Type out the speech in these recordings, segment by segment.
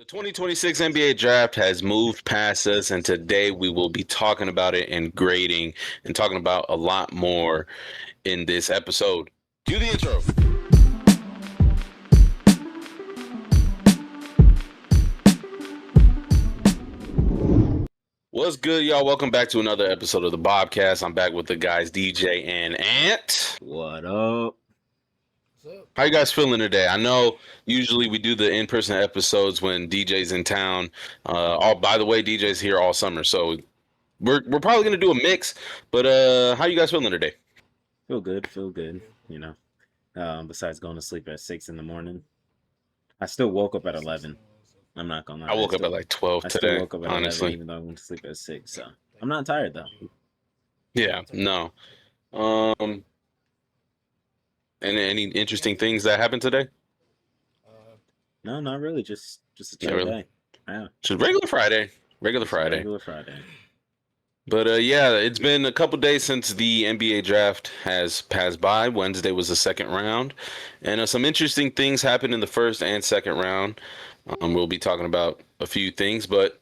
The 2026 NBA draft has moved past us, and today we will be talking about it and grading and talking about a lot more in this episode. Cue the intro. What's good, y'all? Welcome back to another episode of the Bobcast. I'm back with the guys DJ and Ant. What up? What's up? How you guys feeling today? I know usually we do the in-person episodes when DJ's in town. By the way, DJ's here all summer, so we're probably gonna do a mix. But how you guys feeling today? Feel good, feel good. Good. You know, besides going to sleep at 6 in the morning, I still woke up at 11. I'm not gonna I lie. woke up at like 12 I still today, woke up at 11, honestly. even though I went to sleep at 6. So I'm not tired though. Yeah, no. Um, and any interesting things that happened today? Uh, No, not really. Just a Not chill really. day. Yeah, Just regular Friday. Regular just a Friday. regular Friday. But yeah, it's been a couple days since the NBA draft has passed by. Wednesday was the second round, and some interesting things happened in the first and second round. We'll be talking about a few things, but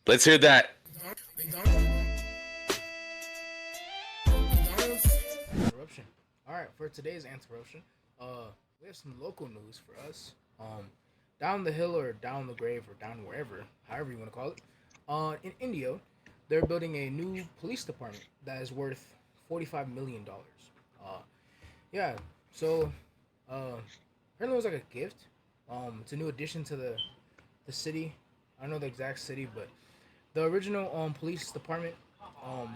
let's hear that. interruption. All right, for today's interruption, we have some local news for us. Down the hill or down the grave or down wherever, however you want to call it. In India, they're building a new police department that is worth $45 million. Yeah. So, apparently it was like a gift. It's a new addition to the city. I don't know the exact city, but the original police department um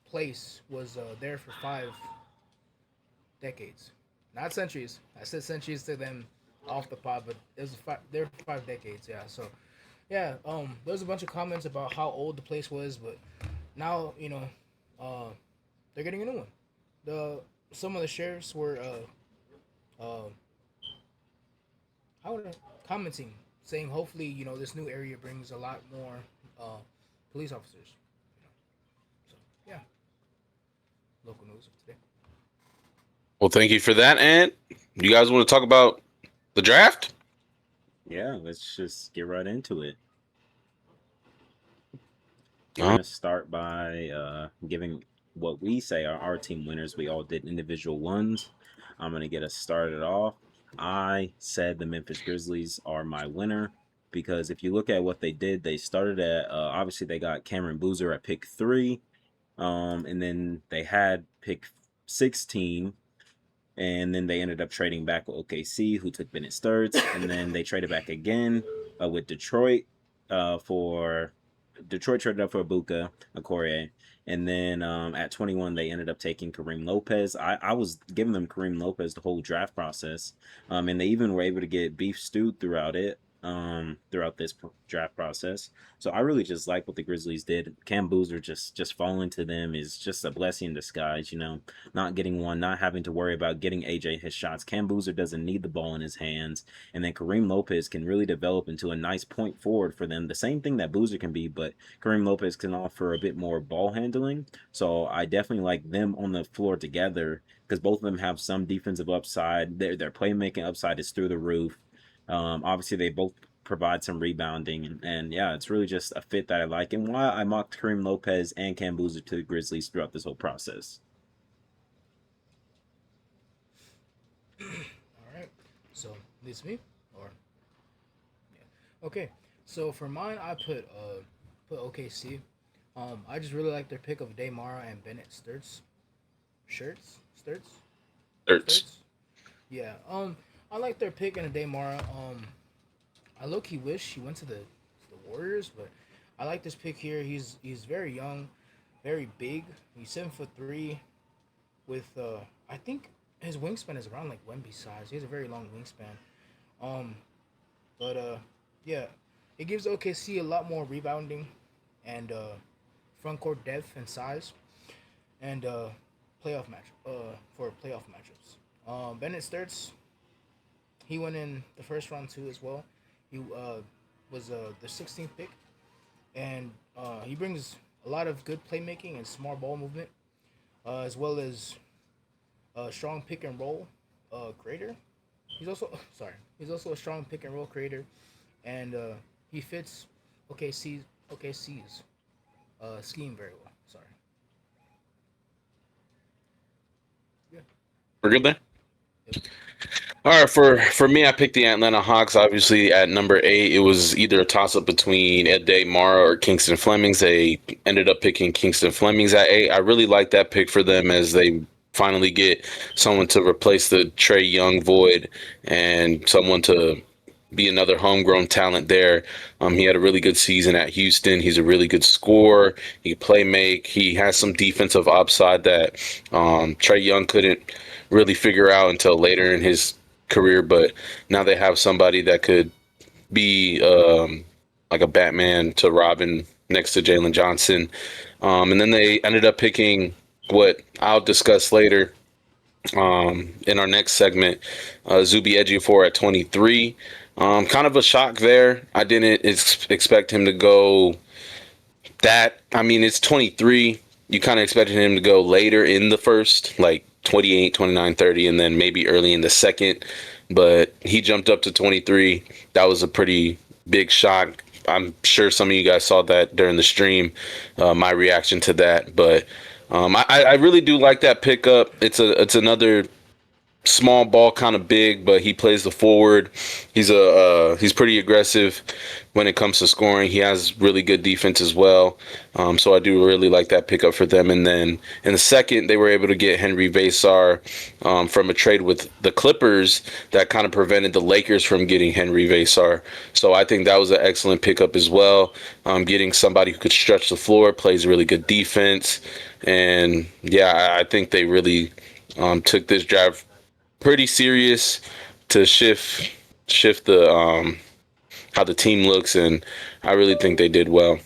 place was there for 5 decades, not centuries. I said centuries to them off the pod, but it was there for 5 decades. Yeah, so yeah, there was a bunch of comments about how old the place was, but now uh, they're getting a new one. The Some of the sheriffs were uh, how would I, commenting, saying hopefully this new area brings a lot more uh, police officers. So yeah, local news of today. Well, thank you for that. And you guys want to talk about the draft? Yeah, let's just get right into it. We're Uh, gonna start by giving what we say are our team winners. We all did individual ones. I'm gonna get us started off. I said the Memphis Grizzlies are my winner because if you look at what they did, they started at obviously they got Cameron Boozer at pick 3, and then they had pick 16, and then they ended up trading back with OKC, who took Bennett Sturts, and then they traded back again with Detroit for Detroit traded up for Ibuka, Okorie, and then at 21 they ended up taking Kareem Lopez. I was giving them Kareem Lopez the whole draft process, and they even were able to get beef stewed throughout it. Throughout this draft process, so I really just like what the Grizzlies did. Cam Boozer just falling to them is just a blessing in disguise. Not getting one, not having to worry about getting AJ his shots. Cam Boozer doesn't need the ball in his hands, and then Kareem Lopez can really develop into a nice point forward for them. The same thing that Boozer can be, but Kareem Lopez can offer a bit more ball handling. So I definitely like them on the floor together because both of them have some defensive upside. Their playmaking upside is through the roof. Obviously, they both provide some rebounding, and yeah, it's really just a fit that I like, and why I mocked Kareem Lopez and Cam Boozer to the Grizzlies throughout this whole process. All right. So this me or yeah. Okay. So for mine, I put OKC. I just really like their pick of Daymara and Bennett Sturts. Ertz. Sturts. Yeah. I like their pick in a Daymara. I low key wish he went to the Warriors, but I like this pick here. He's very young, very big. He's 7'3", with I think his wingspan is around like Wemby size. He has a very long wingspan. Um, but yeah, it gives OKC a lot more rebounding and front court depth and size, and playoff match for playoff matchups. Bennett Sturts, he went in the first round too as well. He was the 16th pick, and he brings a lot of good playmaking and smart ball movement, as well as a strong pick and roll creator. He's also sorry. He's also a strong pick and roll creator, and he fits OKC's scheme very well. Sorry. Yeah. We're good there. Yep. All right, for me, I picked the Atlanta Hawks. Obviously, at number 8, it was either a toss up between Ade Mara or Kingston Flemings. They ended up picking Kingston Flemings at 8. I really like that pick for them as they finally get someone to replace the Trey Young void and someone to be another homegrown talent there. He had a really good season at Houston. He's a really good scorer. He can play make. He has some defensive upside that Trey Young couldn't really figure out until later in his career. But now they have somebody that could be like a Batman to Robin next to Jalen Johnson. And then they ended up picking what I'll discuss later in our next segment, Zubi Ejiofor at 23. Kind of a shock there. I didn't expect him to go that. I mean, it's 23. You kind of expected him to go later in the first, like 28, 29, 30, and then maybe early in the second. But he jumped up to 23. That was a pretty big shock. I'm sure some of you guys saw that during the stream, my reaction to that. But I really do like that pickup. It's another small ball, kind of big, but he plays the forward. He's pretty aggressive when it comes to scoring. He has really good defense as well. So I do really like that pickup for them. And then in the second, they were able to get Henry Vasar from a trade with the Clippers that kind of prevented the Lakers from getting Henry Vasar. So I think that was an excellent pickup as well. Getting somebody who could stretch the floor, plays really good defense, and yeah, I think they really took this draft pretty serious to shift the how the team looks, and I really think they did well.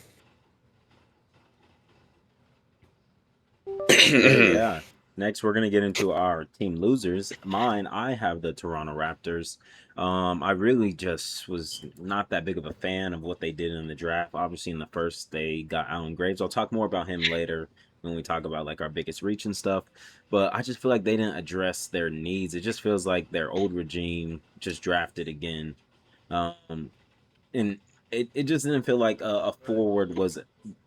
Okay, yeah. Next, we're gonna get into our team losers. Mine, I have the Toronto Raptors. I really just was not that big of a fan of what they did in the draft. Obviously, in the first, they got Alan Graves. I'll talk more about him later when we talk about like our biggest reach and stuff. But I just feel like they didn't address their needs. It just feels like their old regime just drafted again. Um, and it just didn't feel like a forward was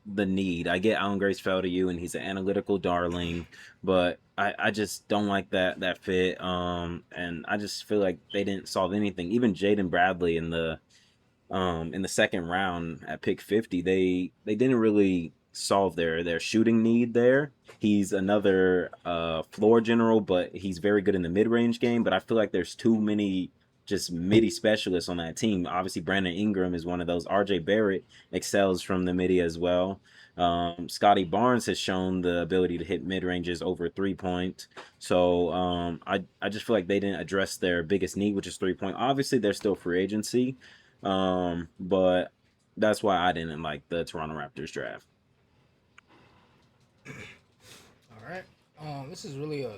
the need. I get Alan Grace fell to you, and he's an analytical darling, but I just don't like that fit. And I just feel like they didn't solve anything. Even Jaden Bradley in the second round at pick 50, they didn't really solve their shooting need there. He's another floor general, but he's very good in the mid-range game. But I feel like there's too many just midi specialists on that team. Obviously, Brandon Ingram is one of those. RJ Barrett excels from the midi as well. Scotty Barnes has shown the ability to hit mid ranges over 3 point. So I just feel like they didn't address their biggest need, which is 3 point. Obviously, they're still free agency, but that's why I didn't like the Toronto Raptors draft. All right. This is really a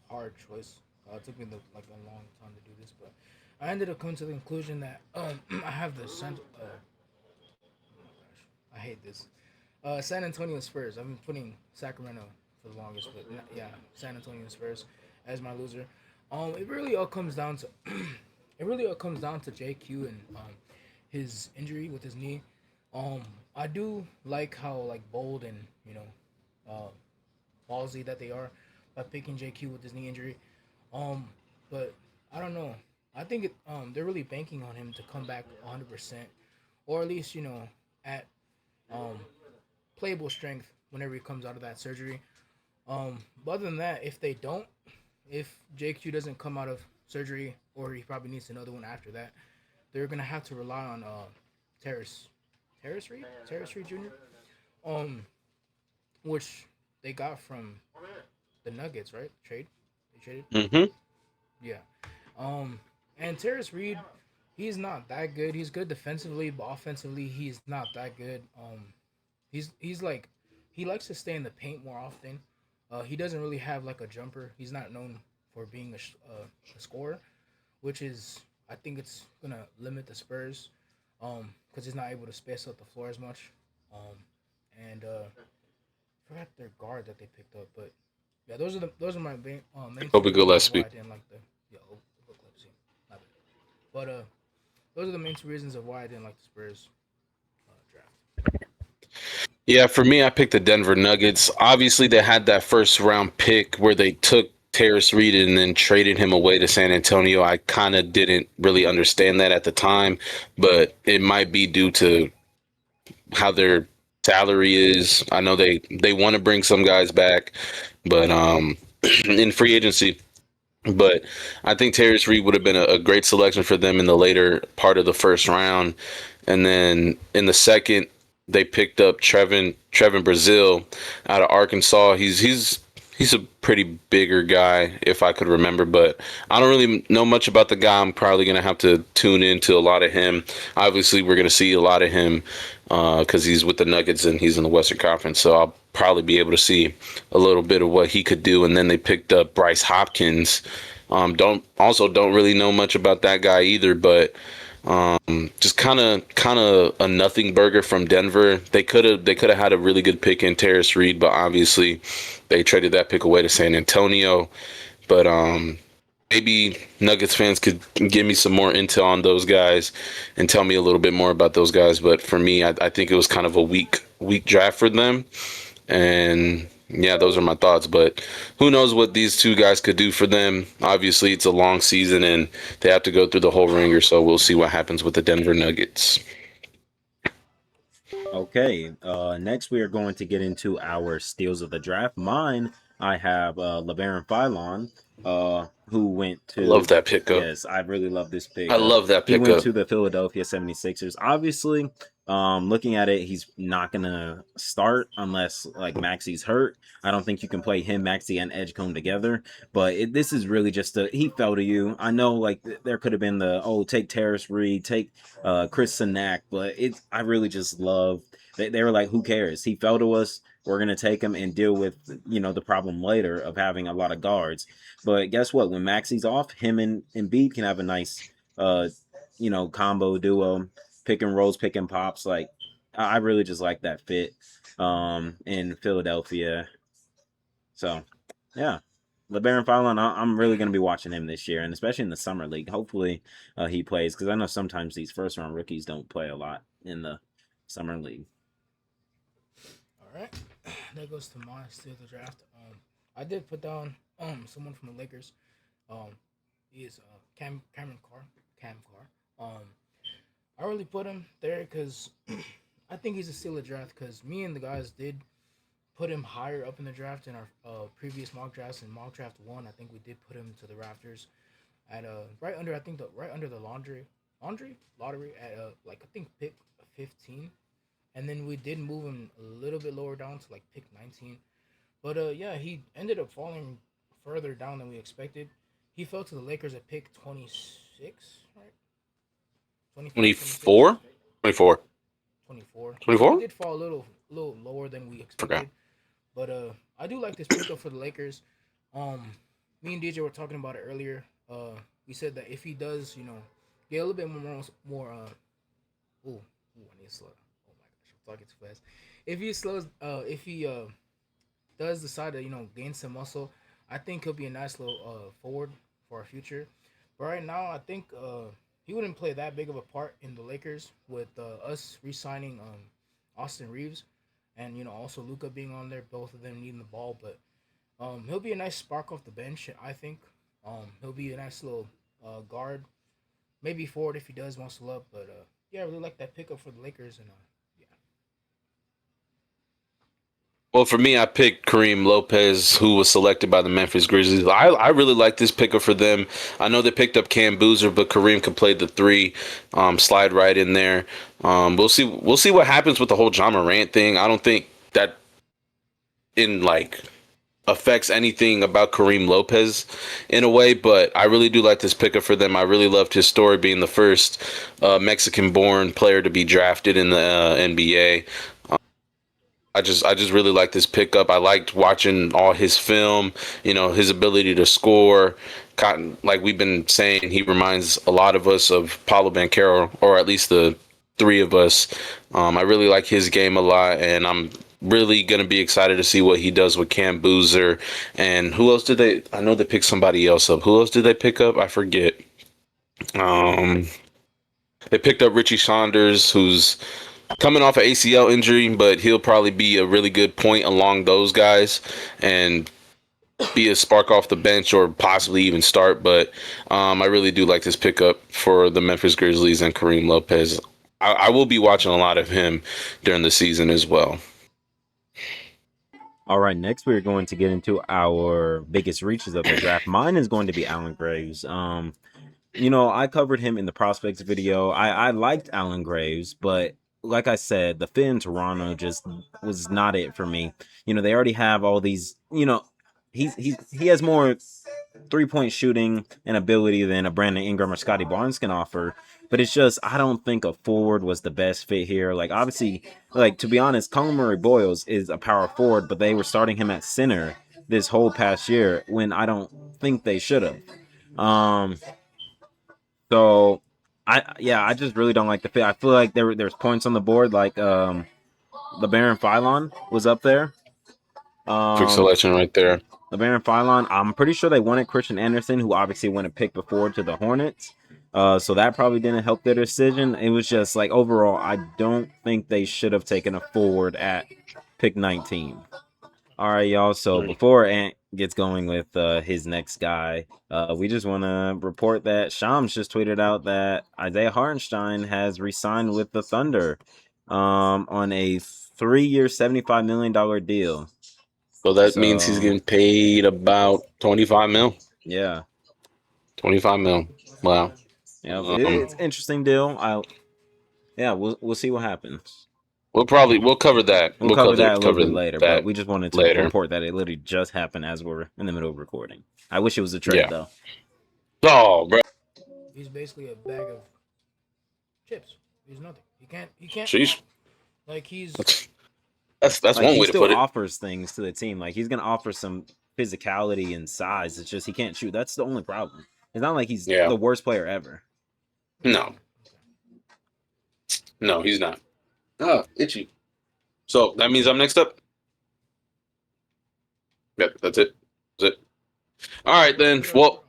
hard choice. It took me like a long time to do this, but I ended up coming to the conclusion that I have the oh my gosh, I hate this. San Antonio Spurs. I've been putting Sacramento for the longest, but yeah, San Antonio Spurs as my loser. It really all comes down to it really all comes down to JQ and his injury with his knee. Um, I do like how like bold and uh, ballsy that they are by picking JQ with his knee injury. Um, but I don't know. I think they're really banking on him to come back 100%, or at least at um, playable strength whenever he comes out of that surgery. But other than that, if they don't, if JQ doesn't come out of surgery, or he probably needs another one after that, they're gonna have to rely on Terrace, Terrace Reed Jr. Um, which they got from the Nuggets, right? They traded. Mm-hmm. Yeah. Um, and Terrace Reed, he's not that good. He's good defensively, but offensively, he's not that good. He's like he likes to stay in the paint more often. He doesn't really have like a jumper. He's not known for being a scorer, which is I think it's gonna limit the Spurs, because he's not able to space out the floor as much. And I forgot their guard that they picked up, but yeah, those are my main two Kobe reasons why Gillespie. I didn't like the yeah Oklahoma City. My bad. But those are the main two reasons of why I didn't like the Spurs draft. Yeah, for me, I picked the Denver Nuggets. Obviously, they had that first round pick where they took Terrace Reed and then traded him away to San Antonio. I kind of didn't really understand that at the time, but it might be due to how their salary is. I know they want to bring some guys back, but in free agency. But I think Terrace Reed would have been a great selection for them in the later part of the first round. And then in the second, they picked up Trevin Brazil out of Arkansas. He's a pretty bigger guy, if I could remember, but I don't really know much about the guy. I'm probably gonna have to tune into a lot of him. Obviously, we're gonna see a lot of him because he's with the Nuggets and he's in the Western Conference. So I'll probably be able to see a little bit of what he could do. And then they picked up Bryce Hopkins. Don't really know much about that guy either, but just kind of a nothing burger from Denver. They could have had a really good pick in Terrace Reed, but obviously they traded that pick away to San Antonio. But maybe Nuggets fans could give me some more intel on those guys and tell me a little bit more about those guys. But for me, I think it was kind of a weak draft for them. And yeah, those are my thoughts. But who knows what these two guys could do for them? Obviously, it's a long season and they have to go through the whole ringer. So we'll see what happens with the Denver Nuggets. Okay, next we are going to get into our steals of the draft. Mine, I have LeBaron Philon, who went I to. love that pickup. Yes, I really love this pick. I love that He went pickup. to the Philadelphia 76ers. Obviously, looking at it, he's not going to start unless like Maxi's hurt. I don't think you can play him, Maxi, and Edgecombe together. But this is really just he fell to you. I know like there could have been take Terrace Reed, take Chris Sinak, but I really just love they were like, who cares? He fell to us. We're gonna take him and deal with the problem later of having a lot of guards. But guess what? When Maxi's off, him and Embiid can have a nice combo duo, pick and rolls, pick and pops. Like I really just like that fit in Philadelphia. So yeah. LeBaron Fallon, I'm really going to be watching him this year, and especially in the summer league. Hopefully, he plays because I know sometimes these first round rookies don't play a lot in the summer league. All right, that goes to my steal of the draft. I did put down someone from the Lakers. He is Cameron Carr. Cam Carr. I really put him there because I think he's a steal of draft because me and the guys did put him higher up in the draft in our previous mock drafts. In mock draft 1, I think we did put him to the rafters at right under the lottery at like I think pick 15, and then we did move him a little bit lower down to like pick 19. But yeah, he ended up falling further down than we expected. He fell to the Lakers at pick 26, right? 24? 24. 24. 24? He did fall a little lower than we expected. Forgot. But I do like this pickup for the Lakers. Me and DJ were talking about it earlier. We said that if he does, get a little bit more I need to slow. Oh my gosh, I'm talking too fast. If he does decide to gain some muscle, I think he'll be a nice little forward for our future. But right now, I think he wouldn't play that big of a part in the Lakers with us re-signing Austin Reeves and also Luka being on there, both of them needing the ball. But he'll be a nice spark off the bench, I think. He'll be a nice little guard, maybe forward if he does muscle up. But yeah, I really like that pickup for the Lakers, and yeah. Well, for me, I picked Kareem Lopez, who was selected by the Memphis Grizzlies. I really like this pickup for them. I know they picked up Cam Boozer, but Kareem could play the 3, slide right in there. We'll see. We'll see what happens with the whole John Morant thing. I don't think that affects anything about Kareem Lopez in a way, but I really do like this pickup for them. I really loved his story being the first Mexican-born player to be drafted in the NBA. I just really like this pickup. I liked watching all his film, his ability to score. Cotton, like we've been saying, he reminds a lot of us of Paulo Banchero, or at least the 3 of us. I really like his game a lot, and I'm really going to be excited to see what he does with Cam Boozer. And who else did they? I know they picked somebody else up. Who else did they pick up? I forget. They picked up Richie Saunders, who's coming off an ACL injury, but he'll probably be a really good point along those guys and be a spark off the bench or possibly even start. But I really do like this pickup for the Memphis Grizzlies and Kareem Lopez. I will be watching a lot of him during the season as well. All right, next we're going to get into our biggest reaches of the draft. Mine is going to be Allen Graves. I covered him in the prospects video. I liked Allen Graves, but like I said, the fit in Toronto just was not it for me. They already have all these. He has more 3-point shooting and ability than a Brandon Ingram or Scotty Barnes can offer. But it's just I don't think a forward was the best fit here. Like obviously, like to be honest, Colin Murray Boyles is a power forward, but they were starting him at center this whole past year when I don't think they should have. So I just really don't like the fit. I feel like there's points on the board like LeBaron Philon was up there. Quick selection right there. LeBaron Philon, I'm pretty sure they wanted Christian Anderson, who obviously went a pick before to the Hornets. So that probably didn't help their decision. It was just like overall, I don't think they should have taken a forward at pick 19. All right, y'all. So before Ant gets going with his next guy, we just want to report that Shams just tweeted out that Isaiah Hartenstein has re-signed with the Thunder on a 3-year, $75 million deal. So that means he's getting paid about 25 mil. Yeah. 25 mil. Wow. Yeah, it's an interesting deal. We'll see what happens. We'll cover that. We'll cover that a little bit later, but we just wanted to report that it literally just happened as we're in the middle of recording. I wish it was a trade though. Oh, bro. He's basically a bag of chips. He's nothing. He can't. Sheesh. Like he's. That's like one way to put it. He still offers things to the team. Like he's gonna offer some physicality and size. It's just he can't shoot. That's the only problem. It's not like he's the worst player ever. No, he's not. Oh, itchy. So that means I'm next up. Yep, that's it. All right then. Well,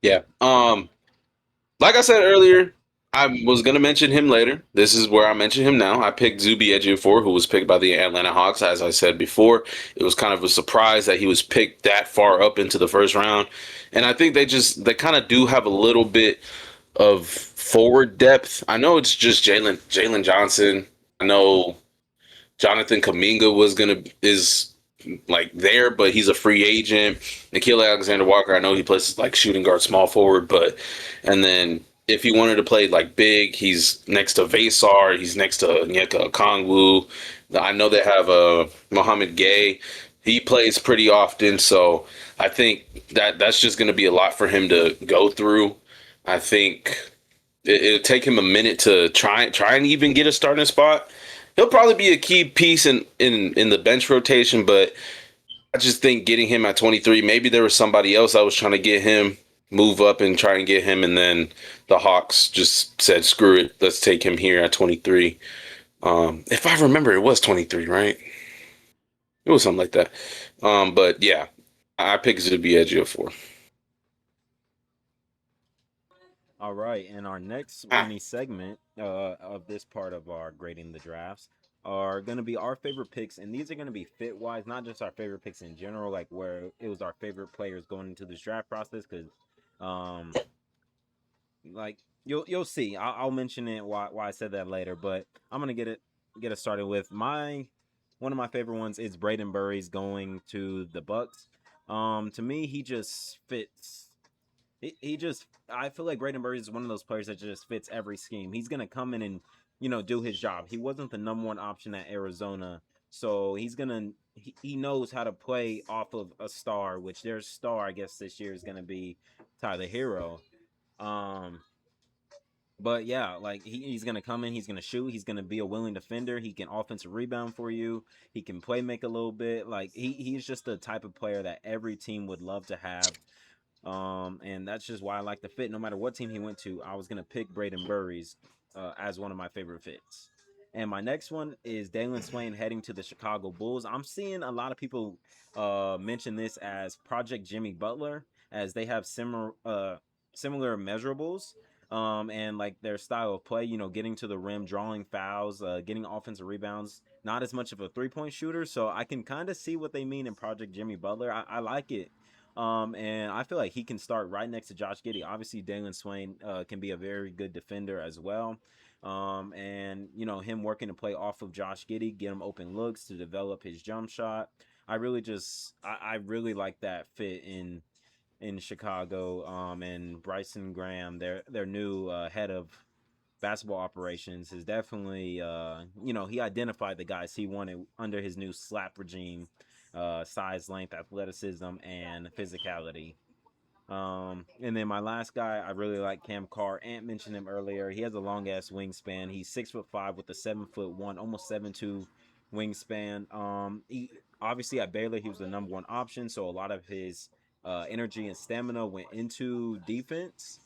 yeah. Like I said earlier, I was gonna mention him later. This is where I mention him now. I picked Zuby Ejiofor, who was picked by the Atlanta Hawks. As I said before, it was kind of a surprise that he was picked that far up into the first round. And I think they kind of do have a little bit of forward depth. I know it's just Jalen Johnson. I know Jonathan Kuminga is like there, but he's a free agent. Nickeil Alexander-Walker, I know he plays like shooting guard, small forward, and then if he wanted to play like big, he's next to Vasar, he's next to Onyeka Okongwu. I know they have Mohamed Gay. He plays pretty often, so I think that's just going to be a lot for him to go through. I think it'll take him a minute to try and even get a starting spot. He'll probably be a key piece in the bench rotation, but I just think getting him at 23, maybe there was somebody else I was trying to get him, move up and try and get him, and then the Hawks just said, screw it, let's take him here at 23. If I remember, it was 23, right? It was something like that. But yeah, I picked Zuby Ejiofor. All right, and our next mini segment of this part of our grading the drafts are going to be our favorite picks, and these are going to be fit wise, not just our favorite picks in general, like where it was our favorite players going into this draft process. Because, like you'll see, I'll mention it why I said that later, but I'm gonna get it started with one of my favorite ones is Braden Burries going to the Bucks. To me, he just fits. I feel like Braden Burries is one of those players that just fits every scheme. He's going to come in and, do his job. He wasn't the number one option at Arizona. So he knows how to play off of a star, which their star, I guess, this year is going to be Tyler Hero. But yeah, like he's going to come in, he's going to shoot, he's going to be a willing defender. He can offensive rebound for you. He can play make a little bit. Like he's just the type of player that every team would love to have. And that's just why I like the fit. No matter what team he went to, I was going to pick Braden Burries as one of my favorite fits. And my next one is Dalen Swain heading to the Chicago Bulls. I'm seeing a lot of people mention this as Project Jimmy Butler, as they have similar measurables. And like their style of play, getting to the rim, drawing fouls, getting offensive rebounds, not as much of a 3-point shooter. So I can kind of see what they mean in Project Jimmy Butler. I like it. And I feel like he can start right next to Josh Giddey. Obviously, Dalen Swain can be a very good defender as well. And him working to play off of Josh Giddey, get him open looks to develop his jump shot. I really like that fit in Chicago. And Bryson Graham, their new head of basketball operations, is definitely he identified the guys he wanted under his new slap regime, size, length, athleticism, and physicality. And then my last guy, I really like Cam Carr. Ant mentioned him earlier. He has a long ass wingspan. He's 6'5" with a 7'1", almost 7'2" wingspan. Obviously at Baylor he was the number one option, so a lot of his energy and stamina went into defense,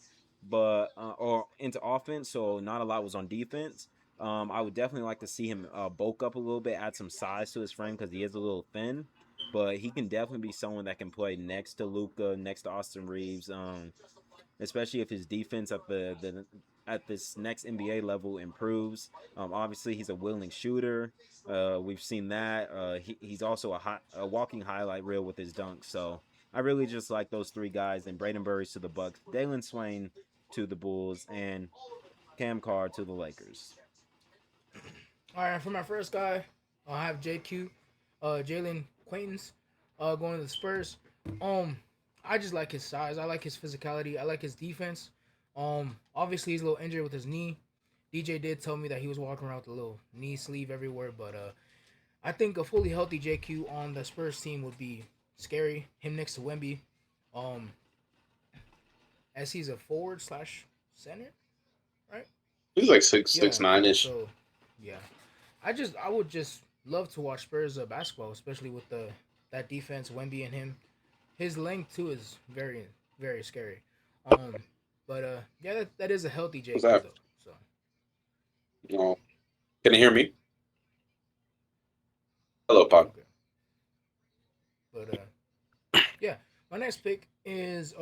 but or into offense. So not a lot was on defense. I would definitely like to see him bulk up a little bit, add some size to his frame because he is a little thin, but he can definitely be someone that can play next to Luka, next to Austin Reeves, especially if his defense at this next NBA level improves. Obviously, he's a willing shooter. We've seen that. He's also a walking highlight reel with his dunks. So I really just like those three guys. And Braden Burris to the Bucks, Dalen Swain to the Bulls, and Cam Carr to the Lakers. All right, for my first guy, I have JQ, Jalen Quaintance, going to the Spurs. Um, I just like his size. I like his physicality. I like his defense. Obviously he's a little injured with his knee. DJ did tell me that he was walking around with a little knee sleeve everywhere, but I think a fully healthy JQ on the Spurs team would be scary. Him next to Wemby, um, as he's a forward slash center, right? He's like six Yeah. 6'9" ish. So, yeah, I would just love to watch Spurs basketball, especially with the that defense, Wemby and him. His length too is very very scary. Um, but yeah, that is a healthy What's JQ that? though. So No. Can you hear me? Hello, Pod. okay, but yeah, my next pick is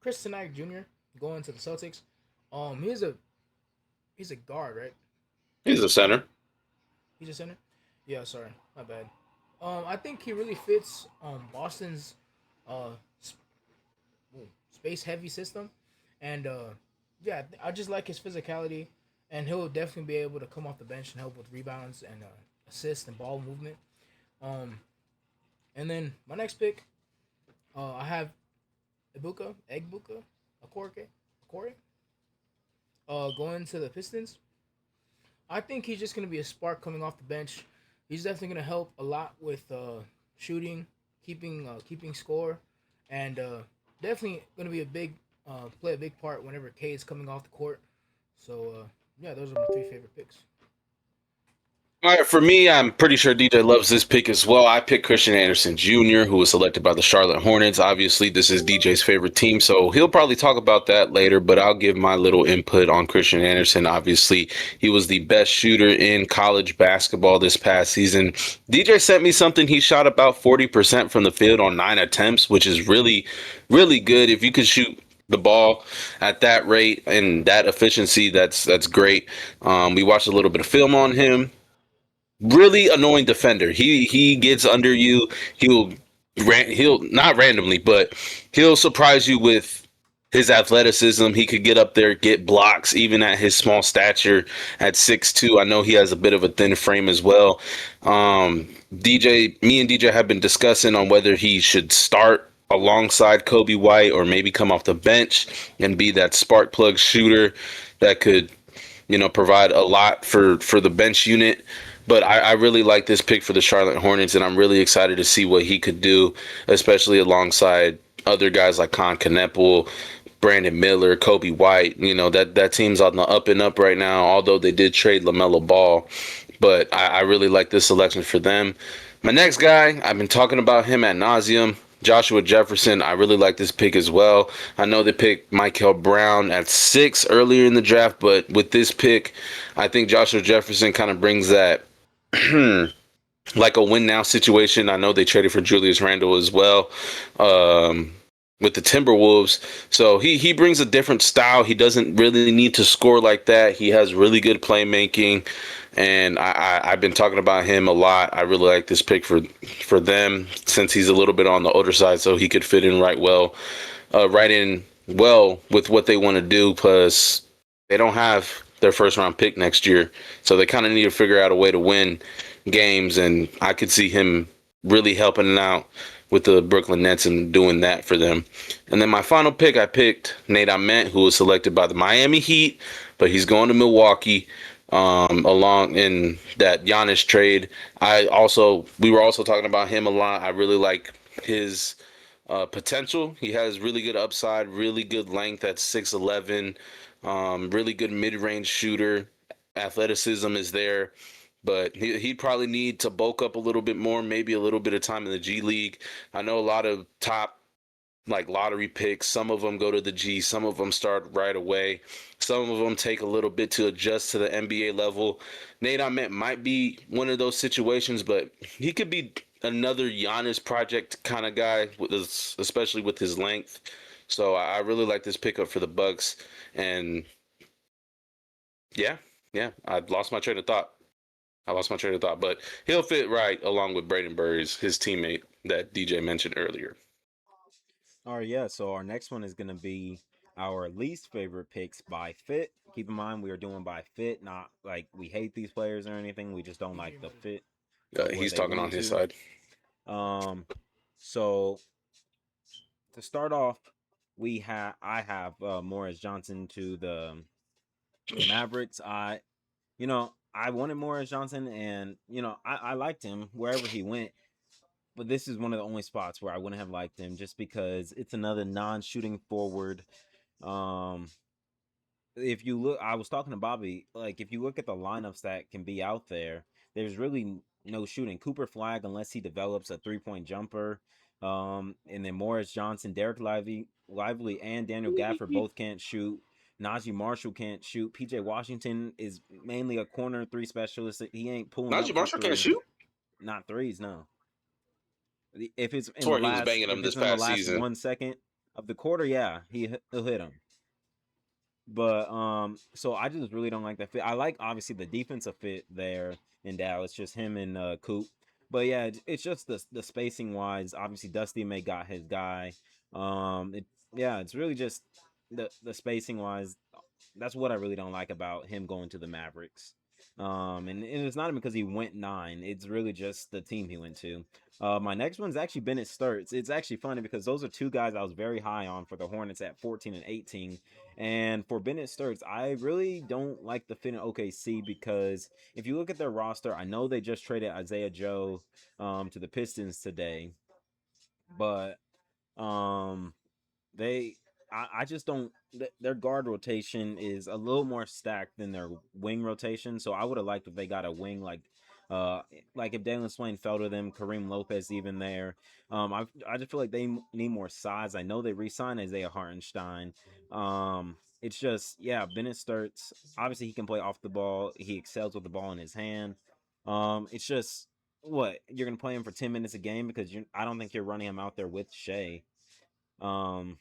Chris Tonight Jr. going to the Celtics. He's a guard, right? He's a center. He's a center. Yeah, sorry, my bad. I think he really fits Boston's uh space heavy system, and yeah, I just like his physicality, and he'll definitely be able to come off the bench and help with rebounds and assist and ball movement. Um, and then my next pick, I have Egbuka, Akore, going to the Pistons. I think he's just gonna be a spark coming off the bench. He's definitely gonna help a lot with shooting, keeping score, and definitely gonna be a big play a big part whenever K is coming off the court. So yeah, those are my three favorite picks. All right, for me, I'm pretty sure DJ loves this pick as well. I picked Christian Anderson Jr., who was selected by the Charlotte Hornets. Obviously, this is DJ's favorite team, so he'll probably talk about that later, but I'll give my little input on Christian Anderson. Obviously, he was the best shooter in college basketball this past season. DJ sent me something. He shot about 40% from the field on 9 attempts, which is really, really good. If you could shoot the ball at that rate and that efficiency, that's great. We watched a little bit of film on him. Really annoying defender. He gets under you. He'll not randomly, but he'll surprise you with his athleticism. He could get up there, get blocks, even at his small stature at 6'2". I know he has a bit of a thin frame as well. Me and DJ have been discussing on whether he should start alongside Kobe White or maybe come off the bench and be that spark plug shooter that could provide a lot for the bench unit. But I really like this pick for the Charlotte Hornets, and I'm really excited to see what he could do, especially alongside other guys like Con Kneppel, Brandon Miller, Kobe White. That team's on the up and up right now, although they did trade LaMelo Ball. But I really like this selection for them. My next guy, I've been talking about him ad nauseum. Joshua Jefferson, I really like this pick as well. I know they picked Michael Brown at 6 earlier in the draft, but with this pick, I think Joshua Jefferson kind of brings that like a win now situation. I know they traded for Julius Randle as well. with the Timberwolves. So he brings a different style. He doesn't really need to score like that. He has really good playmaking, and I've been talking about him a lot. I really like this pick for them since he's a little bit on the older side, so he could fit in right in well with what they want to do. Plus, they don't have their first round pick next year, so they kind of need to figure out a way to win games. And I could see him really helping out with the Brooklyn Nets and doing that for them. And then my final pick, I picked Nate Ament, who was selected by the Miami Heat, but he's going to Milwaukee along in that Giannis trade. We were also talking about him a lot. I really like his potential. He has really good upside, really good length at 6'11", really good mid-range shooter. Athleticism is there, but he'd probably need to bulk up a little bit more, maybe a little bit of time in the G League. I know a lot of top like lottery picks. Some of them go to the G, some of them start right away. Some of them take a little bit to adjust to the NBA level. Nate Ahmet might be one of those situations, but he could be another Giannis project kind of guy, especially with his length. So I really like this pickup for the Bucks, and yeah, yeah, I lost my train of thought. But he'll fit right along with Braden Burns, his teammate that DJ mentioned earlier. All right, yeah. So our next one is gonna be our least favorite picks by fit. Keep in mind we are doing by fit, not like we hate these players or anything. We just don't DJ like the muted. fit of where He's they talking went on his to. side. Um, so to start off, I have Morris Johnson to the Mavericks. I wanted Morris Johnson, and I liked him wherever he went. But this is one of the only spots where I wouldn't have liked him, just because it's another non-shooting forward. Um, if you look, I was talking to Bobby. Like, if you look at the lineups that can be out there, there's really no shooting. Cooper Flag, unless he develops a 3-point jumper. And then Morris Johnson, Derek Lively, and Daniel Gafford both can't shoot. Najee Marshall can't shoot. PJ Washington is mainly a corner three specialist. He ain't pulling Najee up for Marshall can't threes. shoot. Not threes, no. If it's in the Swore he was last, banging if him it's this in the past last season. 1 second of the quarter, yeah, he'll hit him. But so I just really don't like that fit. I like obviously the defensive fit there in Dallas, just him and Coop. But yeah, it's just the spacing wise. Obviously, Dusty May got his guy. It's really just the spacing wise. That's what I really don't like about him going to the Mavericks. And it's not even because he went 9. It's really just the team he went to. My next one's actually Bennett Sturts. It's actually funny because those are two guys I was very high on for the Hornets at 14 and 18. And for Bennett Sturts, I really don't like the fit in OKC because if you look at their roster, I know they just traded Isaiah Joe to the Pistons today, but um, they I just don't their guard rotation is a little more stacked than their wing rotation. So I would have liked if they got a wing uh like if Dalen Swain fell to them, Kareem Lopez even there. I just feel like they need more size. I know they re-signed Isaiah Hartenstein. It's just Bennett Sturts. Obviously he can play off the ball. He excels with the ball in his hand. It's just what you're gonna play him for 10 minutes a game because I don't think you're running him out there with Shea. Um,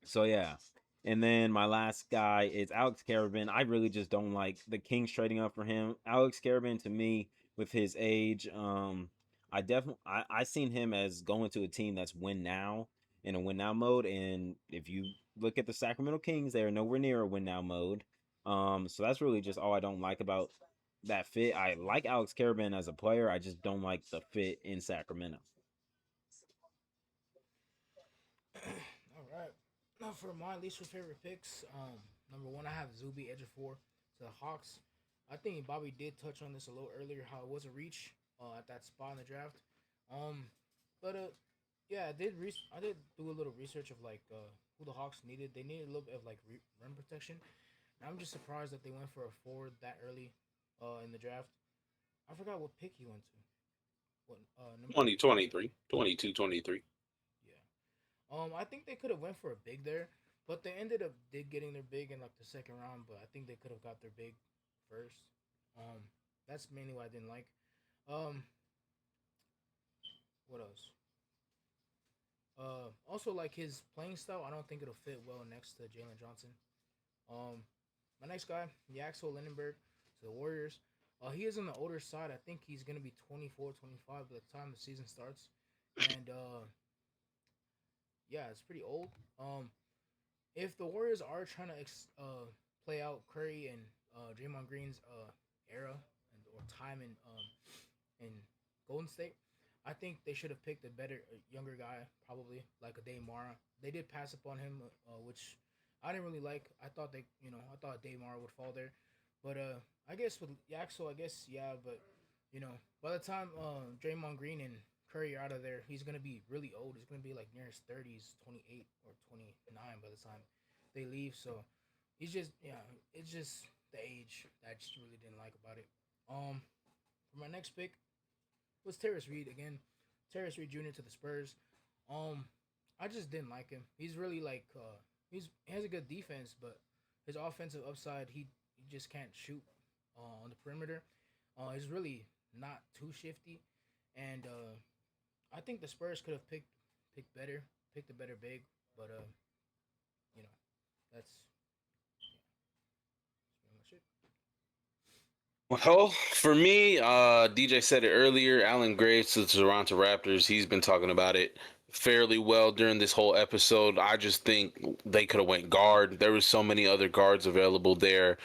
so yeah. And then my last guy is Alex Carabin. I really just don't like the Kings trading up for him. Alex Carabin to me, with his age, I seen him as going to a team that's win now in a win now mode. And if you look at the Sacramento Kings, they are nowhere near a win now mode. So that's really just all I don't like about that fit. I like Alex Carabin as a player. I just don't like the fit in Sacramento. All right. Now for my least favorite picks, number one I have Zuby Ejiofor to the Hawks. I think Bobby did touch on this a little earlier how it was a reach at that spot in the draft. Um, but yeah, I did do a little research of like who the Hawks needed. They needed a little bit of like run protection. And I'm just surprised that they went for a forward that early in the draft. I forgot what pick he went to. What number? 2023, 22, 23. Yeah. I think they could have went for a big there, but they ended up did getting their big in like the second round. But I think they could have got their big first. Um, that's mainly what I didn't like. Um, what else? Also like his playing style. I don't think it'll fit well next to Jalen Johnson. Um, my next guy, Yaxel Lindenberg, to the Warriors. He is on the older side. I think he's gonna be 24, 25 by the time the season starts, and yeah, it's pretty old. If the Warriors are trying to play out Curry and Draymond Green's era or time in Golden State, I think they should have picked a better, younger guy, probably like a Mara. They did pass upon him, which I didn't really like. I thought I thought Mara would fall there, but I guess with Yaxel, I guess yeah, but by the time Draymond Green and Curry are out of there, he's gonna be really old. He's gonna be like near his 30s, 28 or 29 by the time they leave. So he's just it's just the age that I just really didn't like about it. For my next pick was Terrace Reed again. Terrace Reed Jr. to the Spurs. Um, I just didn't like him. He's really like he has a good defense, but his offensive upside he just can't shoot on the perimeter. He's really not too shifty, and I think the Spurs could have picked a better big, but you know, that's pretty much it. Well, for me, DJ said it earlier. Alan Graves to the Toronto Raptors. He's been talking about it fairly well during this whole episode. I just think they could have went guard. There was so many other guards available there.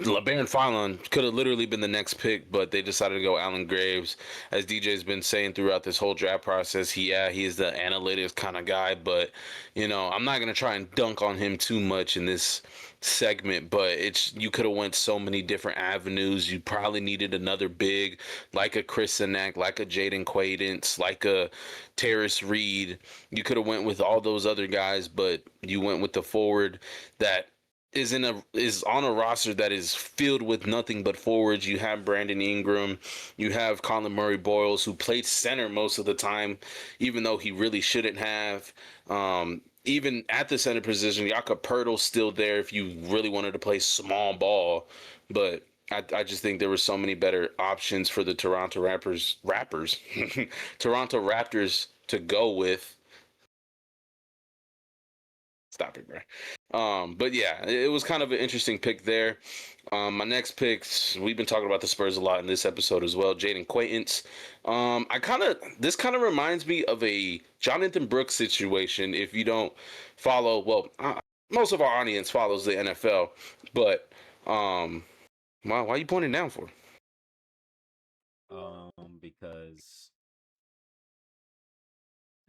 LeBaron Fallon could have literally been the next pick, but they decided to go Alan Graves. As DJ's been saying throughout this whole draft process, he is the analytics kind of guy, but I'm not gonna try and dunk on him too much in this segment, but you could have went so many different avenues. You probably needed another big, like a Chris Sinak, like a Jaden Quaidance, like a Terrace Reed. You could have went with all those other guys, but you went with the forward that is on a roster that is filled with nothing but forwards. You have Brandon Ingram, you have Colin Murray Boyles, who played center most of the time, even though he really shouldn't have. Even at the center position, Jakob Pertl's still there if you really wanted to play small ball, but I just think there were so many better options for the Toronto Toronto Raptors to go with. Stop it, bro. But yeah, it was kind of an interesting pick there. My next picks, we've been talking about the Spurs a lot in this episode as well. Jaden Quaintance. This kind of reminds me of a Jonathan Brooks situation. If you don't follow, well, most of our audience follows the NFL, but why are you pointing down for? Because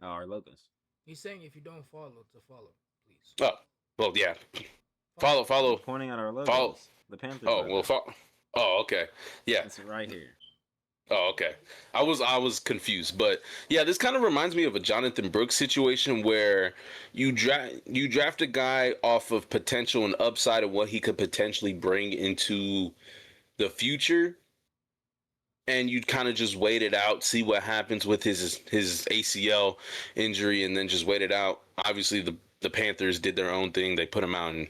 our logos. He's saying if you don't follow, to follow, please. Oh, well, yeah. Follow. Pointing at our logos. Follow. The Panthers. Oh, well, oh, okay. Yeah. It's right here. Oh, okay. I was confused, but yeah, this kind of reminds me of a Jonathan Brooks situation where you draft a guy off of potential and upside of what he could potentially bring into the future, and you'd kind of just wait it out, see what happens with his ACL injury, and then just wait it out. Obviously, the Panthers did their own thing; they put him out, and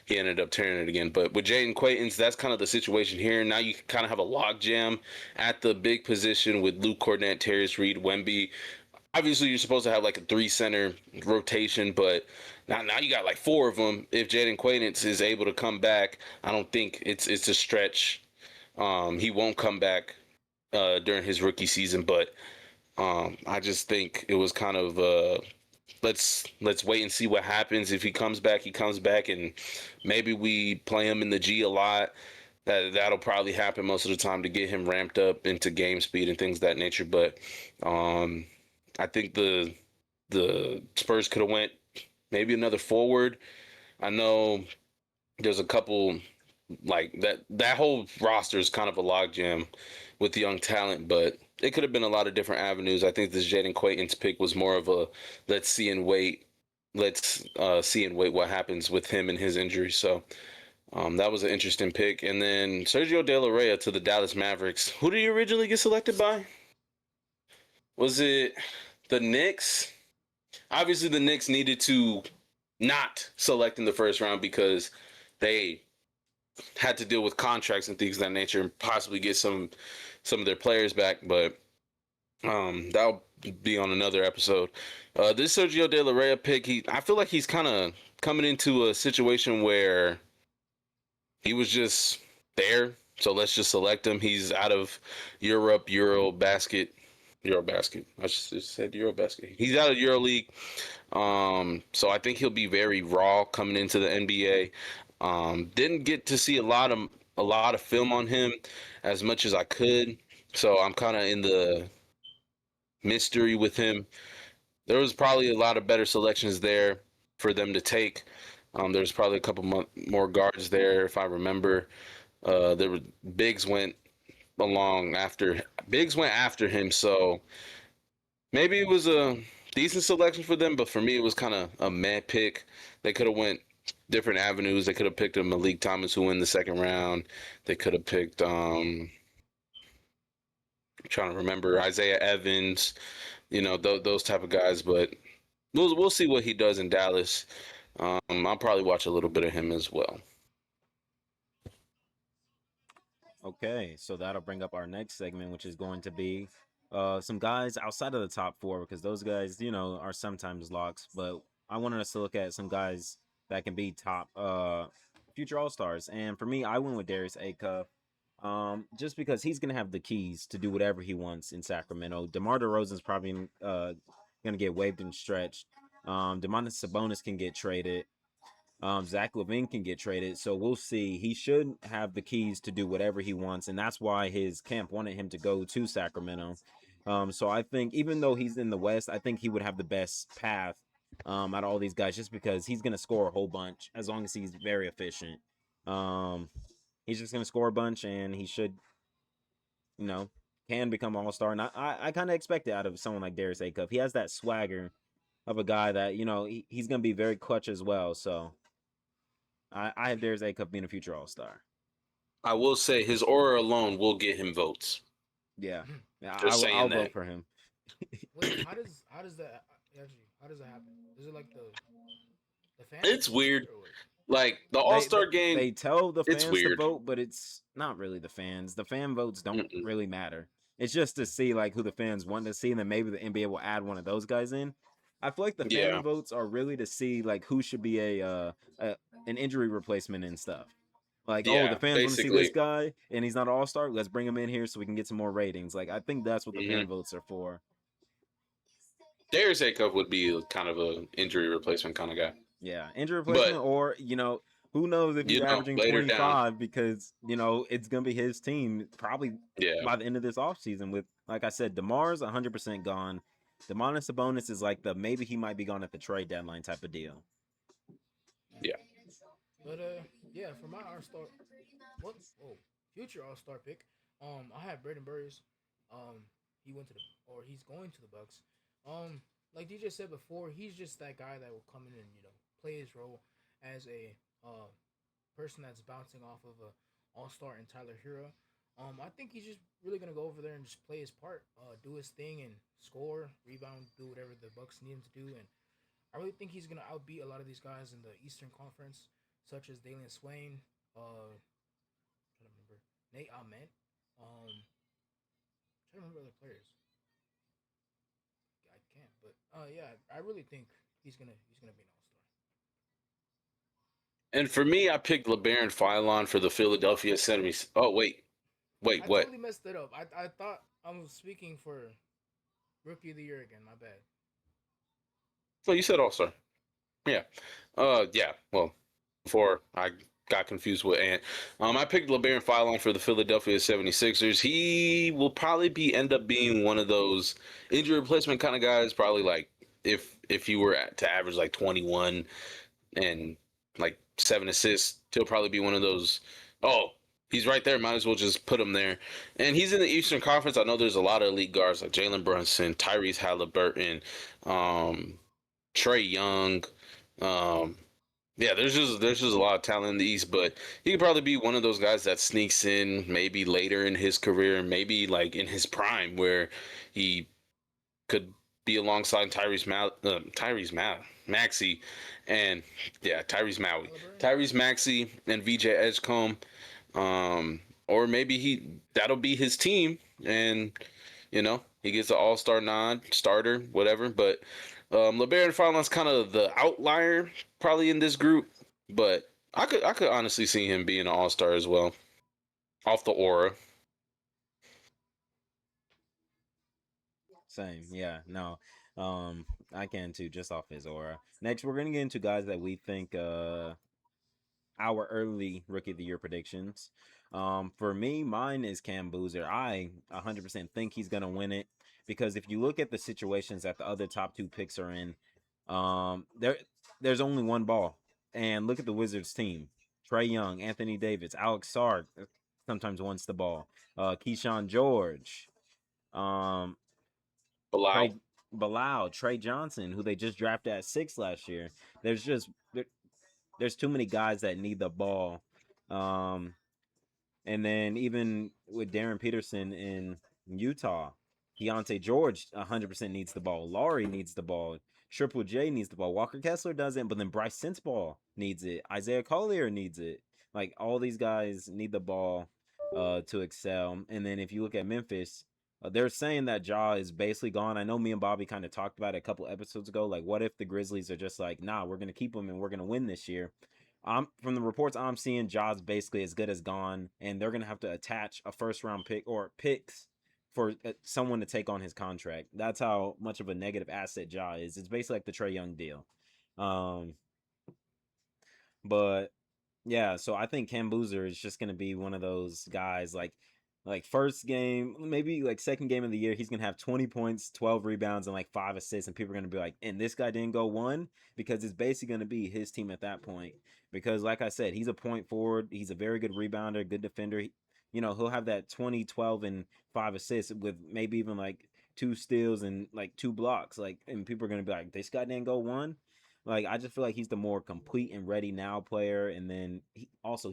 he ended up tearing it again. But with Jaden Quaintance, that's kind of the situation here. Now you kind of have a logjam at the big position with Luke Cornett, Terrace Reed, Wemby. Obviously, you're supposed to have like a 3-center rotation, but now you got like 4 of them. If Jaden Quaintance is able to come back, I don't think it's a stretch. He won't come back during his rookie season, but I just think it was kind of let's wait and see what happens. If he comes back, he comes back, and maybe we play him in the G a lot. That'll probably happen most of the time to get him ramped up into game speed and things of that nature. But I think the Spurs could have went maybe another forward. I know there's a couple like that whole roster is kind of a logjam with young talent, but it could have been a lot of different avenues. I think this Jaden Quaintance pick was more of a let's see and wait. Let's see and wait what happens with him and his injury. So that was an interesting pick. And then Sergio De La Rey to the Dallas Mavericks. Who did you originally get selected by? Was it the Knicks? Obviously, the Knicks needed to not select in the first round because they had to deal with contracts and things of that nature and possibly get some of their players back. But that'll be on another episode. This Sergio De La Rey pick, I feel like he's kind of coming into a situation where he was just there, so let's just select him. He's out of Europe, Eurobasket. I just said Eurobasket. He's out of EuroLeague, so I think he'll be very raw coming into the NBA. Didn't get to see a lot of film on him as much as I could, so I'm kind of in the mystery with him. There was probably a lot of better selections there for them to take. There's probably a couple more guards there, if I remember. There were Biggs went after him, so maybe it was a decent selection for them. But for me, it was kind of a meh pick. They could have went different avenues. They could have picked a Malik Thomas who won the second round. They could have picked I'm trying to remember Isaiah Evans, those type of guys. But we'll see what he does in Dallas. I'll probably watch a little bit of him as well. Okay, so that'll bring up our next segment, which is going to be some guys outside of the top four, because those guys, are sometimes locks. But I wanted us to look at some guys that can be top future All Stars. And for me, I went with Darius Acuff, just because he's gonna have the keys to do whatever he wants in Sacramento. DeMar DeRozan's probably gonna get waived and stretched. Demonis Sabonis can get traded. Zach LaVine can get traded, so we'll see. He should have the keys to do whatever he wants, and that's why his camp wanted him to go to Sacramento. So I think even though he's in the West, I think he would have the best path out of all these guys, just because he's going to score a whole bunch as long as he's very efficient. He's just going to score a bunch, and he should, can become All-Star. And I kind of expect it out of someone like Darius Acuff. He has that swagger of a guy that, he's going to be very clutch as well, so I have Darius Acuff being a future All-Star. I will say his aura alone will get him votes. Yeah, I'll vote for him. Wait, how does that happen? Is it like the fans? It's weird. Like the All-Star game, they tell the fans to weird. vote, but it's not really the fans. The fan votes don't really matter. It's just to see like who the fans want to see, and then maybe the NBA will add one of those guys in. I feel like the fan votes are really to see like who should be an injury replacement and stuff. Like, the fans want to see this guy and he's not an All-Star. Let's bring him in here so we can get some more ratings. Like, I think that's what the fan votes are for. Darius Acuff would be kind of an injury replacement kind of guy. Yeah, injury replacement, or who knows if he's averaging 25 because it's gonna be his team probably by the end of this offseason. With, like I said, DeMar's 100% gone. Demonis Sabonis is like maybe he might be gone at the trade deadline type of deal. Yeah. But for my future All-Star pick, I have Braden Burris. He's going to the Bucks. Like DJ said before, he's just that guy that will come in and play his role as a person that's bouncing off of a All-Star and Tyler Hero. I think he's just really gonna go over there and just play his part, do his thing, and score, rebound, do whatever the Bucks need him to do. And I really think he's gonna outbeat a lot of these guys in the Eastern Conference, such as Dalian Swain, trying to remember Nate Ahmed, trying to remember other players. I can't, but I really think he's gonna be an All-Star. And for me, I picked LeBaron Philon for the Philadelphia 76ers. Oh wait, I what? totally messed it up. I thought I was speaking for Rookie of the Year again. My bad. Oh, you said All-Star. Yeah. Yeah. Well, before I got confused with Ant. I picked LeBaron Philon for the Philadelphia 76ers. He will probably end up being one of those injury replacement kind of guys. Probably like if he were to average like 21 and like 7 assists, he'll probably be one of those. Oh, he's right there. Might as well just put him there. And he's in the Eastern Conference. I know there's a lot of elite guards like Jalen Brunson, Tyrese Halliburton, Trae Young. There's just a lot of talent in the East, but he could probably be one of those guys that sneaks in maybe later in his career, maybe like in his prime, where he could be alongside Tyrese Maxey, and Tyrese Maxey and VJ Edgecombe, or maybe that'll be his team, and He gets an All Star nod, starter, whatever. But LeBaron Furlan's kind of the outlier probably in this group. But I could honestly see him being an All Star as well, off the aura. Same, yeah, no, I can too, just off his aura. Next, we're gonna get into guys that we think our early rookie of the year predictions. For me, mine is Cam Boozer. I 100% think he's gonna win it because if you look at the situations that the other top two picks are in, there's only one ball, and look at the Wizards team: Trey Young, Anthony Davis, Alex Sark sometimes wants the ball, Keyshawn George, um, Bilal. Trey Bilal, Trey Johnson, who they just drafted at 6 last year. There's just there's too many guys that need the ball. Um, and then even with Darren Peterson in Utah, Keontae George 100% needs the ball. Laurie needs the ball. Triple J needs the ball. Walker Kessler doesn't, but then Bryce Sensabaugh needs it. Isaiah Collier needs it. Like all these guys need the ball to excel. And then if you look at Memphis, they're saying that Ja is basically gone. I know me and Bobby kind of talked about it a couple episodes ago. Like, what if the Grizzlies are just like, nah, we're gonna keep him and we're gonna win this year? From the reports I'm seeing, Ja's basically as good as gone, and they're gonna have to attach a first round pick or picks for someone to take on his contract. That's how much of a negative asset Ja is. It's basically like the Trey Young deal. Um, but yeah, so I think Cam Boozer is just gonna be one of those guys like first game, maybe like second game of the year, he's gonna have 20 points, 12 rebounds, and like 5 assists, and people are gonna be like, and this guy didn't go one because it's basically gonna be his team at that point. Because like I said, he's a point forward, he's a very good rebounder, good defender. He'll have that 20, 12, and 5 assists with maybe even like 2 steals and like 2 blocks. Like, and people are gonna be like, this guy didn't go one. Like, I just feel like he's the more complete and ready now player, and then he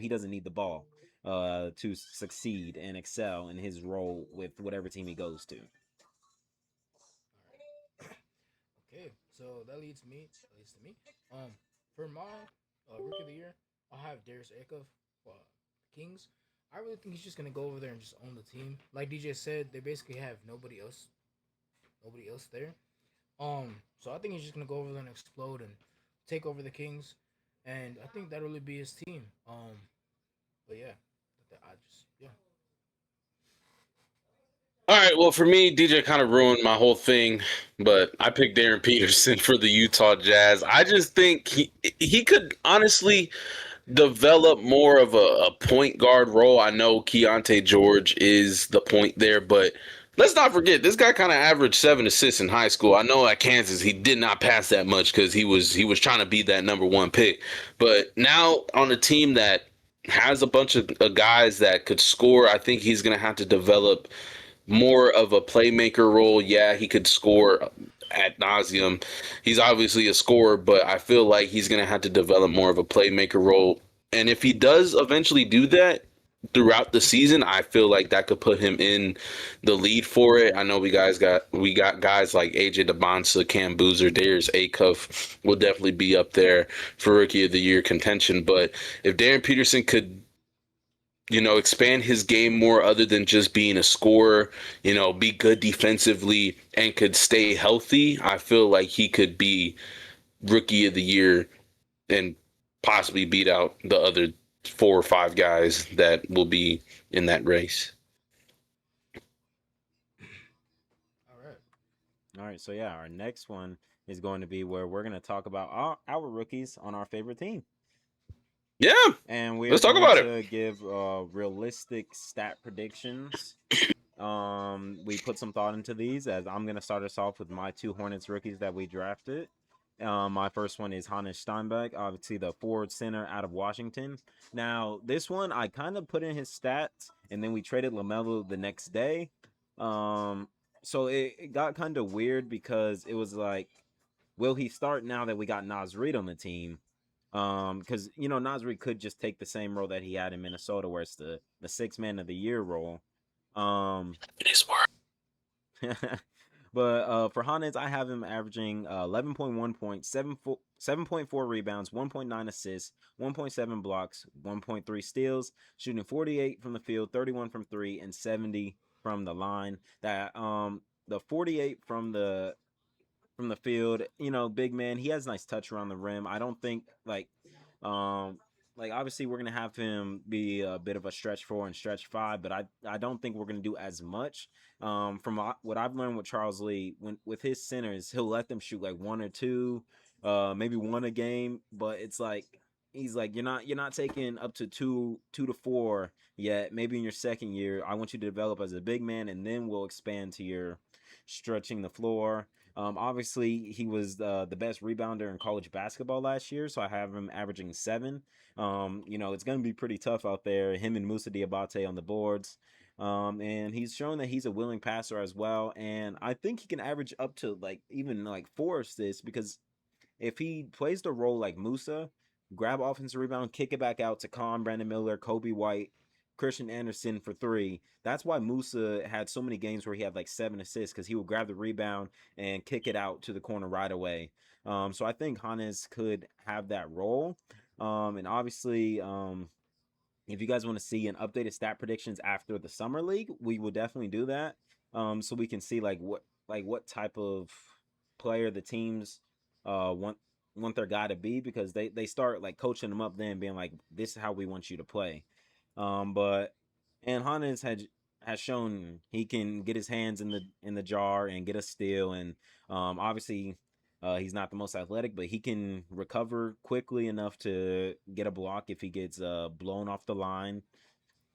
doesn't need the ball to succeed and excel in his role with whatever team he goes to. Okay, so that leads to me. For my rookie of the year, I'll have Darius Acuff, Kings. I really think he's just gonna go over there and just own the team. Like DJ said, they basically have nobody else there. So I think he's just gonna go over there and explode and take over the Kings, and I think that'll really be his team. But yeah, I just yeah. All right, well, for me, DJ kind of ruined my whole thing, but I picked Darren Peterson for the Utah Jazz. I just think he could honestly develop more of a point guard role. I know Keontae George is the point there, but let's not forget this guy kind of averaged 7 assists in high school. I know at Kansas he did not pass that much because he was trying to be that number one pick, but now on a team that has a bunch of guys that could score, I think he's gonna have to develop more of a playmaker role. Yeah, he could score ad nauseum. He's obviously a scorer, but I feel like he's going to have to develop more of a playmaker role. And if he does eventually do that throughout the season, I feel like that could put him in the lead for it. I know we got guys like AJ DeBonsa, Cam Boozer, Darius Acuff will definitely be up there for Rookie of the Year contention. But if Darren Peterson could expand his game more other than just being a scorer, be good defensively and could stay healthy, I feel like he could be rookie of the year and possibly beat out the other 4 or 5 guys that will be in that race. All right. All right, so yeah, our next one is going to be where we're going to talk about our rookies on our favorite team. Yeah, And we are let's talk going about to it. give realistic stat predictions. We put some thought into these, as I'm going to start us off with my 2 Hornets rookies that we drafted. My first one is Hannes Steinbeck, obviously the forward center out of Washington. Now, this one I kind of put in his stats, and then we traded LaMelo the next day. So it got kind of weird because it was like, will he start now that we got Naz Reid on the team? Because Naz Reid could just take the same role that he had in Minnesota, where it's the 6 man of the year role. It is work. But for Hannes, I have him averaging 11.1 points, 7.4 rebounds, 1.9 assists, 1.7 blocks, 1.3 steals, shooting 48 from the field, 31 from 3, and 70 from the line. That the 48 from the field. You know, big man. He has nice touch around the rim. I don't think um, obviously we're gonna have him be a bit of a stretch 4 and stretch 5, but I don't think we're gonna do as much. From what I've learned with Charles Lee, when with his centers, he'll let them shoot like one or two, maybe one a game, but it's like. He's like, you're not taking up to two to four yet. Maybe in your second year, I want you to develop as a big man, and then we'll expand to your stretching the floor. Obviously, he was the best rebounder in college basketball last year, so I have him averaging 7. It's going to be pretty tough out there. Him and Musa Diabate on the boards. And he's shown that he's a willing passer as well. And I think he can average up to like even like 4 assists because if he plays the role like Musa, grab offensive rebound, kick it back out to Con, Brandon Miller, Kobe White, Christian Anderson for 3. That's why Musa had so many games where he had like 7 assists because he would grab the rebound and kick it out to the corner right away. So I think Hannes could have that role. And obviously, if you guys want to see an updated stat predictions after the summer league, we will definitely do that. So we can see like what type of player the teams want their guy to be because they start like coaching them up then being like this is how we want you to play. But and Hannes has shown he can get his hands in the jar and get a steal and obviously he's not the most athletic, but he can recover quickly enough to get a block if he gets blown off the line.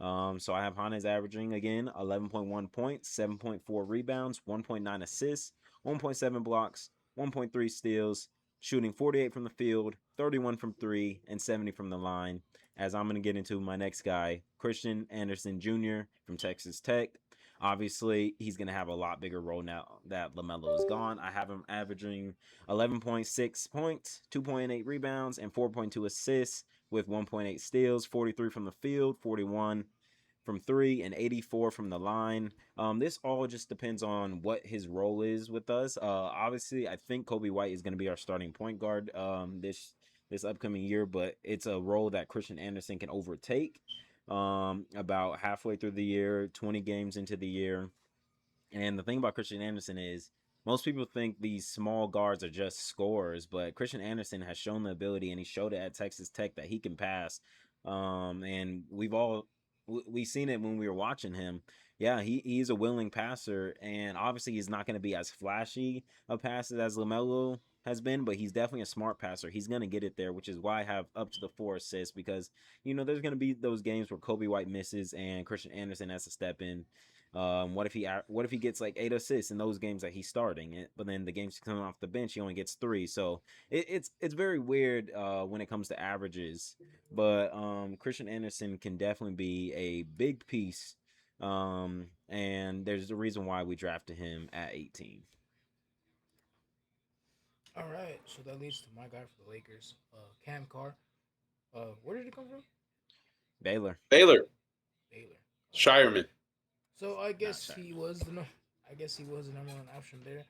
So I have Hannes averaging again 11.1 points, 7.4 rebounds, 1.9 assists, 1.7 blocks, 1.3 steals, shooting 48 from the field, 31 from 3, and 70 from the line. As I'm going to get into my next guy, Christian Anderson Jr. from Texas Tech. Obviously, he's going to have a lot bigger role now that LaMelo is gone. I have him averaging 11.6 points, 2.8 rebounds, and 4.2 assists with 1.8 steals, 43 from the field, 41 from 3, and 84 from the line. This all just depends on what his role is with us. Obviously, I think Kobe White is going to be our starting point guard this upcoming year, but it's a role that Christian Anderson can overtake about halfway through the year, 20 games into the year. And the thing about Christian Anderson is most people think these small guards are just scorers, but Christian Anderson has shown the ability, and he showed it at Texas Tech that he can pass. And we've seen it when we were watching him. Yeah, he's a willing passer, and obviously he's not going to be as flashy of passes as LaMelo has been, but he's definitely a smart passer. He's going to get it there, which is why I have up to the 4 assists because there's going to be those games where Kobe White misses and Christian Anderson has to step in. What if he gets like 8 assists in those games that he's starting it, but then the games coming off the bench he only gets 3. So it's very weird when it comes to averages. But Christian Anderson can definitely be a big piece. And there's a reason why we drafted him at 18. All right, so that leads to my guy for the Lakers, Cam Carr. Where did he come from? Baylor. Baylor, Baylor. Shireman. So I guess Not he was the I guess he was the number 1 option there,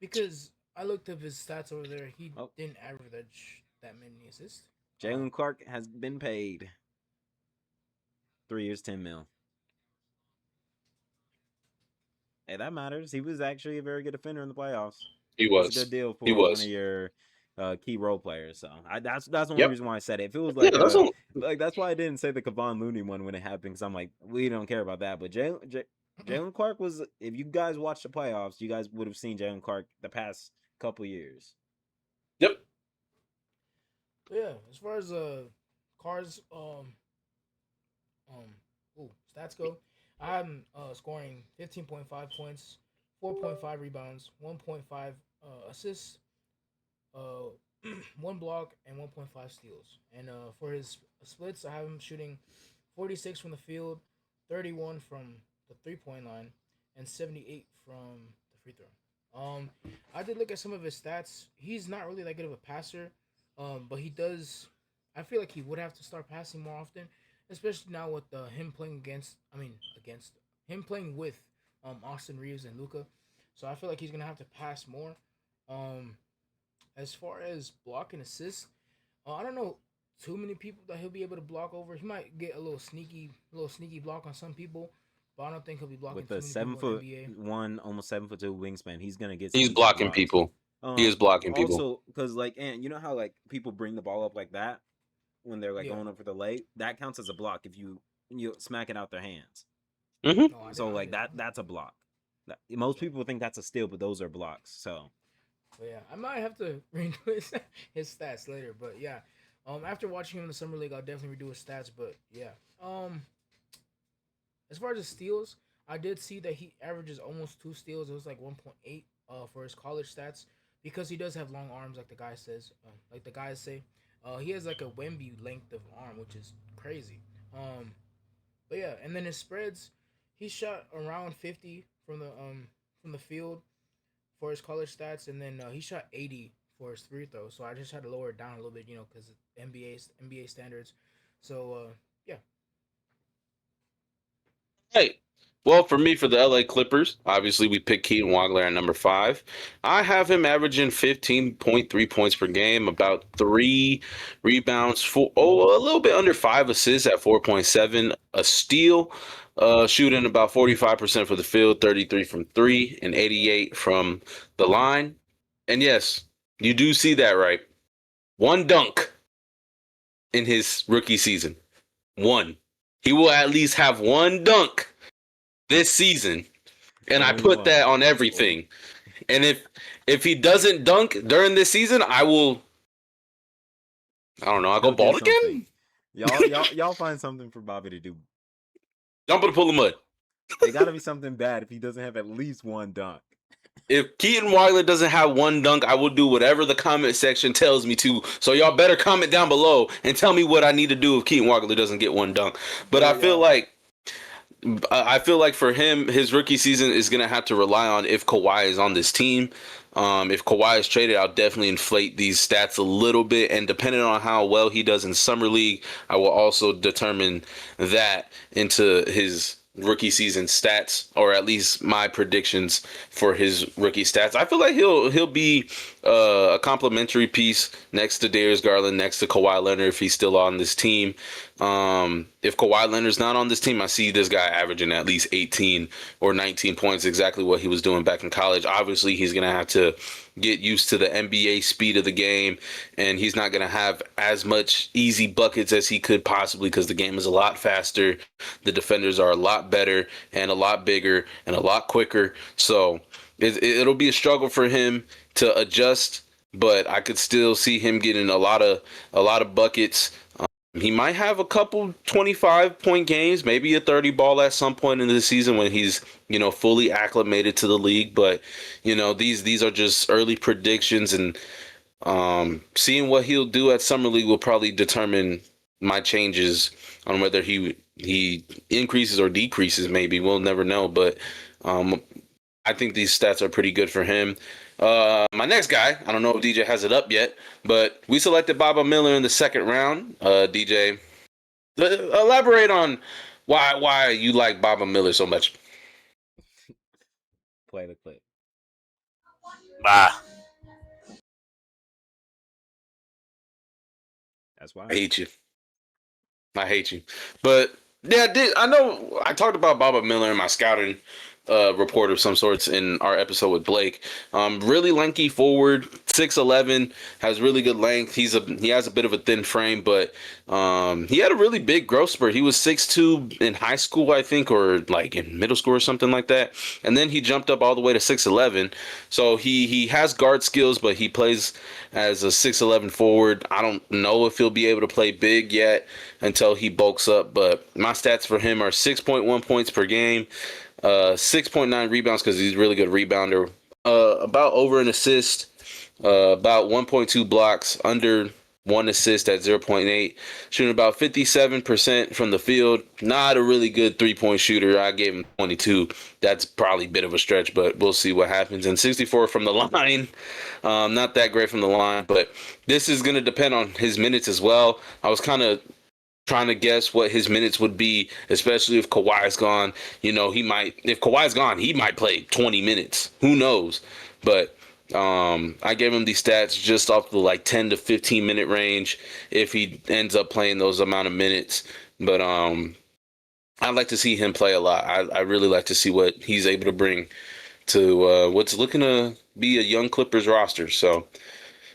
because I looked up his stats over there. He didn't average that many assists. Jalen Clark has been paid 3 years, $10 million. Hey, that matters. He was actually a very good defender in the playoffs. He It's a was. good deal He for one of was. your key role players. So that's the only Yep. reason why I said it. If it was Yeah, like that's all. that's why I didn't say the Kevon Looney one when it happened because I'm like we don't care about that. But Jalen Clark was. If you guys watched the playoffs, you guys would have seen Jalen Clark the past couple years. Yep. But yeah, as far as Carr's stats go, I have him scoring 15.5 points, 4.5 rebounds, 1.5 assists, uh, 1 block, and 1.5 steals. And for his splits, I have him shooting 46 from the field, 31 from the 3-point line, and 78 from the free throw. I did look at some of his stats. He's not really that good of a passer, but he does. I feel like he would have to start passing more often, especially now with him playing against him playing with Austin Reeves and Luca. So I feel like he's gonna have to pass more. Um, as far as block and assist, I don't know too many people that he'll be able to block over. He might get a little sneaky block on some people, but I don't think he'll be blocking With too a many seven people in the foot NBA. one, almost 7'2" wingspan, he's gonna get some He's easy blocking blocks. people. He is blocking people. Also, because like, and you know how like people bring the ball up like that when they're like Yeah. going up for the lay, that counts as a block if you smack it out their hands. Hmm. No, So I like didn't know. that's a block. Most Yeah. people think that's a steal, but those are blocks. So But yeah, I might have to redo his stats later. But yeah, after watching him in the summer league, I'll definitely redo his stats. But yeah, as far as the steals, I did see that he averages almost 2 steals. It was like 1.8 for his college stats because he does have long arms, like the guy says, like the guys say. He has like a Wemby length of arm, which is crazy. But yeah, and then his spreads, he shot around 50 from the field for his college stats, and then he shot 80 for his free throw. So I just had to lower it down a little bit, because NBA standards. So yeah, Hey, well, for me, for the LA Clippers, obviously we picked Keaton Wagler at number 5. I have him averaging 15.3 points per game, about 3 rebounds, a little bit under 5 assists at 4.7, a steal, shooting about 45% for the field, 33 from three, and 88 from the line. And yes, you do see that right. One dunk in his rookie season. One. He will at least have one dunk this season, and I only put that one. on everything. And if he doesn't dunk during this season, I don't know, I'll go He'll get bald something. again. Y'all find something for Bobby to do. Jump in the pool of mud. It got to be something bad if he doesn't have at least one dunk. If Keaton Wagler doesn't have one dunk, I will do whatever the comment section tells me to. So y'all better comment down below and tell me what I need to do if Keaton Wagler doesn't get one dunk. But I feel like for him, his rookie season is going to have to rely on if Kawhi is on this team. If Kawhi is traded, I'll definitely inflate these stats a little bit. And depending on how well he does in Summer League, I will also determine that into his rookie season stats, or at least my predictions for his rookie stats. I feel like he'll be a complimentary piece next to Darius Garland, next to Kawhi Leonard if he's still on this team. If Kawhi Leonard's not on this team, I see this guy averaging at least 18 or 19 points, exactly what he was doing back in college. Obviously, he's going to have to get used to the NBA speed of the game, and he's not going to have as much easy buckets as he could possibly because the game is a lot faster. The defenders are a lot better and a lot bigger and a lot quicker. So it'll be a struggle for him to adjust, but I could still see him getting a lot of buckets. He might have a couple 25-point games, maybe a 30 ball at some point in the season when he's, fully acclimated to the league. But, these are just early predictions, and seeing what he'll do at Summer League will probably determine my changes on whether he increases or decreases. Maybe we'll never know, but I think these stats are pretty good for him. My next guy, I don't know if DJ has it up yet, but we selected Baba Miller in the second round. DJ, elaborate on why you like Baba Miller so much. Play the clip. Ah, That's why. I hate you. I hate you. But yeah, I know I talked about Baba Miller in my scouting report of some sorts in our episode with Blake. Really lanky forward, 6'11", has really good length. He has a bit of a thin frame, but he had a really big growth spurt. He was 6'2" in high school, I think, or like in middle school or something like that. And then he jumped up all the way to 6'11". So he has guard skills, but he plays as a 6'11" forward. I don't know if he'll be able to play big yet until he bulks up, but my stats for him are 6.1 points per game, 6.9 rebounds because he's a really good rebounder, about over an assist, about 1.2 blocks, under 1 assist at 0.8, shooting about 57% from the field. Not a really good 3-point shooter. I gave him 22. That's probably a bit of a stretch, but we'll see what happens. And 64 from the line. Not that great from the line, but this is going to depend on his minutes as well. I was kind of trying to guess what his minutes would be, especially if Kawhi's gone. If Kawhi's gone, he might play 20 minutes. Who knows? But I gave him these stats just off the 10 to 15 minute range if he ends up playing those amount of minutes. But I'd like to see him play a lot. I really like to see what he's able to bring to what's looking to be a young Clippers roster. So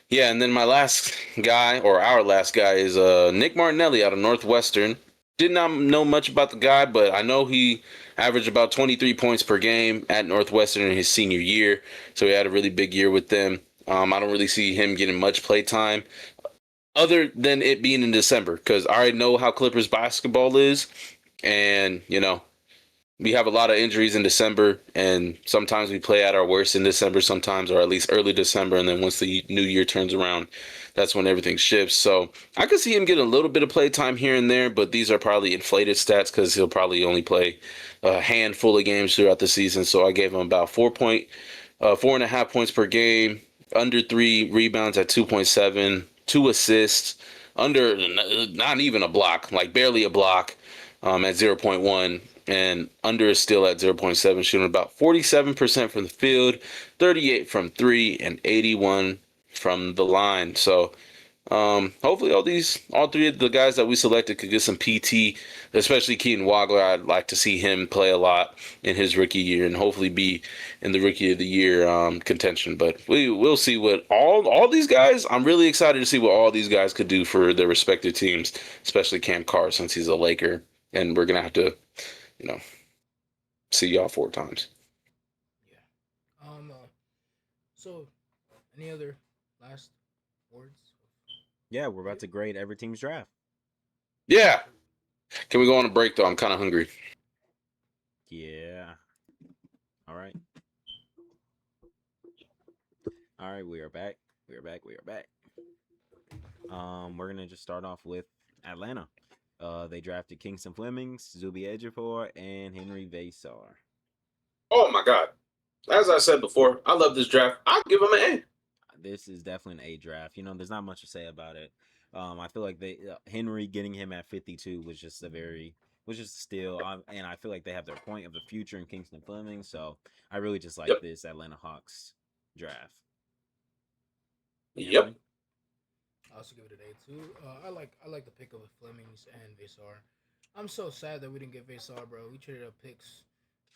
yeah, and then my last guy, or our last guy, is Nick Martinelli out of Northwestern. Did not know much about the guy, but I know he averaged about 23 points per game at Northwestern in his senior year. So he had a really big year with them. I don't really see him getting much play time other than it being in December because I already know how Clippers basketball is. And, we have a lot of injuries in December, and sometimes we play at our worst in December, sometimes, or at least early December. And then once the new year turns around, that's when everything shifts. So I could see him get a little bit of play time here and there, but these are probably inflated stats because he'll probably only play a handful of games throughout the season. So I gave him about 4.5 points per game, under 3 rebounds at 2.7, 2 assists, under not even a block, like barely a block, at 0.1, and under is still at 0.7, shooting about 47% from the field, 38 from three, and 81 from the line. So hopefully all three of the guys that we selected could get some PT, especially Keaton Wagler. I'd like to see him play a lot in his rookie year and hopefully be in the rookie of the year contention. But we'll see what all these guys. I'm really excited to see what all these guys could do for their respective teams, especially Cam Carr since he's a Laker, and we're gonna have to, you know, see y'all 4 times. Yeah. So, any other last words? Yeah, we're about to grade every team's draft. Yeah. Can we go on a break though? I'm kind of hungry. Yeah. All right. All right, we are back. We are back. We are back. We're gonna just start off with Atlanta. They drafted Kingston Flemings, Zubi Ejiofor, and Henry Vasar. Oh my God! As I said before, I love this draft. I'll give him an A. This is definitely an A draft. There's not much to say about it. I feel like Henry getting him at 52 was just a steal, and I feel like they have their point of the future in Kingston Fleming. So I really just like Yep. this Atlanta Hawks draft. Yep. I also give it an A too. I like the pick of Flemings and Vasar. I'm so sad that we didn't get Vasar, bro. We traded up picks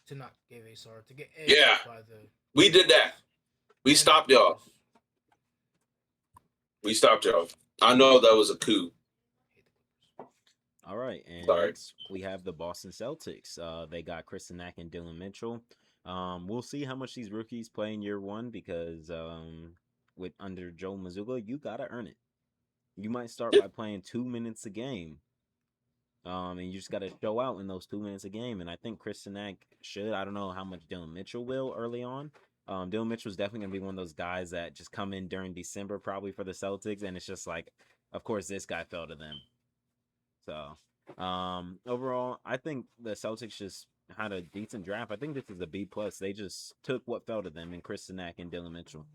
to not get Vasar to get edged Yeah. by the. We did that. We and stopped y'all. Clippers. We stopped y'all. I know that was a coup. Hate the Clippers. All right, and Sorry. next we have the Boston Celtics. They got Kristen Nack and Dylan Mitchell. We'll see how much these rookies play in year one because with under Joe Mazzulla, you gotta earn it. You might start by playing 2 minutes a game. And you just got to show out in those 2 minutes a game. And I think Kristen Nack should. I don't know how much Dylan Mitchell will early on. Dylan Mitchell's definitely going to be one of those guys that just come in during December probably for the Celtics. And it's just like, of course, this guy fell to them. So overall, I think the Celtics just had a decent draft. I think this is a B+. They just took what fell to them in Kristen Nack and Dylan Mitchell.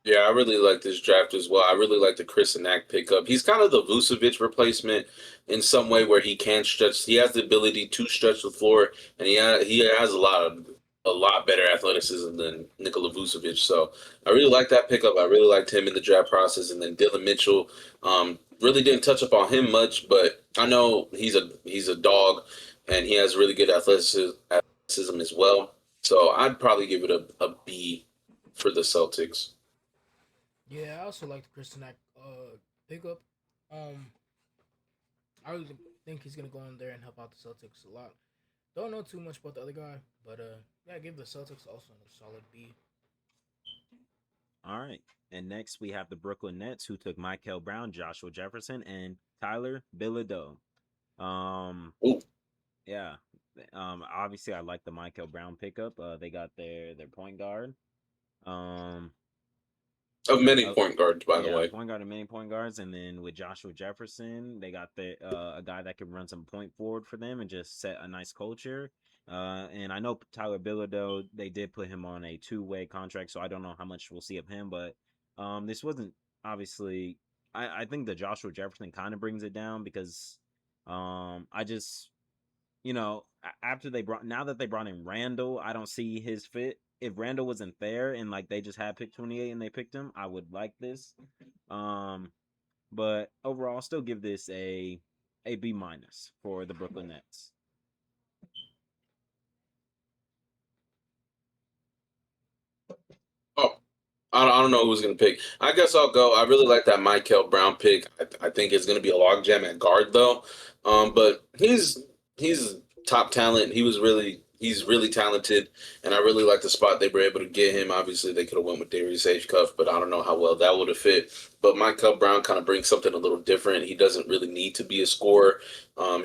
Yeah, I really like this draft as well. I really like the Chris Knack pickup. He's kind of the Vucevic replacement in some way where he can stretch. He has the ability to stretch the floor, and he has a lot better athleticism than Nikola Vucevic. So I really like that pickup. I really liked him in the draft process, and then Dylan Mitchell. Really didn't touch up on him much, but I know he's a dog, and he has really good athleticism as well. So I'd probably give it a B for the Celtics. Yeah, I also like the Kristen Nack pickup. I really think he's gonna go in there and help out the Celtics a lot. Don't know too much about the other guy, but yeah, give the Celtics also a solid B. All right. And next we have the Brooklyn Nets who took Michael Brown, Joshua Jefferson, and Tyler Bilodeau. Ooh. Yeah. Obviously I like the Michael Brown pickup. They got their point guard. Of many point guards, by the Yeah, way. point guard and many point guards, and then with Joshua Jefferson, they got a guy that can run some point forward for them and just set a nice culture. And I know Tyler Bilodeau, they did put him on a 2-way contract, so I don't know how much we'll see of him. But this wasn't obviously. I think the Joshua Jefferson kind of brings it down because I just after now that they brought in Randall, I don't see his fit. If Randall wasn't there and like they just had pick 28 and they picked him, I would like this. But overall, I'll still give this a a B minus for the Brooklyn Nets. Oh, I don't know who's going to pick. I guess I'll go. I really like that Michael Brown pick. I think it's going to be a logjam at guard though. But he's top talent. He's really talented, and I really like the spot they were able to get him. Obviously, they could have went with Darius Cuff, but I don't know how well that would have fit. But Michael Brown kind of brings something a little different. He doesn't really need to be a scorer.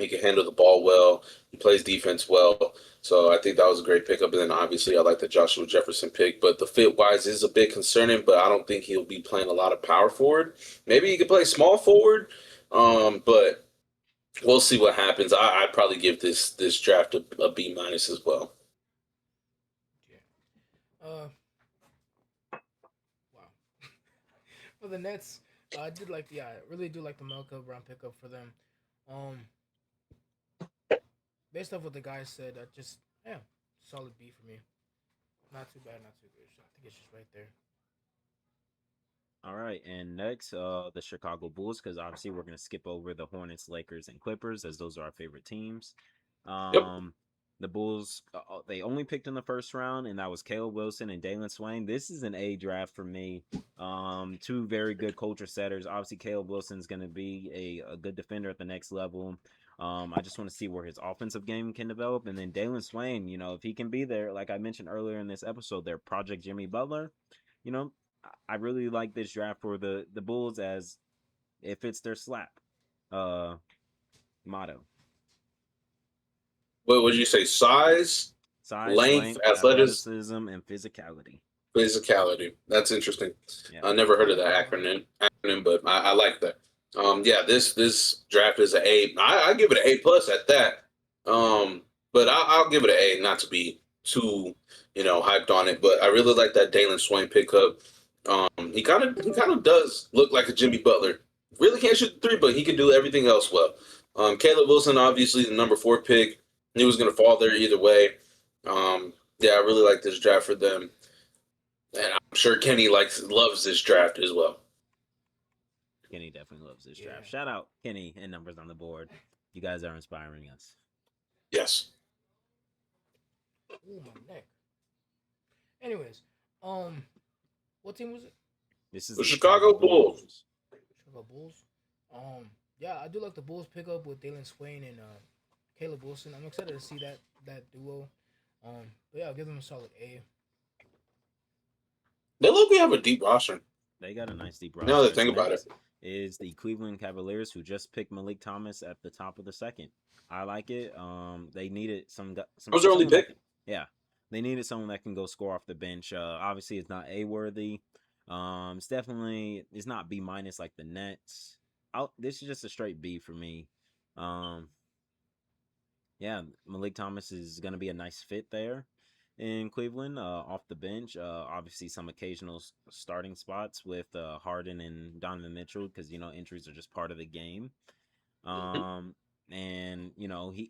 He can handle the ball well. He plays defense well. So I think that was a great pickup. And then obviously I like the Joshua Jefferson pick, but the fit wise is a bit concerning, but I don't think he'll be playing a lot of power forward. Maybe he could play small forward. But we'll see what happens. I'd probably give this draft a B minus as well. Yeah. Wow. For the Nets, I did like. Yeah, I really do like the Melka Brown pickup for them. Um, Based off what the guys said, I just solid B for me. Not too bad, not too good. I think it's just right there. All right, and next, the Chicago Bulls, because obviously we're gonna skip over the Hornets, Lakers, and Clippers, as those are our favorite teams. Yep. The Bulls, they only picked in the first round, and that was Caleb Wilson and Dalen Swain. This is an A draft for me. Two very good culture setters. Obviously, Caleb Wilson's gonna be a good defender at the next level. I just want to see where his offensive game can develop, and then Dalen Swain, if he can be there, like I mentioned earlier in this episode, their Project Jimmy Butler. You know, I really like this draft for the Bulls as it fits their slap uh motto. What would you say? Size, Length, length, athleticism, athleticism, and physicality. physicality. That's interesting. Yeah. I never heard of that acronym, but I like that. Yeah, this draft is an A. I give it an A plus at that. But I'll give it an A, not to be too hyped on it. But I really like that Dalen Swain pickup. He kind of does look like a Jimmy Butler. Really can't shoot the three, but he can do everything else well. Caleb Wilson, obviously the number 4 pick. He was going to fall there either way. Yeah, I really like this draft for them, and I'm sure Kenny loves this draft as well. Kenny definitely loves this draft. Yeah. Shout out Kenny and Numbers on the Board. You guys are inspiring us. Yes. Ooh, my neck. Anyways, um, what team was it? This is The Chicago Bulls. Chicago Bulls. Yeah, I do like the Bulls pickup with Dalen Swain and Caleb Wilson. I'm excited to see that duo. But yeah, I'll give them a solid A. They look we have a deep roster. They got a nice deep roster. Now that I think about it. Is the Cleveland Cavaliers, who just picked Malik Thomas at the top of the second. I like it. They needed some. Was their only pick? Yeah, they needed someone that can go score off the bench. Obviously, it's not A worthy. It's not B minus like the Nets. This is just a straight B for me. Yeah, Malik Thomas is gonna be a nice fit there in Cleveland, off the bench. Obviously, some occasional starting spots with Harden and Donovan Mitchell because injuries are just part of the game. And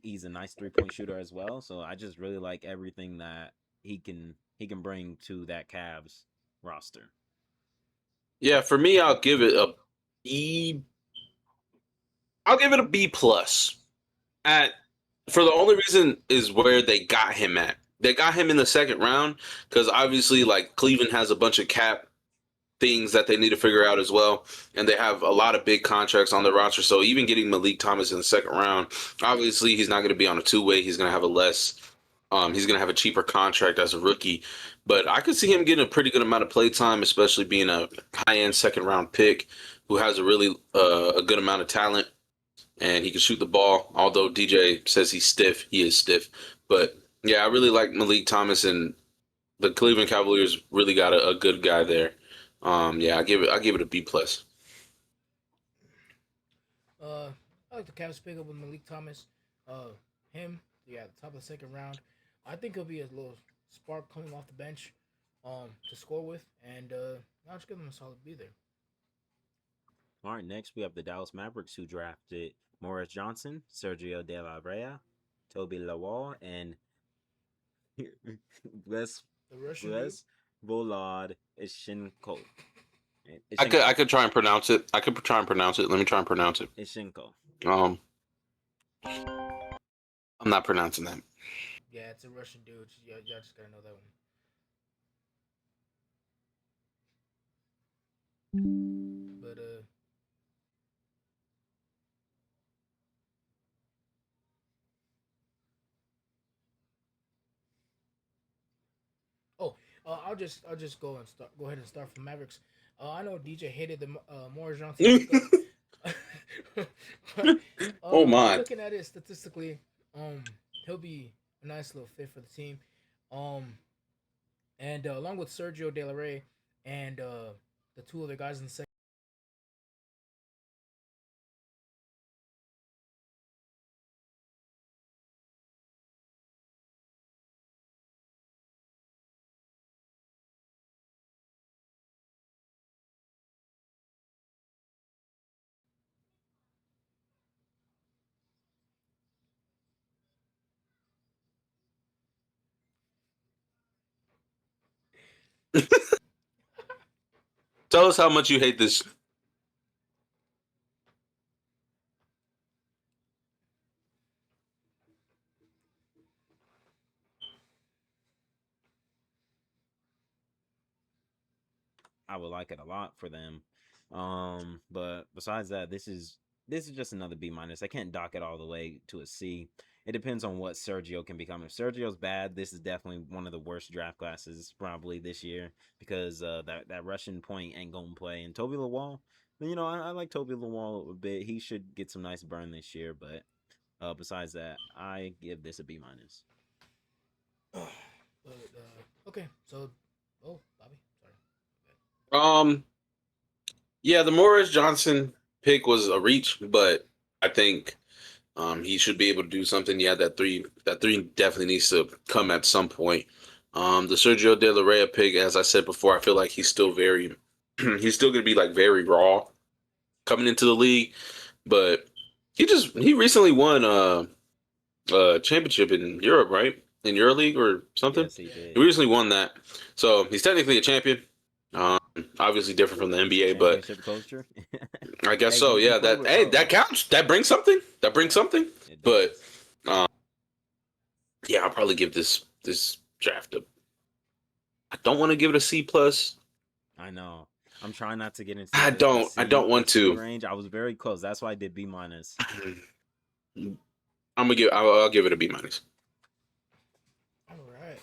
he's a nice 3-point shooter as well. So I just really like everything that he can bring to that Cavs roster. Yeah, for me, I'll give it a B. I'll give it a B plus. For the only reason is where they got him at. They got him in the second round because obviously, Cleveland has a bunch of cap things that they need to figure out as well, and they have a lot of big contracts on their roster. So even getting Malik Thomas in the second round, obviously he's not going to be on a 2-way. He's going to have he's going to have a cheaper contract as a rookie. But I could see him getting a pretty good amount of play time, especially being a high-end second-round pick who has a really a good amount of talent, and he can shoot the ball. Although DJ says he's stiff, he is stiff. But yeah, I really like Malik Thomas, and the Cleveland Cavaliers really got a good guy there. Yeah, I give it a B plus. I like the Cavs pick up with Malik Thomas. The top of the second round. I think he'll be a little spark coming off the bench, to score with, and I'll just give them a solid B there. All right, next we have the Dallas Mavericks, who drafted Morris Johnson, Sergio De La Rea, Toby Lawal, and Bless The Russian dude? Volod Ishinko. I could try and pronounce it. Let me try and pronounce it. Ishinko. I'm not pronouncing that. Yeah, it's a Russian dude. Y'all just gotta know that one. But oh, I'll just go ahead and start from Mavericks. I know DJ hated the Morris Johnson pickup, but Oh my. looking at it statistically, he'll be a nice little fit for the team. Um, and along with Sergio De La Rey and the two other guys in the second. Tell us how much you hate this. I would like it a lot for them. But besides that, this is just another B minus. I can't dock it all the way to a C. It depends on what Sergio can become. If Sergio's bad, this is definitely one of the worst draft classes probably this year because that Russian point ain't gonna play. And Toby Lawal, I like Toby Lawal a bit. He should get some nice burn this year. But besides that, I give this a B minus. Okay, so Bobby, sorry. Um, yeah, the Morris Johnson pick was a reach, but I think he should be able to do something. Yeah, that three definitely needs to come at some point. The Sergio De La Rey pick, as I said before, I feel like he's still very he's still gonna be like very raw coming into the league, but he recently won championship in Europe, right? In EuroLeague or something. Yes, he He did. recently won that, so he's technically a champion. Um, Obviously different from the NBA, but Championship culture. I guess Hey, so. you Yeah, play that with hey, that counts. That brings something. That brings Yeah, something. it But does. um, yeah, I'll probably give this draft a. I don't want to give it a C plus. I know. I'm trying not to get into I the don't. I don't the want C to. range. I was very close. That's why I did B minus. I'm gonna give. I'll give it a B minus. All right.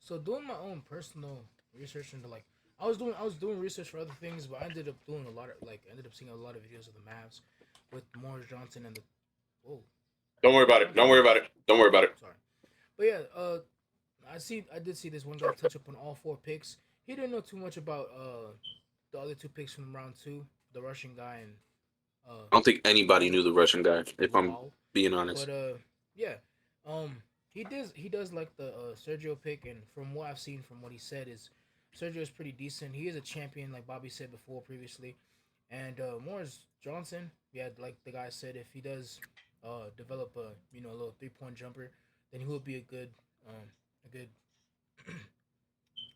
So doing my own personal research into like I was doing research for other things, but I ended up doing a lot of ended up seeing a lot of videos of the Mavs with Morris Johnson and the whoa Don't worry about it. Johnson. Don't worry about it. Don't worry about it. Sorry, but yeah, I did see this one guy touch up on all four picks. He didn't know too much about the other two picks from round two, the Russian guy and uh I don't think anybody knew the Russian guy. If I'm Lawal. being honest. But yeah, he does like the Sergio pick, and from what I've seen, from what he said, is Sergio is pretty decent. He is a champion, like Bobby said before previously, and Morris Johnson, yeah, like the guy said, if he does develop a little 3 point jumper, then he will be a good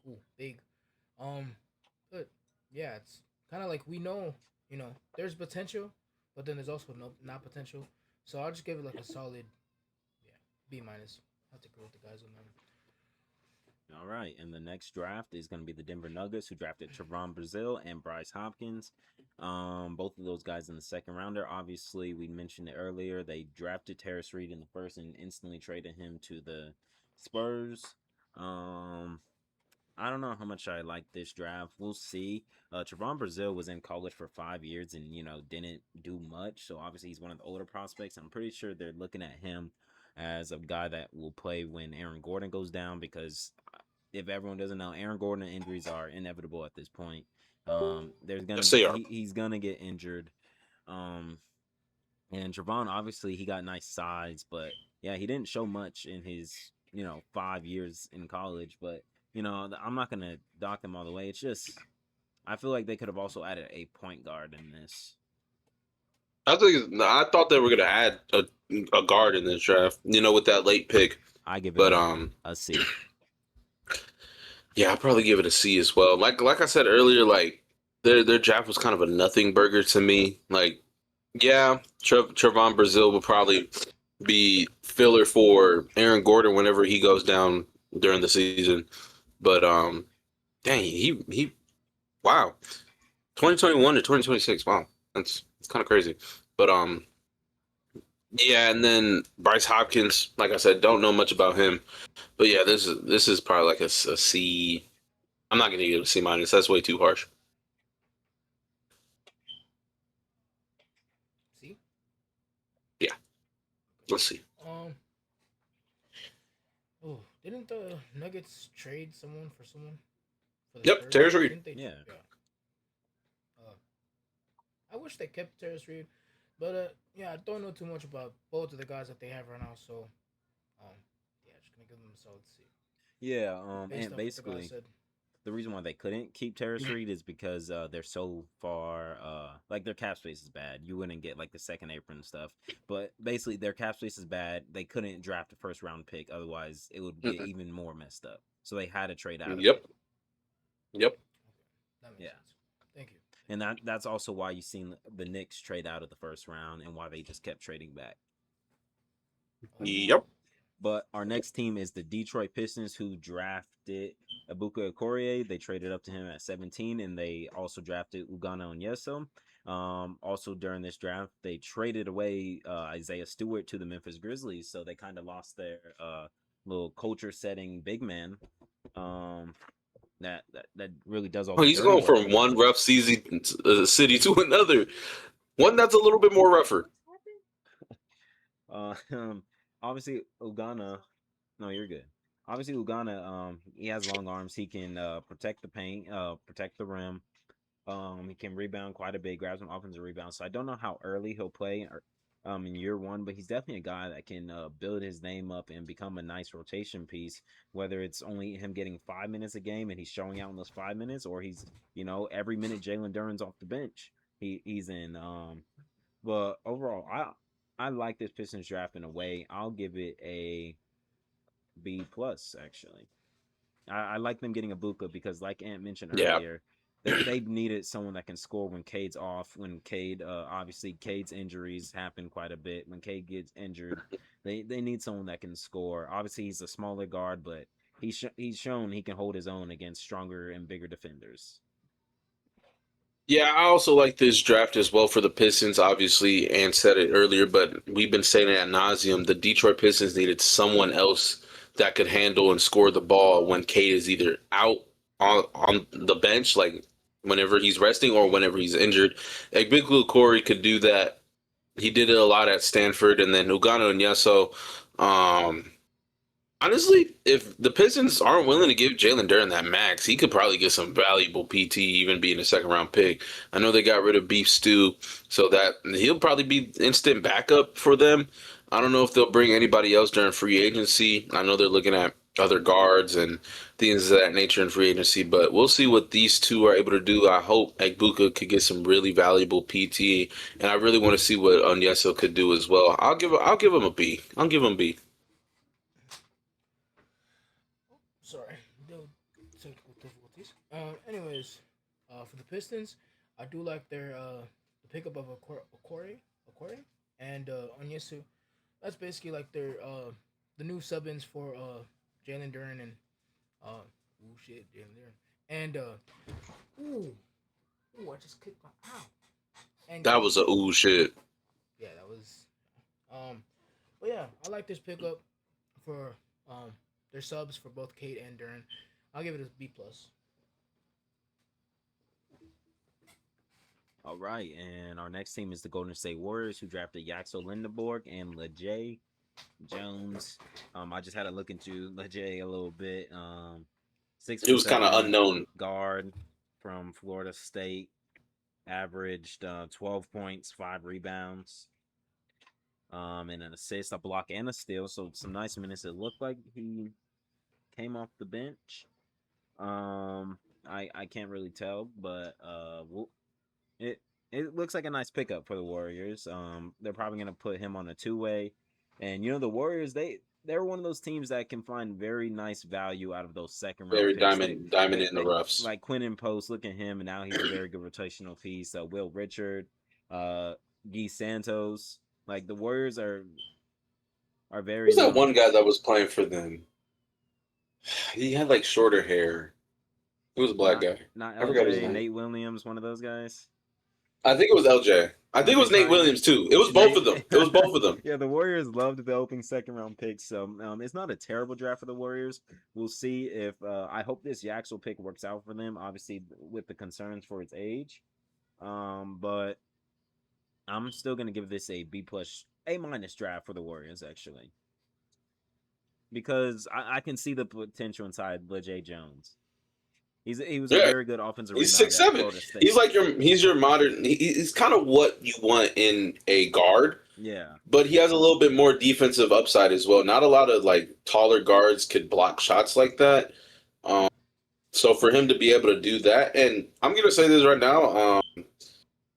ooh, big um, but yeah, it's kind of like we know, there's potential, but then there's also no not potential. So I'll just give it like a solid, yeah, B minus. I have to agree with the guys on that. All right, and the next draft is going to be the Denver Nuggets, who drafted Trevon Brazil and Bryce Hopkins. Both of those guys in the second rounder. Obviously, we mentioned it earlier. They drafted Terrace Reed in the first and instantly traded him to the Spurs. Um, I don't know how much I like this draft. We'll see. Trevon Brazil was in college for 5 years and didn't do much. So obviously he's one of the older prospects. I'm pretty sure they're looking at him as a guy that will play when Aaron Gordon goes down because if everyone doesn't know, Aaron Gordon injuries are inevitable at this point. There's gonna Yes, be they are. he's gonna get injured. Um, and Trevon, obviously, he got nice size, but yeah, he didn't show much in his 5 years in college. But I'm not gonna dock him all the way. It's just I feel like they could have also added a point guard in this. I thought they were gonna add a guard in this draft. With that late pick. I give it But a C. yeah, I'll probably give it a C as well. Like I said earlier, like their draft was kind of a nothing burger to me. Like, yeah, Trevon Brazil will probably be filler for Aaron Gordon whenever he goes down during the season. But dang, he wow, 2021 to 2026. Wow, it's kind of crazy. But yeah, and then Bryce Hopkins, like I said, don't know much about him. But yeah, this is probably like a C. I'm not gonna give it a C minus. That's way too harsh. See? Yeah, let's see. Um. Oh, didn't the Nuggets trade someone for someone for the Yep, Spurs? Terrence Reed. Didn't they? Yeah. Yeah. Uh, I wish they kept Terrence Reed, but yeah, I don't know too much about both of the guys that they have right now. So, um, yeah, just gonna give them a solid C Yeah. based And off what the guy basically, said. the reason why they couldn't keep Terrace Reed is because they're so far like their cap space is bad. You wouldn't get like the second apron and stuff. But basically their cap space is bad. They couldn't draft a first round pick, otherwise it would get Mm-mm. even more messed up. So they had to trade out of Yep, it. yep. Okay, that makes Yeah. sense. Thank you. And that's also why you seen the Knicks trade out of the first round and why they just kept trading back. Oh, Yep. But our next team is the Detroit Pistons, who drafted Ibuka Okorie. They traded up to him at 17, and they also drafted Ugana Onyeso. Also during this draft, they traded away Isaiah Stewart to the Memphis Grizzlies, so they kind of lost their little culture-setting big man. Um, that really does all Oh, the he's dirty going work from for them. one rough season city to another. One that's a little bit more rougher. Uh, um, obviously Ugana. No, you're good. Obviously Ugana, he has long arms. He can protect the paint, protect the rim. He can rebound quite a bit, grab some offensive rebounds. So I don't know how early he'll play in year one, but he's definitely a guy that can build his name up and become a nice rotation piece. Whether it's only him getting 5 minutes a game and he's showing out in those 5 minutes, or he's every minute Jalen Duren's off the bench, he's in. But overall, I like this Pistons draft in a way. I'll give it a B plus actually. I like them getting a Buka because, like Ant mentioned Yeah. earlier, they needed someone that can score when Cade's off. When Cade, obviously, Cade's injuries happen quite a bit. When Cade gets injured, they need someone that can score. Obviously, he's a smaller guard, but he's shown he can hold his own against stronger and bigger defenders. Yeah, I also like this draft as well for the Pistons. Obviously, Ann said it earlier, but we've been saying it ad nauseum. The Detroit Pistons needed someone else that could handle and score the ball when Cade is either out on the bench, like whenever he's resting or whenever he's injured. Like Big Blue Corey could do that. He did it a lot at Stanford, and then Ugano and Yeso. Honestly, if the Pistons aren't willing to give Jalen Duren that max, he could probably get some valuable PT, even being a second round pick. I know they got rid of Beef Stew, so that he'll probably be instant backup for them. I don't know if they'll bring anybody else during free agency. I know they're looking at other guards and things of that nature in free agency, but we'll see what these two are able to do. I hope Egbuka could get some really valuable PT, and I really want to see what Onyeso could do as well. I'll give him a B. I'll give him a B. sorry, no technical difficulties. Anyways, for the Pistons, I do like their the pickup of Okore, and Onyesu. That's basically like their the new sub-ins for Jalen Duren and Jalen Duren and ooh I just kicked my ow and That Cade. was a ooh shit. Yeah, that was um. But yeah, I like this pickup for their subs for both Cade and Duren. I'll give it a B plus. All right, and our next team is the Golden State Warriors, who drafted Yaxo Lindeborg and Lejay Jones. I just had to look into Lejay a little bit. Six It foot was kind of seven unknown. guard from Florida State, averaged 12 points, 5 rebounds, and an assist, a block, and a steal. So some nice minutes. It looked like he came off the bench. I can't really tell, but it it looks like a nice pickup for the Warriors. They're probably gonna put him on a two-way, and the Warriors they're one of those teams that can find very nice value out of those second round Very picks. diamond in the roughs. Like Quentin Post, look at him, and now he's a very good rotational piece. Will Richard, uh, Guy Santos, like the Warriors are are very Who's that young. one guy that was playing for them? He had like shorter hair. He was a black Not guy. not I forgot his LJ, name. Nate Williams, one of those guys. I think it was LJ. I think it was LJ Nate Clyde. Williams too. It was both of them. Nate. It was both of them. Yeah, the Warriors loved the opening second round picks, so it's not a terrible draft for the Warriors. We'll see if I hope this Yaxel pick works out for them. Obviously, with the concerns for its age, but I'm still gonna give this a B plus, A minus draft for the Warriors actually, because I can see the potential inside LeJay Jones. He was a Yeah, very good offensive he's rebounder at 6'7". Florida State. He's your modern. He's kind of what you want in a guard, Yeah, but he has a little bit more defensive upside as well. Not a lot of like taller guards could block shots like that. Um, so for him to be able to do that, and I'm gonna say this right now,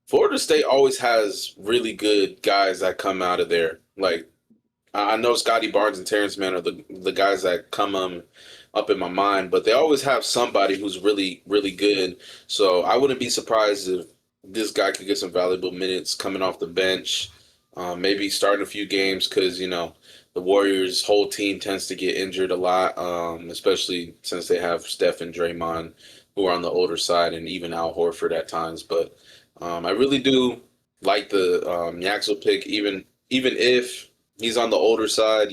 Florida State always has really good guys that come out of there. Like I know Scotty Barnes and Terrence Mann are the guys that come up in my mind, but they always have somebody who's really good. So I wouldn't be surprised if this guy could get some valuable minutes coming off the bench, maybe starting a few games because the Warriors' whole team tends to get injured a lot, especially since they have Steph and Draymond who are on the older side, and even Al Horford at times. But I really do like the Yaxel pick, even if he's on the older side,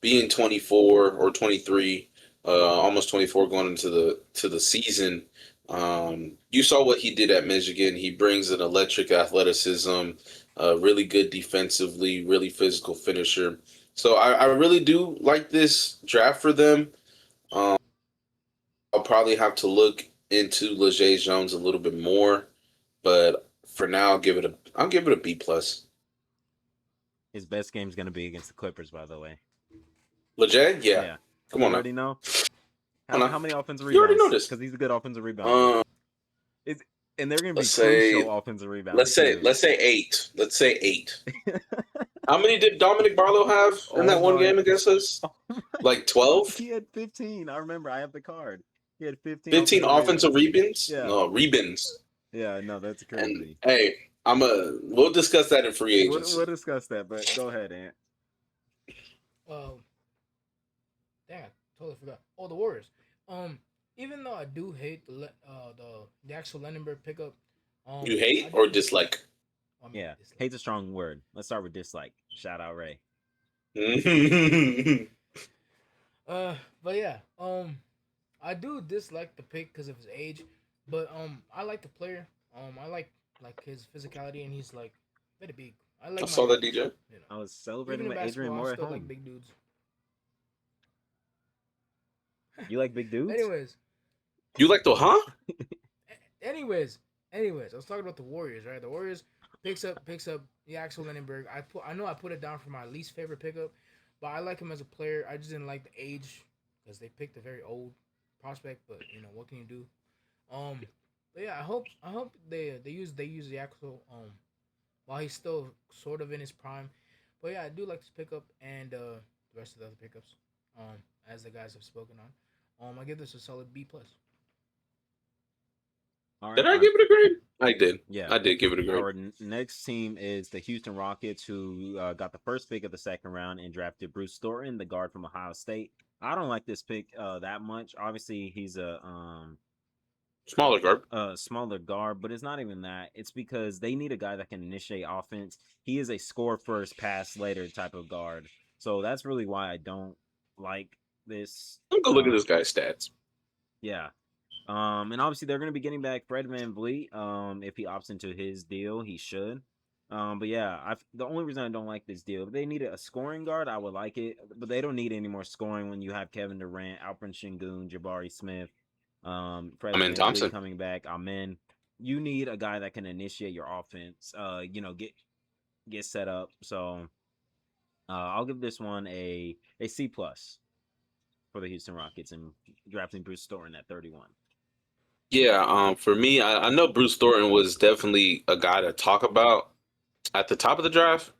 being 24 or 23, almost 24 going into the season. You saw what he did at Michigan. He brings an electric athleticism, really good defensively, really physical finisher. So I really do like this draft for them. Um, I'll probably have to look into LeJay Jones a little bit more, but for now, I'll give it a B plus. his best game's gonna be against the Clippers, by the way. LeJay, yeah. Yeah, Come you on now. already know. Come on How now. many offensive You already rebounds? know this. Because he's a good offensive rebounder. Um, And they're gonna be let's say crucial offensive rebounds. let's say 8. Let's say 8. How many did Dominic Barlow have in that one game against us? Like 12? He had 15. I remember. I have the card. He had 15. 15 offensive rebounds? Yeah. No, rebounds. Yeah, no, that's And crazy. hey, we'll discuss that in free agency. We'll discuss that, but go ahead, Ant. Dang, I totally forgot. Oh, the Warriors. Even though I do hate the actual Lendenberg pickup, You hate or dislike? Yeah, hate's a strong word. Let's start with dislike. Shout out Ray. But yeah, I do dislike the pick because of his age, but I like the player. I like his physicality, and he's like very big. I saw that, DJ. I was celebrating with Adrian basketball, Moore I at still home. like big dudes. You like big dudes? Anyways, You like the anyways, I was talking about the Warriors, right? The Warriors picks up Axel Lendenberg. I know I put it down for my least favorite pickup, but I like him as a player. I just didn't like the age because they picked a very old prospect. But what can you do? But yeah, I hope they use the Axel while he's still sort of in his prime. But yeah, I do like this pickup and the rest of the other pickups. As the guys have spoken on. I give this a solid B plus. Did I give it a grade? I did. Yeah, I did give it a grade. Our next team is the Houston Rockets, who got the first pick of the second round and drafted Bruce Thornton, the guard from Ohio State. I don't like this pick that much. Obviously, he's a smaller guard, but it's not even that. It's because they need a guy that can initiate offense. He is a score first, pass later type of guard. So that's really why I don't like this. Go look at this guy's stats. Yeah. And obviously they're going to be getting back Fred VanVleet. If he opts into his deal, he should. But yeah, the only reason I don't like this deal, if they needed a scoring guard, I would like it. But they don't need any more scoring when you have Kevin Durant, Alperen Şengün, Jabari Smith, Fred VanVleet coming back. Amen. You need a guy that can initiate your offense. Get set up. So I'll give this one a C plus for the Houston Rockets and drafting Bruce Thornton at 31. Yeah, for me, I know Bruce Thornton was definitely a guy to talk about at the top of the draft.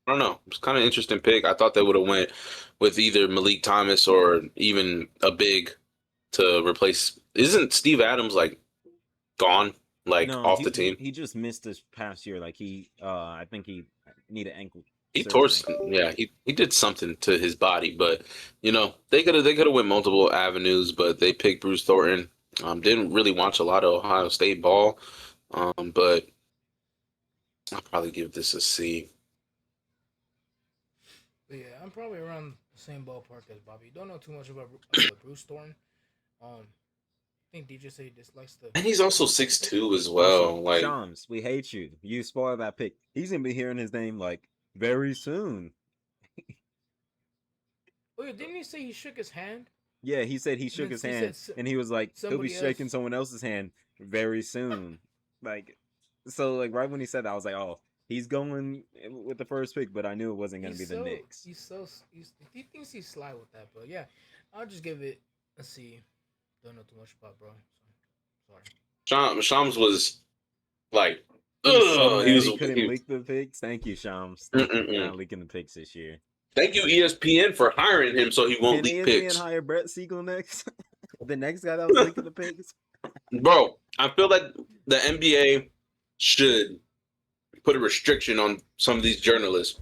I don't know. It's kind of an interesting pick. I thought they would have went with either Malik Thomas or even a big to replace. Isn't Steve Adams gone, off the team? He just missed this past year. I think he needed ankle He tore, yeah, he did something to his body, but they could have went multiple avenues, but they picked Bruce Thornton. Didn't really watch a lot of Ohio State ball, but I'll probably give this a C. But yeah, I'm probably around the same ballpark as Bobby. Don't know too much about Bruce Thornton. I think DJ said he dislikes the. And he's also 6'2" as Also, well. Like, Shams, we hate you. You spoiled that pick. He's gonna be hearing his name like very soon. Oh yeah, didn't he say he shook his hand? Yeah, he said he shook his hand, and he was like, he'll be shaking else. someone else's hand very soon. Like, so like right when he said that, I was like, oh, he's going with the first pick, but I knew it wasn't gonna be the Knicks. He thinks he's sly with that, but yeah, I'll just give it a C. Don't know too much about bro. So, sorry. Shams was like, So he was. he couldn't leak the picks. Thank you, Shams. Thank you for not leaking the picks this year. Thank you, ESPN, for hiring him so he won't leak picks. Can ESPN hire Brett Siegel next? The next guy that was leaking the picks? Bro, I feel like the NBA should put a restriction on some of these journalists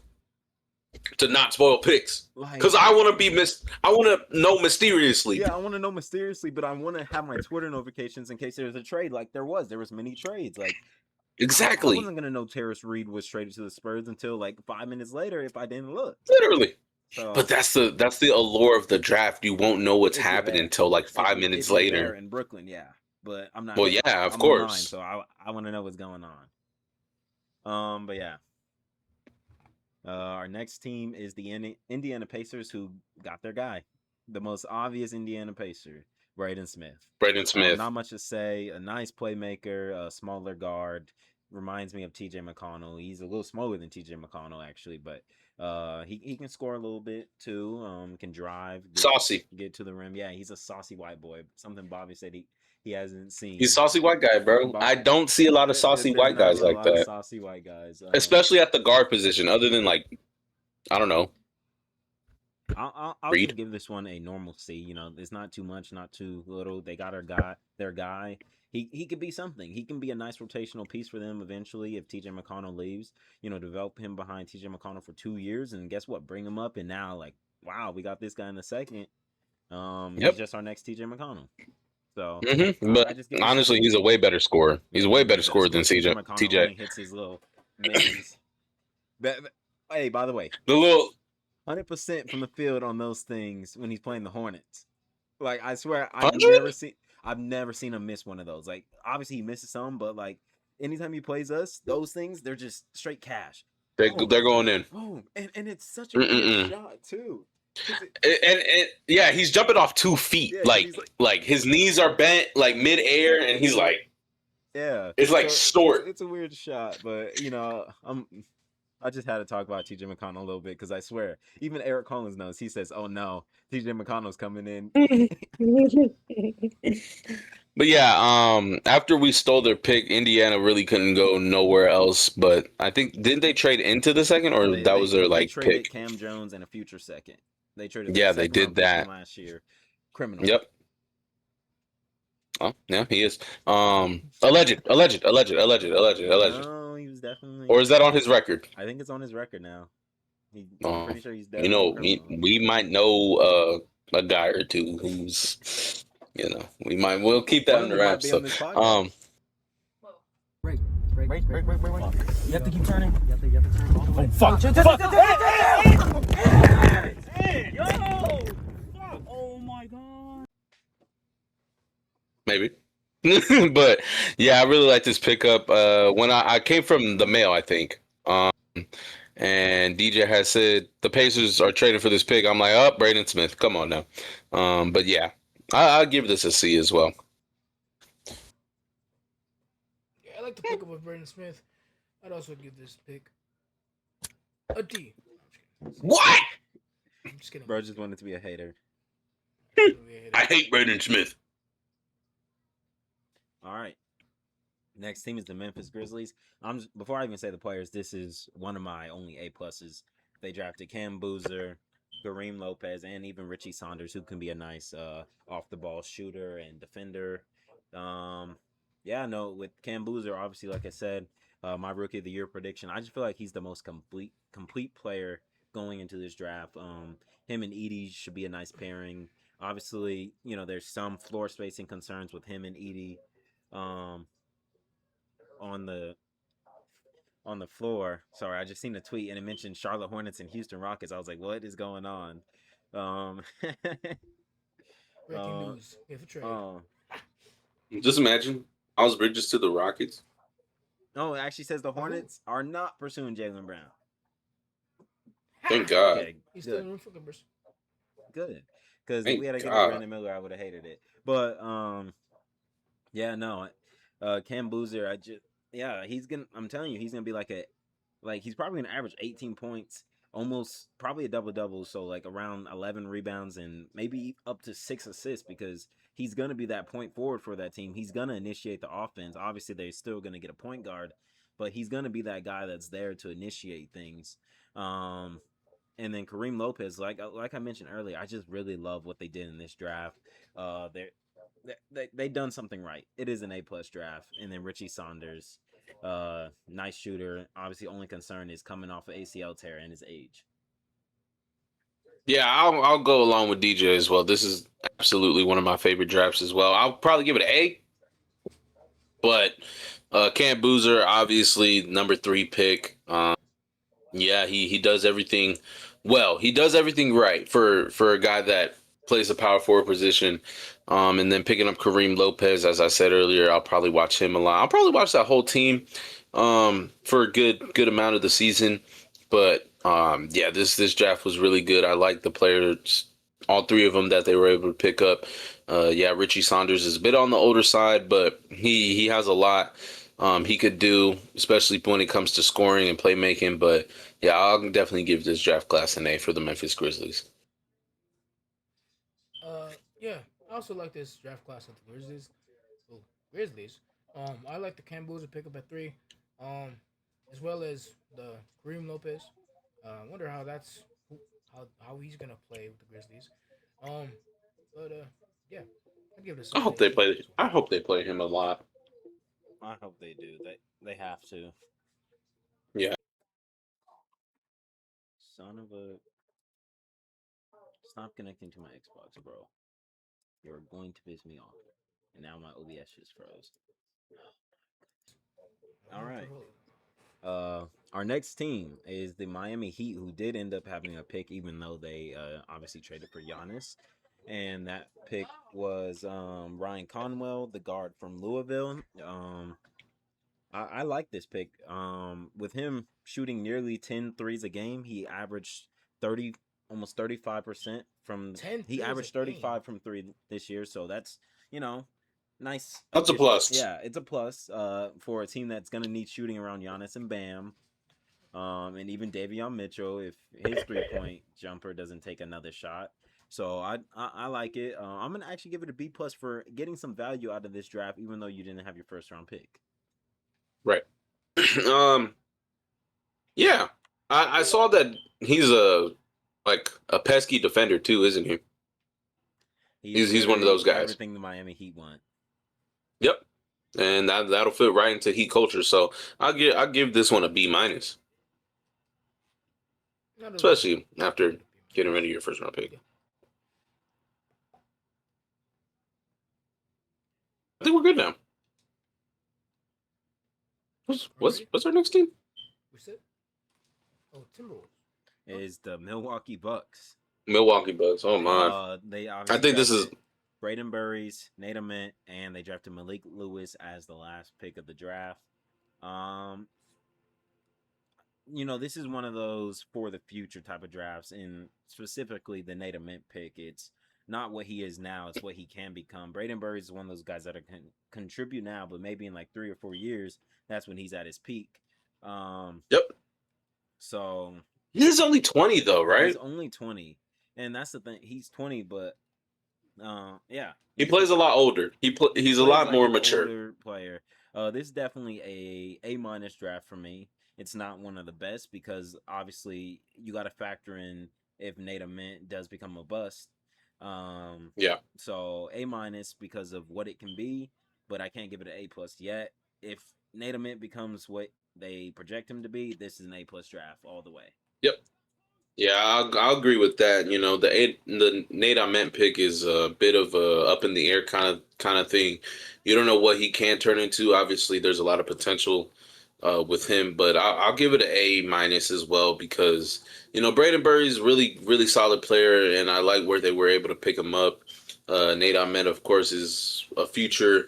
to not spoil picks. Because I want to know mysteriously. Yeah, I want to know mysteriously, but I want to have my Twitter notifications in case there's a trade. Like there was many trades. Like exactly. I wasn't gonna know Terrace Reed was traded to the Spurs until like 5 minutes later if I didn't look. Literally. So, but that's the allure of the draft. You won't know what's happening until like 5 minutes later. In Brooklyn, yeah. But I'm not. Well, yeah, of course. Online, so I want to know what's going on. But yeah. Our next team is the Indiana Pacers, who got their guy, the most obvious Indiana Pacer, Braden Smith. Not much to say. A nice playmaker, a smaller guard. Reminds me of TJ McConnell. He's a little smaller than TJ McConnell, actually, but he can score a little bit too. Can drive. Saucy. Get to the rim. Yeah, he's a saucy white boy. Something Bobby said he hasn't seen. He's a saucy white guy, bro. Bobby, I don't see a lot of saucy white guys like that. Saucy white guys, especially at the guard position. Other than like, I don't know. I'll just give this one a normal C. You know, it's not too much, not too little. They got their guy. He could be something. He can be a nice rotational piece for them eventually if TJ McConnell leaves. You know, develop him behind TJ McConnell for 2 years, and guess what? Bring him up, and now like, wow, we got this guy in the second. He's just our next TJ McConnell. So, but honestly, he's a way better scorer. He's a way better scorer than TJ. Hits his little minis. Hey, by the way, the little 100% from the field on those things when he's playing the Hornets. Like I swear, I've never seen him miss one of those. Like obviously he misses some, but like anytime he plays us, those things they're just straight cash. They're going in. Boom, and it's such a good shot too. And yeah, he's jumping off 2 feet. Yeah, like his knees are bent like mid-air, and he's like, yeah, it's like short. It's a weird shot, but you know, I just had to talk about TJ McConnell a little bit because I swear, even Eric Collins knows. He says, "Oh no, TJ McConnell's coming in." But yeah, after we stole their pick, Indiana really couldn't go nowhere else. But I think didn't they trade into the second, or that was their like traded pick? Cam Jones and a future second. They traded. Yeah, they did that last year. Criminal. Yep. Oh yeah, he is. Alleged. No, he was definitely. Or is that on his record? I think it's on his record now. I'm pretty sure he's dead. You know, we might know a guy or two who's, we'll keep that under wraps. So, Break. You have to keep turning. You have to turn. Oh fuck! Yo! Fuck! Oh my god! Maybe. But yeah, I really like this pickup. When I came from the mail, I think. And DJ has said the Pacers are trading for this pick. I'm like, oh, Braden Smith, come on now. But yeah, I'll give this a C as well. Yeah, I like the pickup of Braden Smith. I'd also give this pick a D. What? I'm just kidding. Bro just wanted to be a hater. I hate Braden Smith. All right. Next team is the Memphis Grizzlies. Before I even say the players, this is one of my only A pluses. They drafted Cam Boozer, Kareem Lopez, and even Richie Saunders, who can be a nice off the ball shooter and defender. Yeah, no, with Cam Boozer, obviously, like I said, My rookie of the year prediction. I just feel like he's the most complete player going into this draft. Him and Edie should be a nice pairing. Obviously, there's some floor spacing concerns with him and Edie um, on the floor. Sorry, I just seen a tweet and it mentioned Charlotte Hornets and Houston Rockets. I was like, what is going on? Um, Breaking uh, news. We have a trade. uh, Just imagine Miles Bridges to the Rockets. oh, it actually says the who? Hornets are not pursuing Jaylen Brown. Thank God. Okay, He's still in good, room for Clippers. good. Because if Thank we had to give it to God. Brandon Miller, I would have hated it. But yeah, no, Cam Boozer, he's gonna. I'm telling you, he's gonna be he's probably gonna average 18 points, almost probably a double double. So like around 11 rebounds and maybe up to 6 assists because he's gonna be that point forward for that team. He's gonna initiate the offense. Obviously, they're still gonna get a point guard, but he's gonna be that guy that's there to initiate things. And then Kareem Lopez, like I mentioned earlier, I just really love what they did in this draft. They done something right. It is an A+ draft. And then Richie Saunders, nice shooter. Obviously, only concern is coming off of ACL tear and his age. Yeah, I'll go along with DJ as well. This is absolutely one of my favorite drafts as well. I'll probably give it an A, but Cam Boozer, obviously number 3 pick. Yeah, he does everything well. He does everything right for a guy that plays a power forward position. And then picking up Kareem Lopez, as I said earlier, I'll probably watch him a lot. I'll probably watch that whole team for a good amount of the season. But yeah, this draft was really good. I like the players, all 3 of them that they were able to pick up. Yeah, Richie Saunders is a bit on the older side, but he has a lot he could do, especially when it comes to scoring and playmaking. But yeah, I'll definitely give this draft class an A for the Memphis Grizzlies. Yeah, I also like this draft class of the Grizzlies. Oh, Grizzlies. I like the Cam Boozer pick up at 3, as well as the Kareem Lopez. I wonder how how he's gonna play with the Grizzlies. Um, but yeah, I give it a I solid hope they A play. as well. I hope they play him a lot. I hope they do. They have to. Yeah. Son of a. Stop connecting to my Xbox, bro. You're going to piss me off. And now my OBS just froze. All right. Our next team is the Miami Heat, who did end up having a pick, even though they obviously traded for Giannis. And that pick was Ryan Conwell, the guard from Louisville. I like this pick. With him shooting nearly 10 threes a game, he averaged 30, almost 35% from. 10 He threes averaged a game. 35 from 3 this year, so that's nice. That's a plus. Yeah, it's a plus. For a team that's gonna need shooting around Giannis and Bam. And even Davion Mitchell, if his 3-point jumper doesn't take another shot. So I like it. I'm gonna actually give it a B+ for getting some value out of this draft, even though you didn't have your first round pick. Right. Yeah. I saw that he's a pesky defender too, isn't he? He's one of those guys. Everything the Miami Heat want. Yep. And that'll fit right into Heat culture. So I'll give this one a B-, especially after getting rid of your first round pick. I think we're good now. What's our next team? We said, oh, Timberwolves. Is the Milwaukee Bucks. Milwaukee Bucks. Oh my! They I think this is Braden Burries, Nate Ament, and they drafted Malik Lewis as the last pick of the draft. This is one of those for the future type of drafts, and specifically the Nate Ament pick. It's not what he is now; it's what he can become. Braden Burries is one of those guys that can contribute now, but maybe in like 3 or 4 years, that's when he's at his peak. Yep. So he's only 20 though, right? He's only 20, and that's the thing. He's 20, but yeah, he plays a lot older. He's a lot more mature. Older player. This is definitely a A- draft for me. It's not one of the best because obviously you got to factor in if Nate Ament does become a bust. Yeah. So A- because of what it can be, but I can't give it an A+ yet. If Nate Ament becomes what they project him to be, this is an A+ draft all the way. Yep. Yeah, I'll agree with that. You know, the Nate Ahmed pick is a bit of a up in the air kind of thing. You don't know what he can turn into. Obviously, there's a lot of potential with him, but I'll give it an A minus as well because you know Braden Burry's really solid player, and I like where they were able to pick him up. Nate Ahmed, of course, is a future.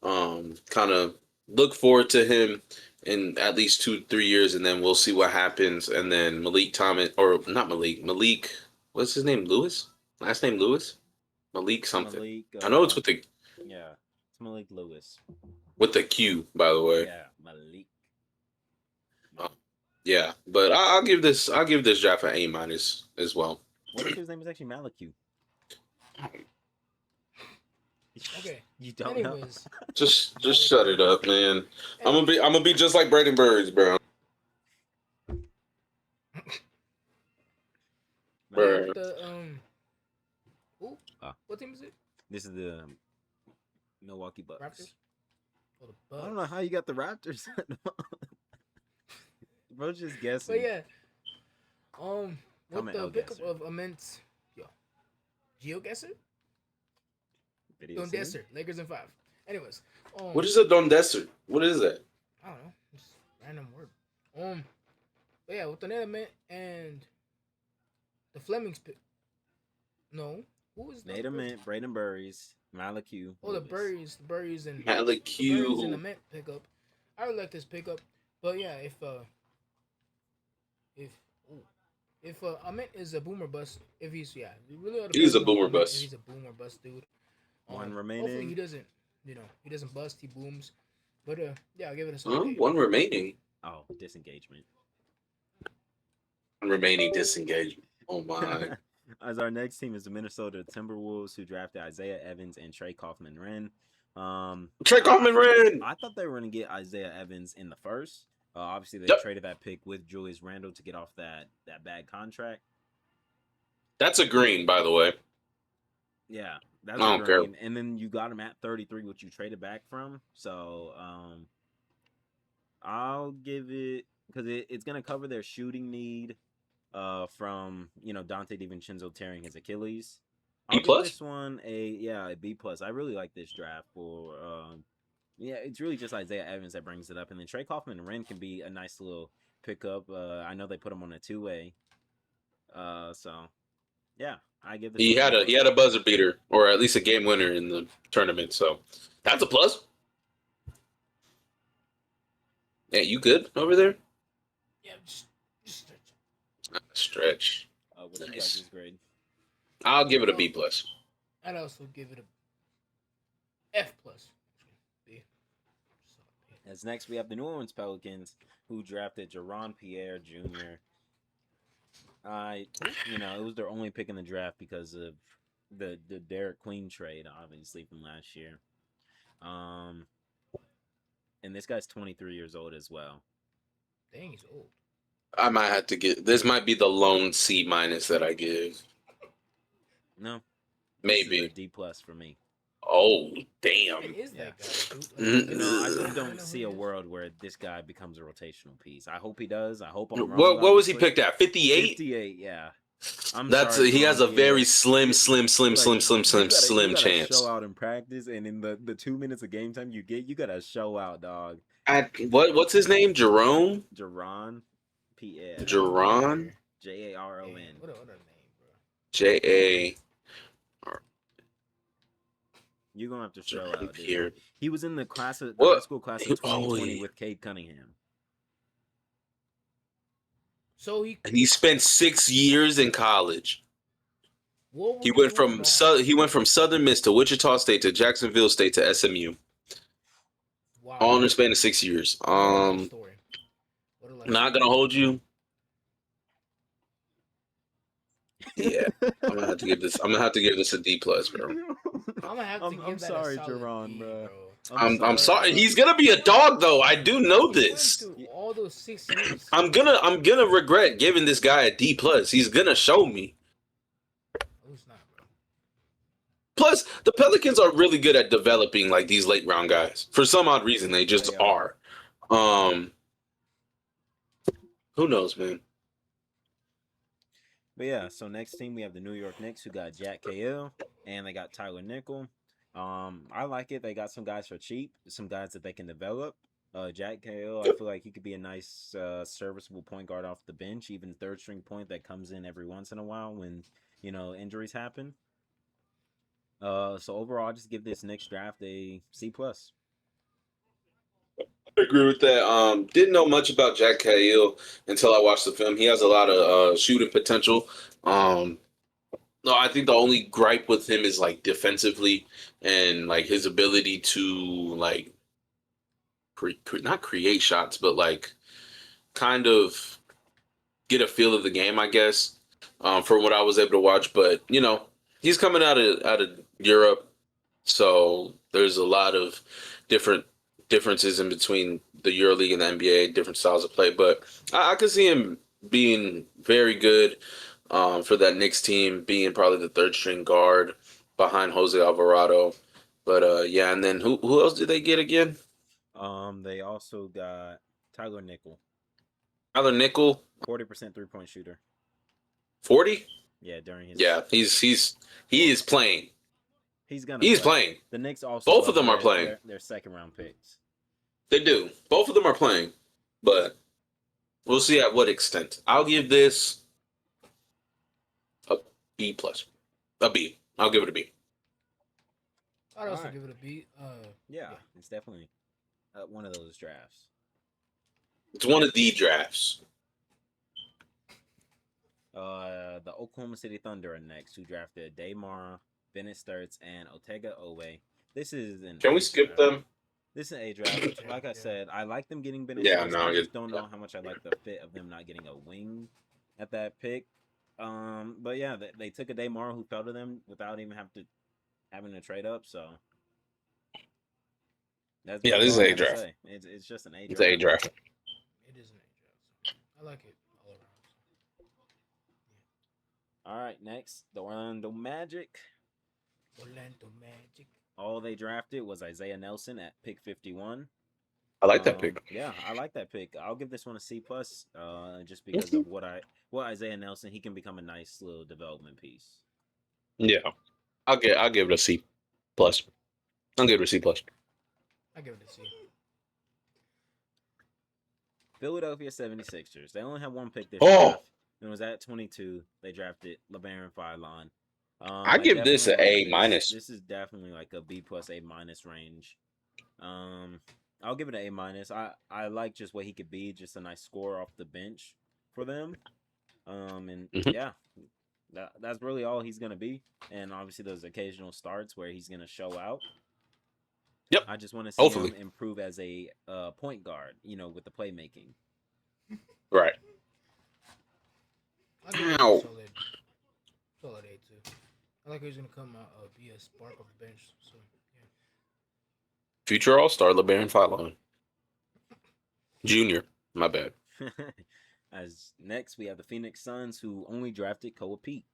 Kind of look forward to him in at least 2-3 years, and then we'll see what happens. And then Malik Thomas, or not Malik, what's his name? Lewis? Last name Lewis? Malik something. Malik, I know it's with the yeah, it's Malik Lewis. with the Q, by the way. Yeah, Malik. Yeah, but I'll give this draft an A minus as well. What if his name is actually Malachi? Okay. You don't Anyways, Just shut it up, man. I'm gonna be just like Braden Burns, bro. know. What team is it? This is the Milwaukee Bucks. Raptors. Oh, the I Bucks. don't know how you got the Raptors. Bro's just guessing. But yeah, with Comment the El pickup Gasser. of immense, GeoGuessr? Video Don scene? Desser, Lakers in 5. Anyways, What is a Don Desert? What is that? I don't know, just random word. But yeah, with the Nate and the Flemings pick. No, who was the Nate Ament, Braden Burries, Malachi. Oh, the Lewis. Burries and Malachi. the Burries and the Mint pickup. I would like this pickup, but yeah, if Ament is a boomer bust, if he's you really ought to He's put a boomer Ament bust. if he's a boomer bust dude. One Hopefully remaining. he doesn't, he doesn't bust. He booms. But yeah, I'll give it a solid. Huh? A. One remaining. Oh, disengagement. One remaining disengagement. Oh my. As our next team is the Minnesota Timberwolves, who drafted Isaiah Evans and Trey Kaufman-Renn. Trey Kaufman-Renn. I thought they were going to get Isaiah Evans in the first. Obviously, they Yep. traded that pick with Julius Randle to get off that bad contract. That's a green, by the way. Yeah, that's I don't care. green. And then you got him at 33, which you traded back from. So I'll give it because it's going to cover their shooting need from Dante DiVincenzo tearing his Achilles. I'll B plus? give this one a B plus. I really like this draft for it's really just Isaiah Evans that brings it up, and then Trey Kaufman-Renn can be a nice little pickup. I know they put him on a 2-way. So yeah, I give this. He had a buzzer beater, or at least a game winner in the tournament. So that's a plus. Yeah, you good over there? Yeah, just Stretch. What do you Nice. guys' grade? I'll give it a B plus. I'd also give it a F plus. B. As next, we have the New Orleans Pelicans, who drafted Jaron Pierre Jr. It was their only pick in the draft because of the Derek Queen trade, obviously from last year. And this guy's 23 years old as well. Dang, he's old. I might have to get this. Might be the lone C minus that I give. No, Maybe. this is a D plus for me. Oh damn! Who is that guy, Mm. dude? I just I don't know see who a he is. world where this guy becomes a rotational piece. I hope he does. I hope I'm wrong. What was he obviously. picked at? 58. 58, yeah. He has a very slim you gotta chance. show out in practice, and in the 2 minutes of game time you gotta show out, dog. What's his name? Jerome? Jaron Pierre. Jaron? Jaron. What a name, bro. J-A. You're gonna have to show out, dude. Pierre. He was in the high What? school class of Oh, 2020 yeah. with Cade Cunningham. So he And he spent 6 years in college. what He was went from Southern Miss to Wichita State to Jacksonville State to SMU. wow. All in the span of 6 years. What a life story. What a life Not story. gonna hold you. Yeah, I'm gonna have to give this a D plus, bro. I'm gonna have to give I'm that sorry, a solid Jaron, B, bro. I'm sorry. He's gonna be a dog though. I do know He went this. through all those 6 years. I'm gonna regret giving this guy a D plus. He's gonna show me. Who's not, bro? Plus, the Pelicans are really good at developing like these late round guys. For some odd reason, they just They are. are. Who knows, man? But yeah, so next team we have the New York Knicks, who got Jack KL and they got Tyler Nickel. I like it. They got some guys for cheap, some guys that they can develop. Jack KL, I feel like he could be a nice, serviceable point guard off the bench, even third string point that comes in every once in a while when injuries happen. So overall, I just give this Knicks draft a C+. I agree with that. Didn't know much about Jack Cahill until I watched the film. He has a lot of shooting potential. No, I think the only gripe with him is like defensively and like his ability to like not create shots, but like kind of get a feel of the game, I guess. From what I was able to watch, but he's coming out of Europe, so there's a lot of different differences in between the EuroLeague and the NBA, different styles of play. But I could see him being very good for that Knicks team, being probably the third string guard behind Jose Alvarado. But yeah, and then who else did they get again? They also got Tyler Nickel, Tyler Nickel, 40% 3-point shooter. 40? Yeah, during his Yeah, he is playing. He's playing. The Knicks also Both of them are playing. Their second round picks. They do. Both of them are playing, but we'll see at what extent. I'll give this a B plus, a B. I'll give it a B. I'd also Alright. give it a B. Yeah, it's definitely one of those drafts. It's one of the drafts. The Oklahoma City Thunder are next, who drafted Daymara, Bennett Sturts, and Otega Owe. This is an Can we A skip draft. them? This is an A draft. Like I said, I like them getting Bennett Yeah, Sturts. no, I just it- don't know how much I like the fit of them not getting a wing at that pick. But yeah, they took a Daymara who fell to them without even having to trade up. So that's Yeah, this is all I A gotta draft. say. It's just an A It's draft. a draft. It is an A draft. So I like it all around. All right, next the Orlando Magic. Orlando Magic. All they drafted was Isaiah Nelson at pick 51. I like that pick. Yeah, I like that pick. I'll give this one a C plus, just because of what Isaiah Nelson, he can become a nice little development piece. Yeah, I'll give it a C plus. I'll give it a C plus. I give it a C. Philadelphia 76ers. They only have one pick this Oh! draft. And it was at 22. They drafted LeBaron Furlan. I give this definitely a like minus. This is definitely like a B plus A minus range. I'll give it an A minus. I like just what he could be, just a nice scorer off the bench for them. And Mhm. yeah, that's really all he's gonna be. And obviously those occasional starts where he's gonna show out. Yep. I just want to see Hopefully. him improve as a point guard, with the playmaking. Right. I give it Ow. a solid A too. I like how he's gonna come out be a spark off the bench. So yeah. Future All-Star LeBaron Furlan. Junior. My bad. As next we have the Phoenix Suns, who only drafted Koa Pete,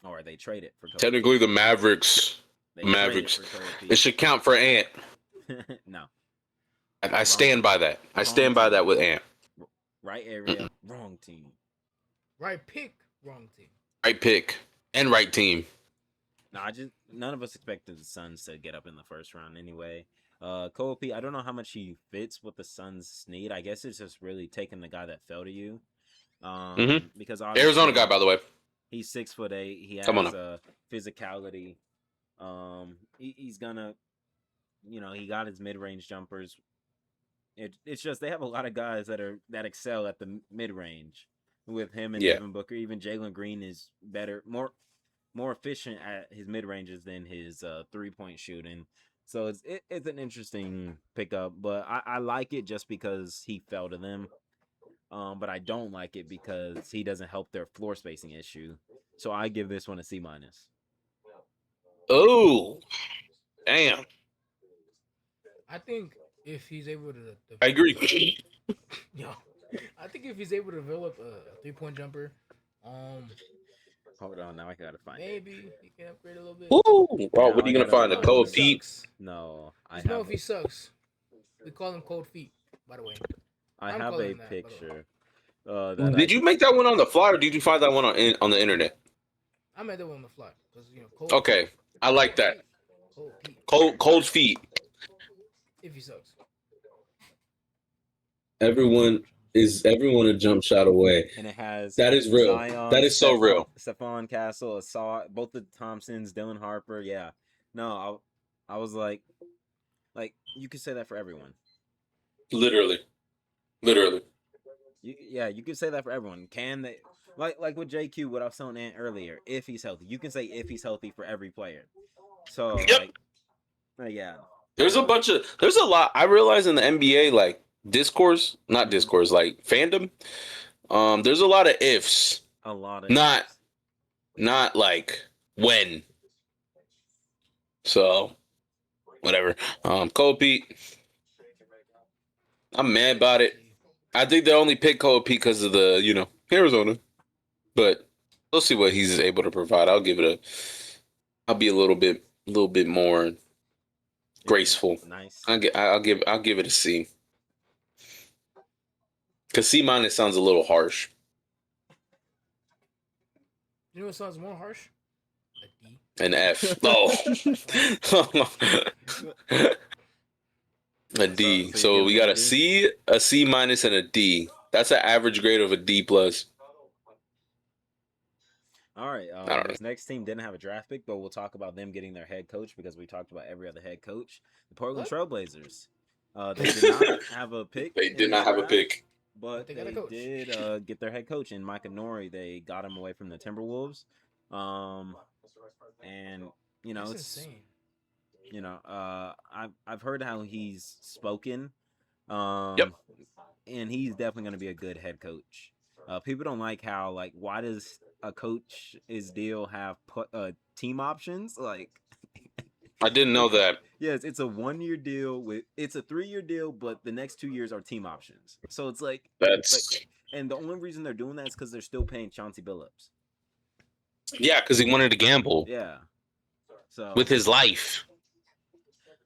or they traded for Koa Technically, the Mavericks. Pete. They traded Mavericks. for Koa It Pete. should count for Ant. No, I stand by that. I stand by that with Ant. right area, wrong team. Right pick, wrong team. Right pick and right team. No, none of us expected the Suns to get up in the first round anyway. Koa Pete, I don't know how much he fits what the Suns need. I guess it's just really taking the guy that fell to you. Because obviously, Arizona guy, by the way. he's 6'8". He has Come on physicality. He's gonna, he got his mid-range jumpers. It's just they have a lot of guys that excel at the mid-range. With him and Yeah. Devin Booker, even Jalen Green is better, more efficient at his mid-ranges than his 3-point shooting. So it's an interesting pickup, but I like it just because he fell to them. But I don't like it because he doesn't help their floor spacing issue. So I give this one a C minus. Oh, damn. I think if he's able to, I agree. yo, I think if he's able to develop a 3-point jumper, Hold on, now I gotta find it. maybe he can upgrade a little bit. Ooh. Oh, Now what are you I gonna gotta find? A find Koa it. Pete? Sucks. No, I Just know have if he sucks. We call him cold feet, by the way. I I'm have calling a him that, by the way. picture. That Did you make that one on the fly, or did you find that one on the internet? I made that one on the fly because cold. Okay, I like that. Cold Pete. Cold feet. If he sucks. Everyone a jump shot away. and it has That is real. Zion, That is so real. Stephon Castle, Assad, both the Thompsons, Dylan Harper. Yeah, no, I was like you could say that for everyone. Literally. You could say that for everyone. Can they like with JQ? What I was telling Ant earlier, if he's healthy, you can say if he's healthy for every player. So Yep. yeah. There's a lot. I realize in the NBA, like not discourse, like fandom. There's a lot of ifs. A lot of Not ifs. not like when. So whatever. Cole Pete. I'm mad about it. I think they only picked Cole Pete because of the, Arizona. But we'll see what he's able to provide. I'll be a little bit more graceful. Nice. I'll give it a C. Because C- sounds a little harsh. You know what sounds more harsh? A D. An F. Oh. A D. So we got a C, a C-, and a D. That's an average grade of a D+. All right. I don't know. This next team didn't have a draft pick, but we'll talk about them getting their head coach because we talked about every other head coach. The Portland Trailblazers. They did not have a pick. They did not have a pick. But they did get their head coach in Micah Nori. They got him away from the Timberwolves. And That's it's insane. I've heard how he's spoken. Yep. And he's definitely going to be a good head coach. People don't like how why does a coach's deal have team options? I didn't know that. Yes, it's a 1-year deal it's a 3-year deal, but the next 2 years are team options. So it's and the only reason they're doing that is because they're still paying Chauncey Billups. Yeah, because he wanted to gamble. Yeah. So with his life.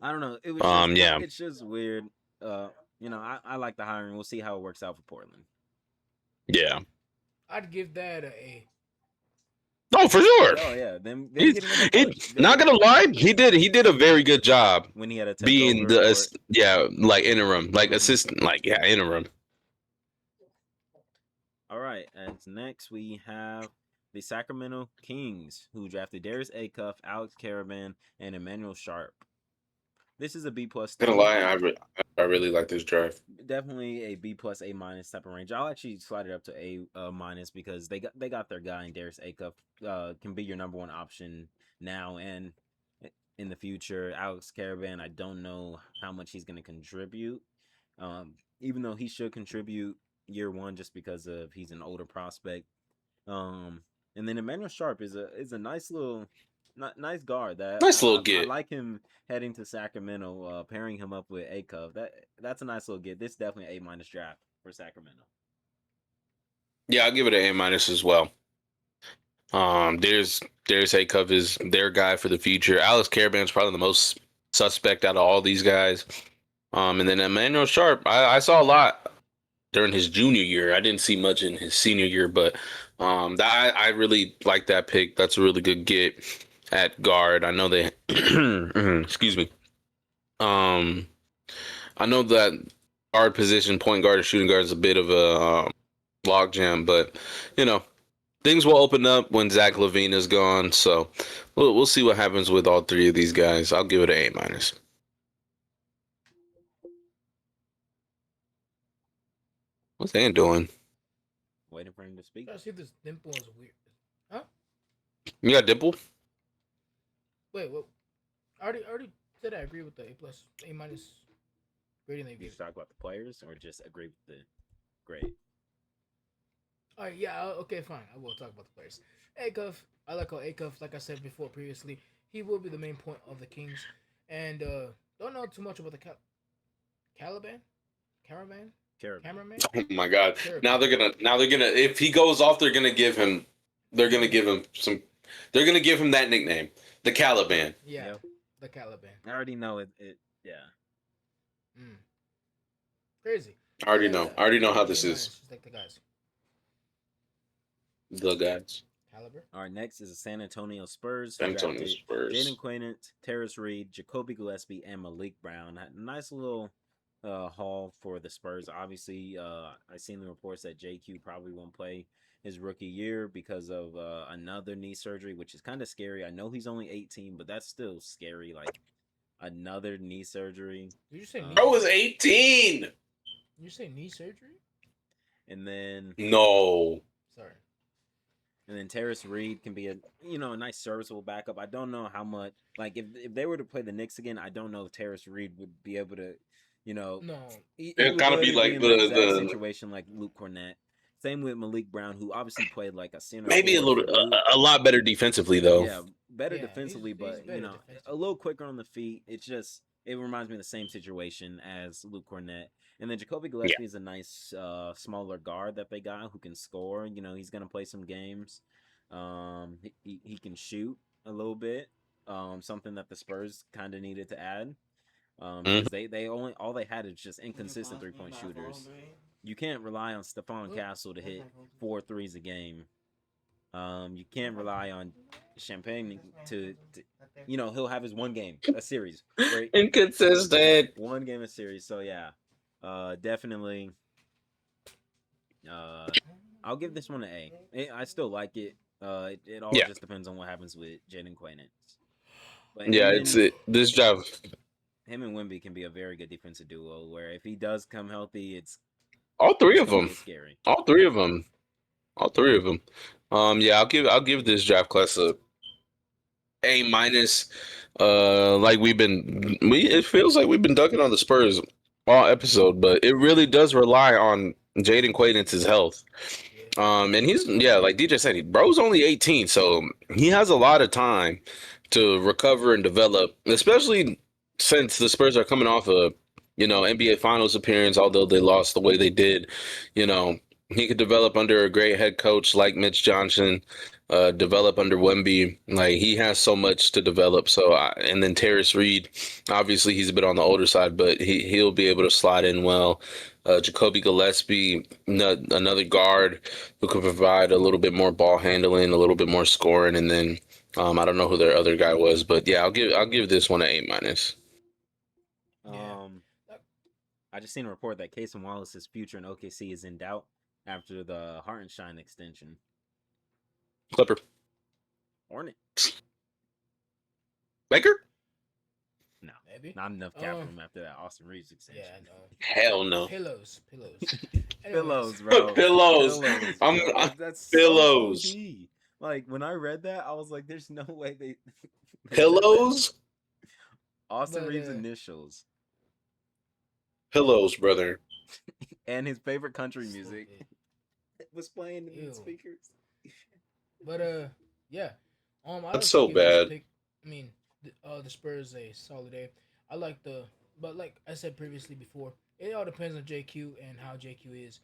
I don't know. It was yeah. It's just weird. I like the hiring. We'll see how it works out for Portland. Yeah. I'd give that a A. Oh, for sure. Oh yeah. Not gonna lie, he did a very good job when he had a being interim, assistant, interim. All right. As next we have the Sacramento Kings, who drafted Darius Acuff, Alex Caravan, and Emmanuel Sharp. This is a B+. Gonna lie, I really like this draft. Definitely a B+, A- type of range. I'll actually slide it up to A- because they got their guy in Darius Acuff. Can be your number one option now and in the future. Alex Caravan, I don't know how much he's going to contribute. Even though he should contribute year one just because of he's an older prospect. And then Emmanuel Sharp is a nice little nice guard. I like him heading to Sacramento, pairing him up with Acuff. That's a nice little get. This is definitely an A- draft for Sacramento. Yeah, I'll give it an A- as well. Darius Acuff is their guy for the future. Alex Caravan's probably the most suspect out of all these guys. And then Emmanuel Sharp, I saw a lot during his junior year. I didn't see much in his senior year, but I really like that pick. That's a really good get at guard. I know they excuse me. I know that guard position, point guard or shooting guard, is a bit of a logjam, but things will open up when Zach LaVine is gone. So we'll see what happens with all three of these guys. I'll give it an A-. What's Ant doing? Waiting for him to speak. I see this dimple is weird. Huh? You got dimple? Wait, what? I already said I agree with the A+, A- grading they You gave. just talk about the players or just agree with the grade? All right, yeah, okay, fine. I will talk about the players. Acuff, I like how Acuff, like I said before previously, he will be the main point of the Kings. And don't know too much about the Caravan. Oh my God! Now they're gonna. If he goes off, they're gonna give him that nickname, the Caliban. Yeah, Yep. the Caliban. I already know it. Yeah. Crazy. I already know how this is. Just like the guys. the guys. Caliber. All right, next is the San Antonio Spurs, who San Antonio drafted Spurs. Jaden Quainant, Terrace Reed, Jacoby Gillespie, and Malik Brown. A nice little haul for the Spurs. Obviously, I seen the reports that JQ probably won't play his rookie year because of another knee surgery, which is kind of scary. I know he's only 18, but that's still scary. Like another knee surgery. Did you say knee? I was 18. Did you say knee surgery? And then No. Sorry. And then Terrace Reed can be a nice serviceable backup. I don't know how much if they were to play the Knicks again, I don't know if Terrace Reed would be able to, No. he It'd would kinda be literally like in the the- exact situation like Luke Cornett. Same with Malik Brown, who obviously played like a center. Maybe a forward little, for Luke. a lot better defensively though. Yeah, better Yeah, defensively, he's but better a defensively. little quicker on the feet. It reminds me of the same situation as Luke Cornett. And then Jacoby Gillespie is a nice smaller guard that they got who can score. He's gonna play some games. He can shoot a little bit. Something that the Spurs kind of needed to add. Because they all they had is just inconsistent 3-point shooters. You can't rely on Stephon Castle to hit 4 threes a game. You can't rely on Champagne to he'll have his one game a series, right? Inconsistent. One game a series. So yeah, definitely. I'll give this one an A. I still like it. It all just depends on what happens with Jaden Quainant. But this job. Him and Wemby can be a very good defensive duo. Where if he does come healthy, it's All three of gonna them. get scary. All three of them. Yeah, I'll give this draft class a minus. It feels like we've been dunking on the Spurs all episode, but it really does rely on Jaden Quaident's health. And he's like DJ said, bro's only 18, so he has a lot of time to recover and develop, especially since the Spurs are coming off a NBA Finals appearance. Although they lost the way they did, he could develop under a great head coach like Mitch Johnson. Develop under Wemby. Like he has so much to develop. And then Terrace Reed, obviously he's a bit on the older side, but he'll be able to slide in well. Jacoby Gillespie, another guard who could provide a little bit more ball handling, a little bit more scoring, and then I don't know who their other guy was, but yeah, I'll give this one an A minus. I just seen a report that Casey Wallace's future in OKC is in doubt after the Hartenstein extension. Clipper. Hornet. Baker? No. Maybe. Not enough cap for him after that Austin Reeves extension. Yeah, I know. Hell no. Pillows. Pillows, bro. Pillows. I'm That's pillows. So OP. Like when I read that, I was like, "There's no way they." Pillows. Austin Reeves' initials. Pillows, brother. And his favorite country music was playing in the speakers. But yeah. That's so bad. The Spurs a solid A. But like I said previously before, it all depends on JQ and how JQ is.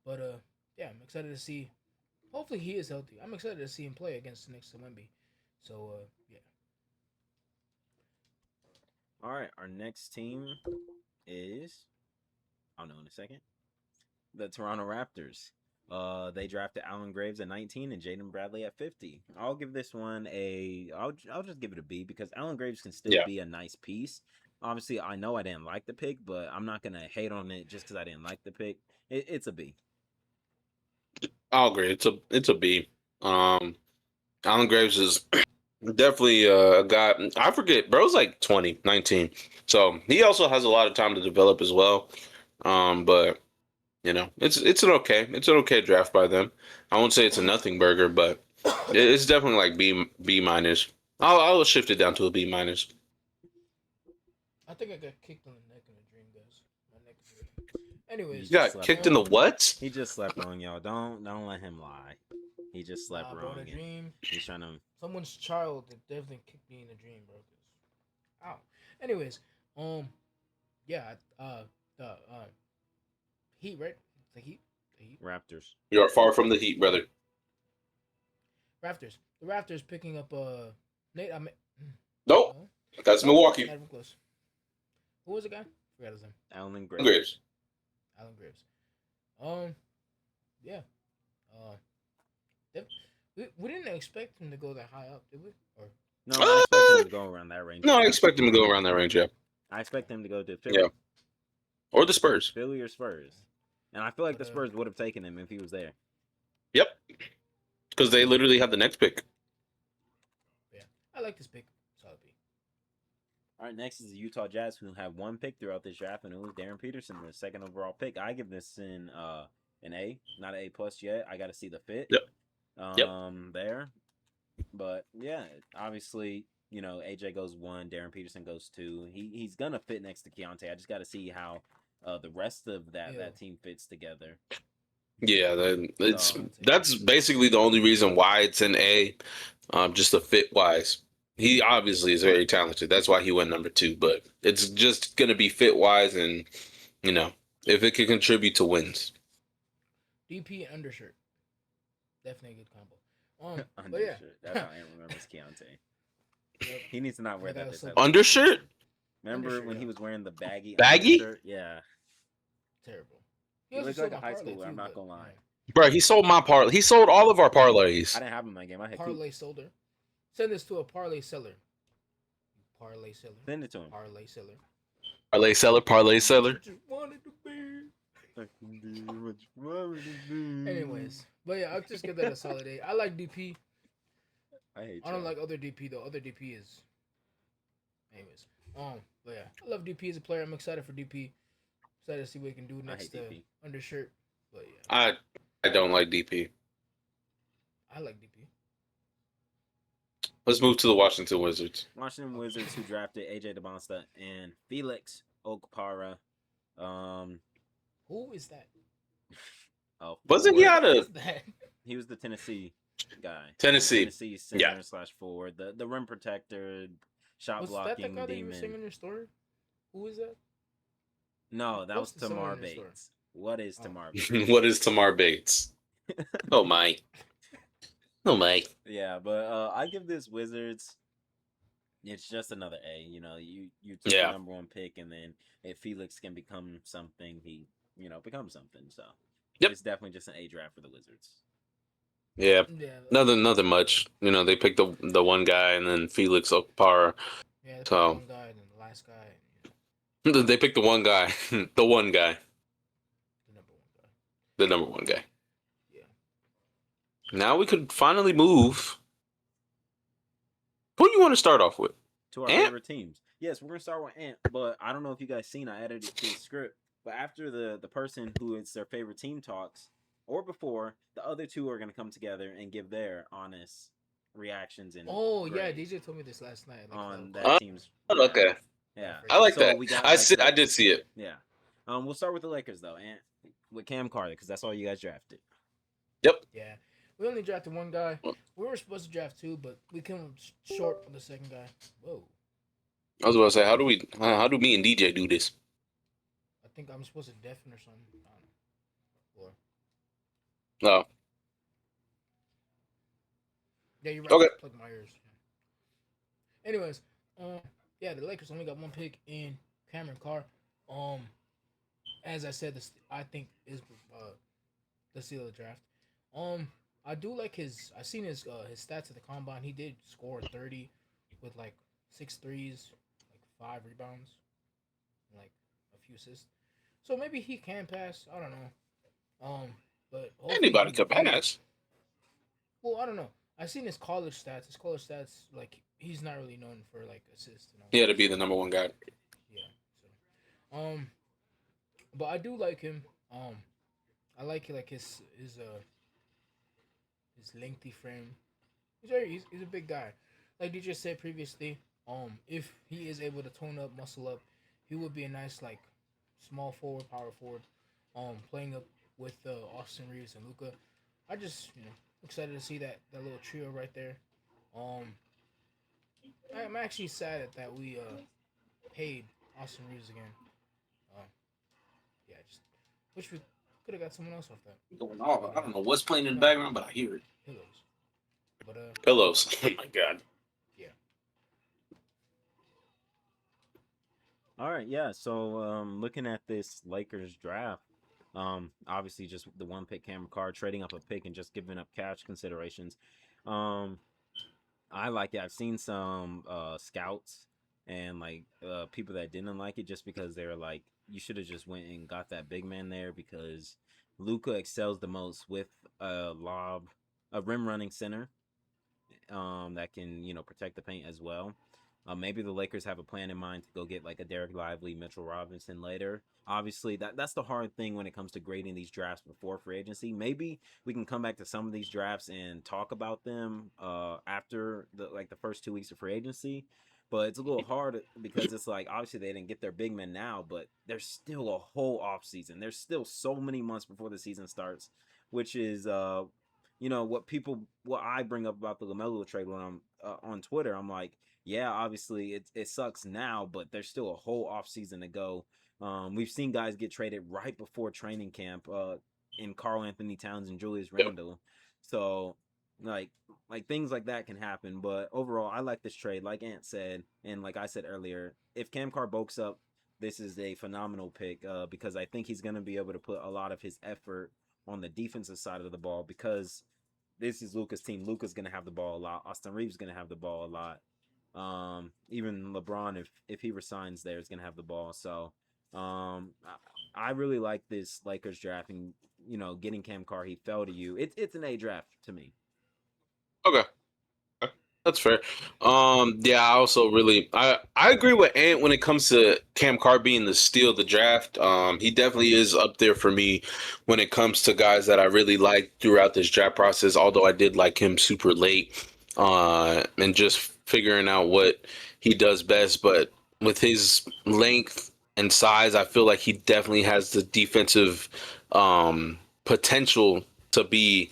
But yeah, I'm excited to see. Hopefully he is healthy. I'm excited to see him play against the Knicks and Wemby. So yeah. All right, our next team is, I'll know in a second, the Toronto Raptors. They drafted Allen Graves at 19 and Jaden Bradley at 50. I'll give this one I'll just give it a B because Allen Graves can still be a nice piece. Obviously, I know I didn't like the pick, but I'm not gonna hate on it just because I didn't like the pick. It's a B. I'll agree. It's a B. Allen Graves is definitely a guy. I forget, bro's like 20, 19. So he also has a lot of time to develop as well. But it's an okay draft by them. I won't say it's a nothing burger, but it's definitely like B minus. I'll shift it down to a B minus. I think I got kicked on the neck in a dream, guys. My neck is hurting. Anyways, You got kicked in the what? He just slept wrong, y'all. Don't let him lie. He just slept wrong. Bro, dream. He's trying to. Someone's child that definitely kicked me in a dream, bro. Ow. Anyways, yeah, the Heat, right? The Heat. Raptors. You are far from the Heat, brother. Raptors. The Raptors picking up Nate. Nope. That's Milwaukee. Close. Who was the guy? Forgot his name. Allen Graves. Allen Graves. Yeah. We didn't expect him to go that high up, did we? Or No, I expect him to go around that range. No, I too. expect him to go around that range. Yeah, I expect him to go to yeah, Philly, or the Spurs. Philly or Spurs, and I feel like the But, Spurs would have taken him if he was there. Yep, because they literally have the next pick. yeah, I like this pick. Solid pick. All right, next is the Utah Jazz, who have one pick throughout this draft, and it was Darren Peterson, the second overall pick. I give this an A, not an A plus yet. I got to see the fit. Yep. Yep. There, but yeah, obviously, you know, AJ goes 1, Darren Peterson goes 2. He's gonna fit next to Keontae. I just got to see how the rest of that team fits together. Yeah, that's basically the only reason why it's an A, just the fit wise. He obviously is very talented. That's why he went number 2. But it's just gonna be fit wise, and you know, if it can contribute to wins. DP and undershirt, definitely a good combo. But yeah, Undershirt. That's how Aaron remembers Keontae. Yep. He needs to not wear that. Undershirt? Remember Undershirt, when yeah. he was wearing the baggy? Baggy? Undershirt? Yeah. Terrible. He looks like a high schooler. I'm not gonna lie. Bro, he sold my parlay. He sold all of our parlays. I didn't have him in my game. I had Parlay solder. Send this to a parlay seller. Parlay seller. Send it to him. Parlay seller. Parlay seller, parlay seller. What you wanted to be. Anyways, Anyways, but yeah, I'll just give that a solid A. I like DP. I hate. I don't like other DP though. Other DP is. Anyways, but yeah, I love DP as a player. I'm excited for DP. Excited to see what he can do next to DP. undershirt. But yeah, I don't like DP. I like DP. Let's move to the Washington Wizards. Washington Wizards, who drafted AJ DeBonsta and Felix Okpara. Who is that? Oh, Wasn't he out Who of is that? He was the Tennessee guy. Tennessee? Center / forward, the rim protector, shot Was blocking that the guy that you were demon. singing your story? Who is that? No, that was Posted someone Tamar in your story. Bates. What is Oh. Tamar Bates? What is Tamar Bates? Oh my. Oh my. Yeah, but I give this Wizards. It's just another A. You know, you took Yeah. the number 1 pick, and then if Felix can become something, he becomes something. So Yep. It's definitely just an A draft for the Wizards. Yeah. Yeah. Nothing much. You know, they picked the one guy and then Felix Okpara. Yeah. They So- one guy and then the last guy. They picked the one guy. The one guy. The number 1 guy. The number 1 guy. Yeah. Now we could finally move. Who do you want to start off with? To our Ant? favorite teams. Yes, we're gonna start with Ant, but I don't know if you guys seen. I added it to the script, but after the person who is their favorite team talks, or before, the other 2 are gonna come together and give their honest reactions and Oh yeah, grades DJ told me this last night. Like, on how- that team's. Okay. draft. Yeah, I like So that. we got, I did see it. Yeah. We'll start with the Lakers though, and with Cam Carter, because that's all you guys drafted. Yeah. We only drafted 1 guy. We were supposed to draft 2, but we came short on the second guy. Whoa. I was about to say, how do me and DJ do this? I think I'm supposed to deafen or something. I don't know. Or No. yeah, you're right. Okay. Plug my ears. Anyways, yeah, the Lakers only got 1 pick in Cameron Carr. As I said, this I think is the steal of the draft. I do like his. I seen his stats at the combine. He did score 30 with like 6 threes, like 5 rebounds, and like a few assists. So maybe he can pass. I don't know. But hopefully Anybody he- could pass. Well, I don't know. I seen his college stats. His college stats, like he's not really known for like assists. He had to be the number 1 guy. Yeah. So, but I do like him. I like his lengthy frame. He's a big guy. Like DJ said previously, if he is able to tone up, muscle up, he would be a nice like small forward, power forward. Playing up with Austin Reeves and Luka. I just excited to see that little trio right there. I'm actually sad that we paid Austin Reeves again. Yeah, just wish we could have got someone else off that. Going on. I don't know what's playing in the background, but I hear it. Pillows. But Pillows. Oh my god. All right, yeah. So looking at this Lakers draft, Obviously, just the one pick Cameron Carr, trading up a pick and just giving up cash considerations. Um, I like it. I've seen some scouts and like people that didn't like it just because they're like, you should have just went and got that big man there because Luka excels the most with a rim running center that can protect the paint as well. Maybe the Lakers have a plan in mind to go get like a Derek Lively, Mitchell Robinson later. Obviously, that's the hard thing when it comes to grading these drafts before free agency. Maybe we can come back to some of these drafts and talk about them after the first 2 weeks of free agency. But it's a little hard because it's like obviously they didn't get their big men now, but there's still a whole off season. There's still so many months before the season starts, which is what I bring up about the LaMelo trade when I'm on Twitter. I'm like, yeah, obviously it sucks now, but there's still a whole off season to go. We've seen guys get traded right before training camp in Karl Anthony Towns and Julius Randle. So like things like that can happen. But overall, I like this trade. Like Ant said, and like I said earlier, if Cam Carr bulks up, this is a phenomenal pick because I think he's going to be able to put a lot of his effort on the defensive side of the ball because this is Luka's team. Luka's going to have the ball a lot. Austin Reeves is going to have the ball a lot. Even LeBron, if he resigns there, is going to have the ball. So I really like this Lakers draft, and getting Cam Carr, he fell to you. It's an A draft to me. Okay. That's fair. Yeah, I also really I agree with Ant when it comes to Cam Carr being the steal of the draft. He definitely is up there for me when it comes to guys that I really like throughout this draft process, although I did like him super late. And just figuring out what he does best, but with his length and size, I feel like he definitely has the defensive potential to be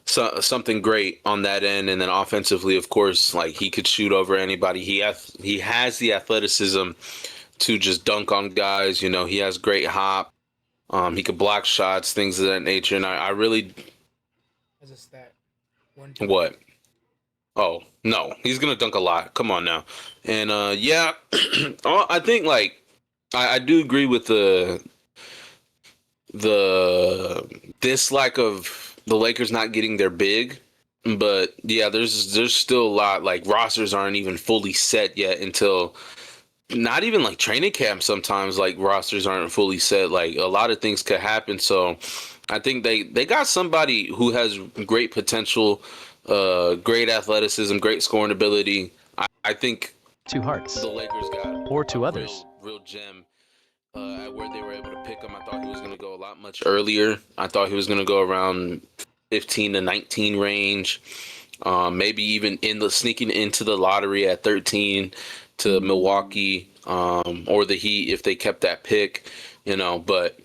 something great on that end, and then offensively, of course, like he could shoot over anybody. He has the athleticism to just dunk on guys. He has great hop. He could block shots, things of that nature. And I really As a stat, one. what? Oh no, he's gonna dunk a lot. Come on now, and yeah, I think like I do agree with the dislike of the Lakers not getting their big, but yeah, there's still a lot. Like rosters aren't even fully set yet until not even like training camp. Sometimes like rosters aren't fully set. Like a lot of things could happen. So I think they got somebody who has great potential, great athleticism, great scoring ability. I think Two hearts. the Lakers got Or two a others. real gem at where they were able to pick him. I thought he was going to go a lot much earlier. I thought he was going to go around 15 to 19 range, maybe even sneaking into the lottery at 13 to Milwaukee or the Heat if they kept that pick, But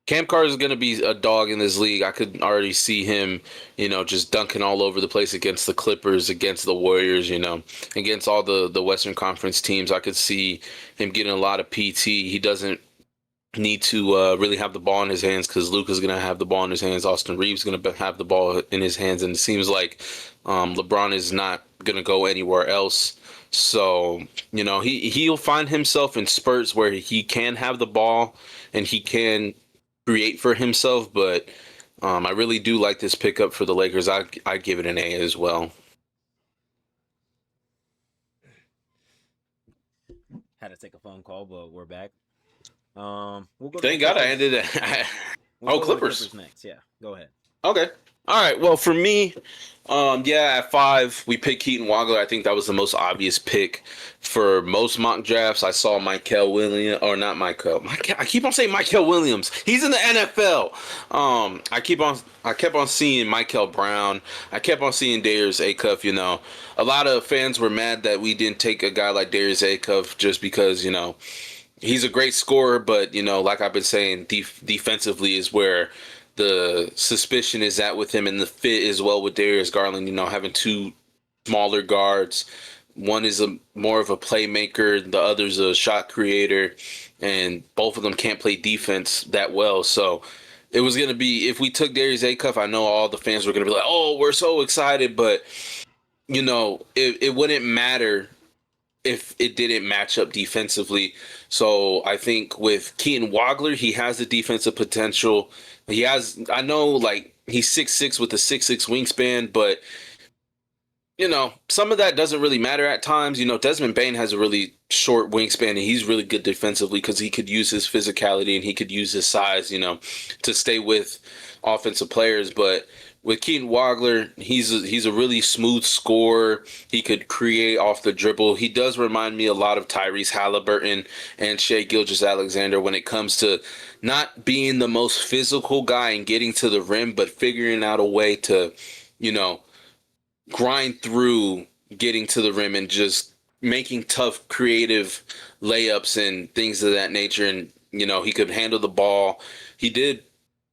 Cam Carr is going to be a dog in this league. I could already see him, just dunking all over the place against the Clippers, against the Warriors, against all the Western Conference teams. I could see him getting a lot of PT. He doesn't need to really have the ball in his hands because Luka's going to have the ball in his hands. Austin Reeves is going to have the ball in his hands. And it seems like LeBron is not going to go anywhere else. So, he'll find himself in spurts where he can have the ball and he can create for himself, but I really do like this pickup for the Lakers. I give it an A as well. Had to take a phone call, but we're back. We'll go. Thank God I ended it. We'll Clippers next. Yeah, go ahead. Okay. All right. Well, for me, at 5, we picked Keaton Wagler. I think that was the most obvious pick for most mock drafts. I saw Michael Williams, or not Michael. I keep on saying Michael Williams. He's in the NFL. I kept on seeing Michael Brown. I kept on seeing Darius Acuff. A lot of fans were mad that we didn't take a guy like Darius Acuff just because, he's a great scorer, but like I've been saying, defensively is where the suspicion is at with him, and the fit as well with Darius Garland. Having two smaller guards, one is more of a playmaker, the other's a shot creator, and both of them can't play defense that well. So it was gonna be, if we took Darius Acuff, I know all the fans were gonna be like, "Oh, we're so excited," but it wouldn't matter if it didn't match up defensively. So I think with Keaton Wagler, he has the defensive potential. I know, like, he's 6'6" with a 6'6" wingspan, but some of that doesn't really matter at times. Desmond Bane has a really short wingspan, and he's really good defensively because he could use his physicality and he could use his size, to stay with offensive players. But with Keaton Wagler, he's a really smooth scorer. He could create off the dribble. He does remind me a lot of Tyrese Halliburton and Shai Gilgeous-Alexander when it comes to not being the most physical guy and getting to the rim, but figuring out a way to, you know, grind through getting to the rim and just making tough, creative layups and things of that nature. And he could handle the ball. He did.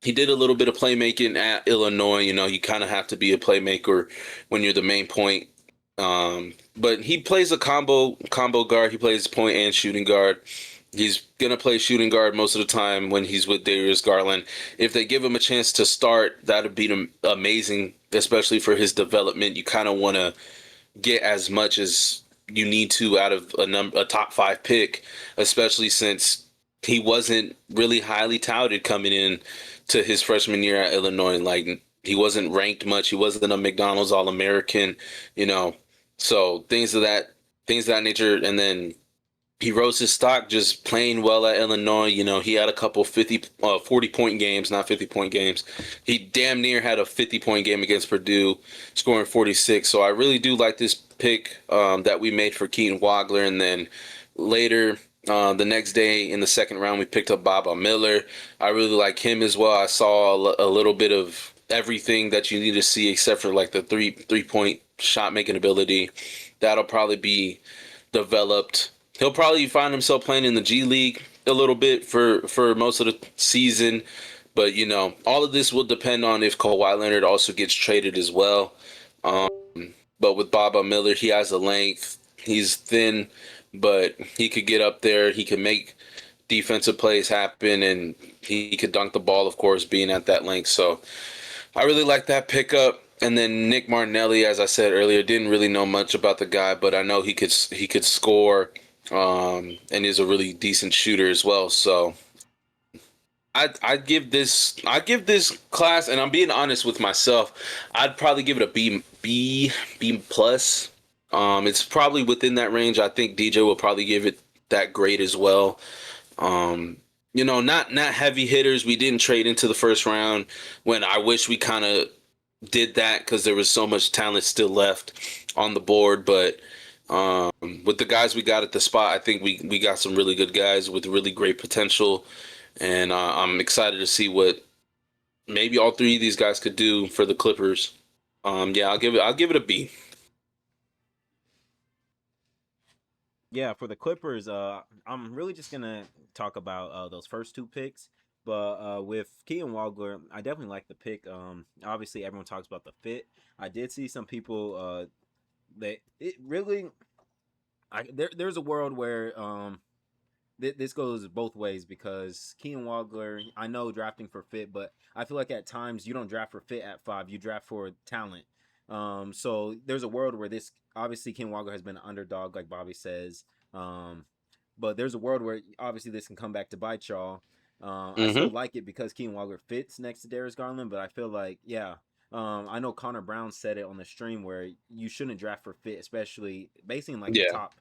He did a little bit of playmaking at Illinois. You kind of have to be a playmaker when you're the main point. But he plays a combo guard. He plays point and shooting guard. He's gonna play shooting guard most of the time when he's with Darius Garland. If they give him a chance to start, that'd be amazing, especially for his development. You kind of want to get as much as you need to out of a top 5 pick, especially since he wasn't really highly touted coming in to his freshman year at Illinois. Like, he wasn't ranked much. He wasn't a McDonald's All-American, So things of that nature. And then he rose his stock just playing well at Illinois. He had a couple 40-point games, not 50-point games. He damn near had a 50-point game against Purdue, scoring 46. So I really do like this pick that we made for Keaton Wagler. And then later, the next day in the second round, we picked up Baba Miller. I really like him as well. I saw a little bit of everything that you need to see except for like the three-point shot making ability. That'll probably be developed. He'll probably find himself playing in the G League a little bit for most of the season. But, all of this will depend on if Kawhi Leonard also gets traded as well. But with Baba Miller, he has the length. He's thin, but he could get up there. He can make defensive plays happen, and he could dunk the ball, of course, being at that length. So I really like that pickup. And then Nick Martinelli, as I said earlier, didn't really know much about the guy, but I know he could score. And is a really decent shooter as well. So I'd give this class, and I'm being honest with myself, I'd probably give it a B plus. It's probably within that range. I think DJ will probably give it that grade as well. Not heavy hitters. We didn't trade into the first round when I wish we kind of did that because there was so much talent still left on the board, but with the guys we got at the spot, I think we got some really good guys with really great potential, and I'm excited to see what maybe all 3 of these guys could do for the Clippers. I'll give it a B. Yeah, for the Clippers, I'm really just gonna talk about those first 2 picks. But with Keaton Wagler, I definitely like the pick. Obviously, everyone talks about the fit. I did see some people there's a world where this goes both ways, because Keaton Wagler, I know drafting for fit, but I feel like at times you don't draft for fit at 5, you draft for talent. So there's a world where this, obviously Keaton Wagler has been an underdog, like Bobby says, but there's a world where obviously this can come back to bite y'all. I still like it because Keaton Wagler fits next to Darius Garland, but I feel like, I know Connor Brown said it on the stream where you shouldn't draft for fit, especially basically like the top,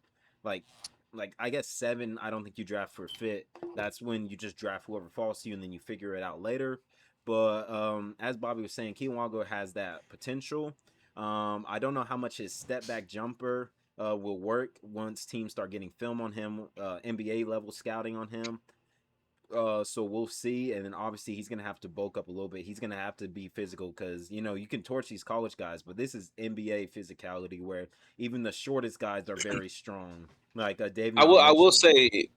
like I guess 7. I don't think you draft for fit. That's when you just draft whoever falls to you and then you figure it out later. But as Bobby was saying, Keaton Wagler has that potential. I don't know how much his step back jumper will work once teams start getting film on him, NBA level scouting on him. So we'll see. And then obviously he's going to have to bulk up a little bit. He's going to have to be physical because, you can torch these college guys, but this is NBA physicality where even the shortest guys are very strong. Like David. I will say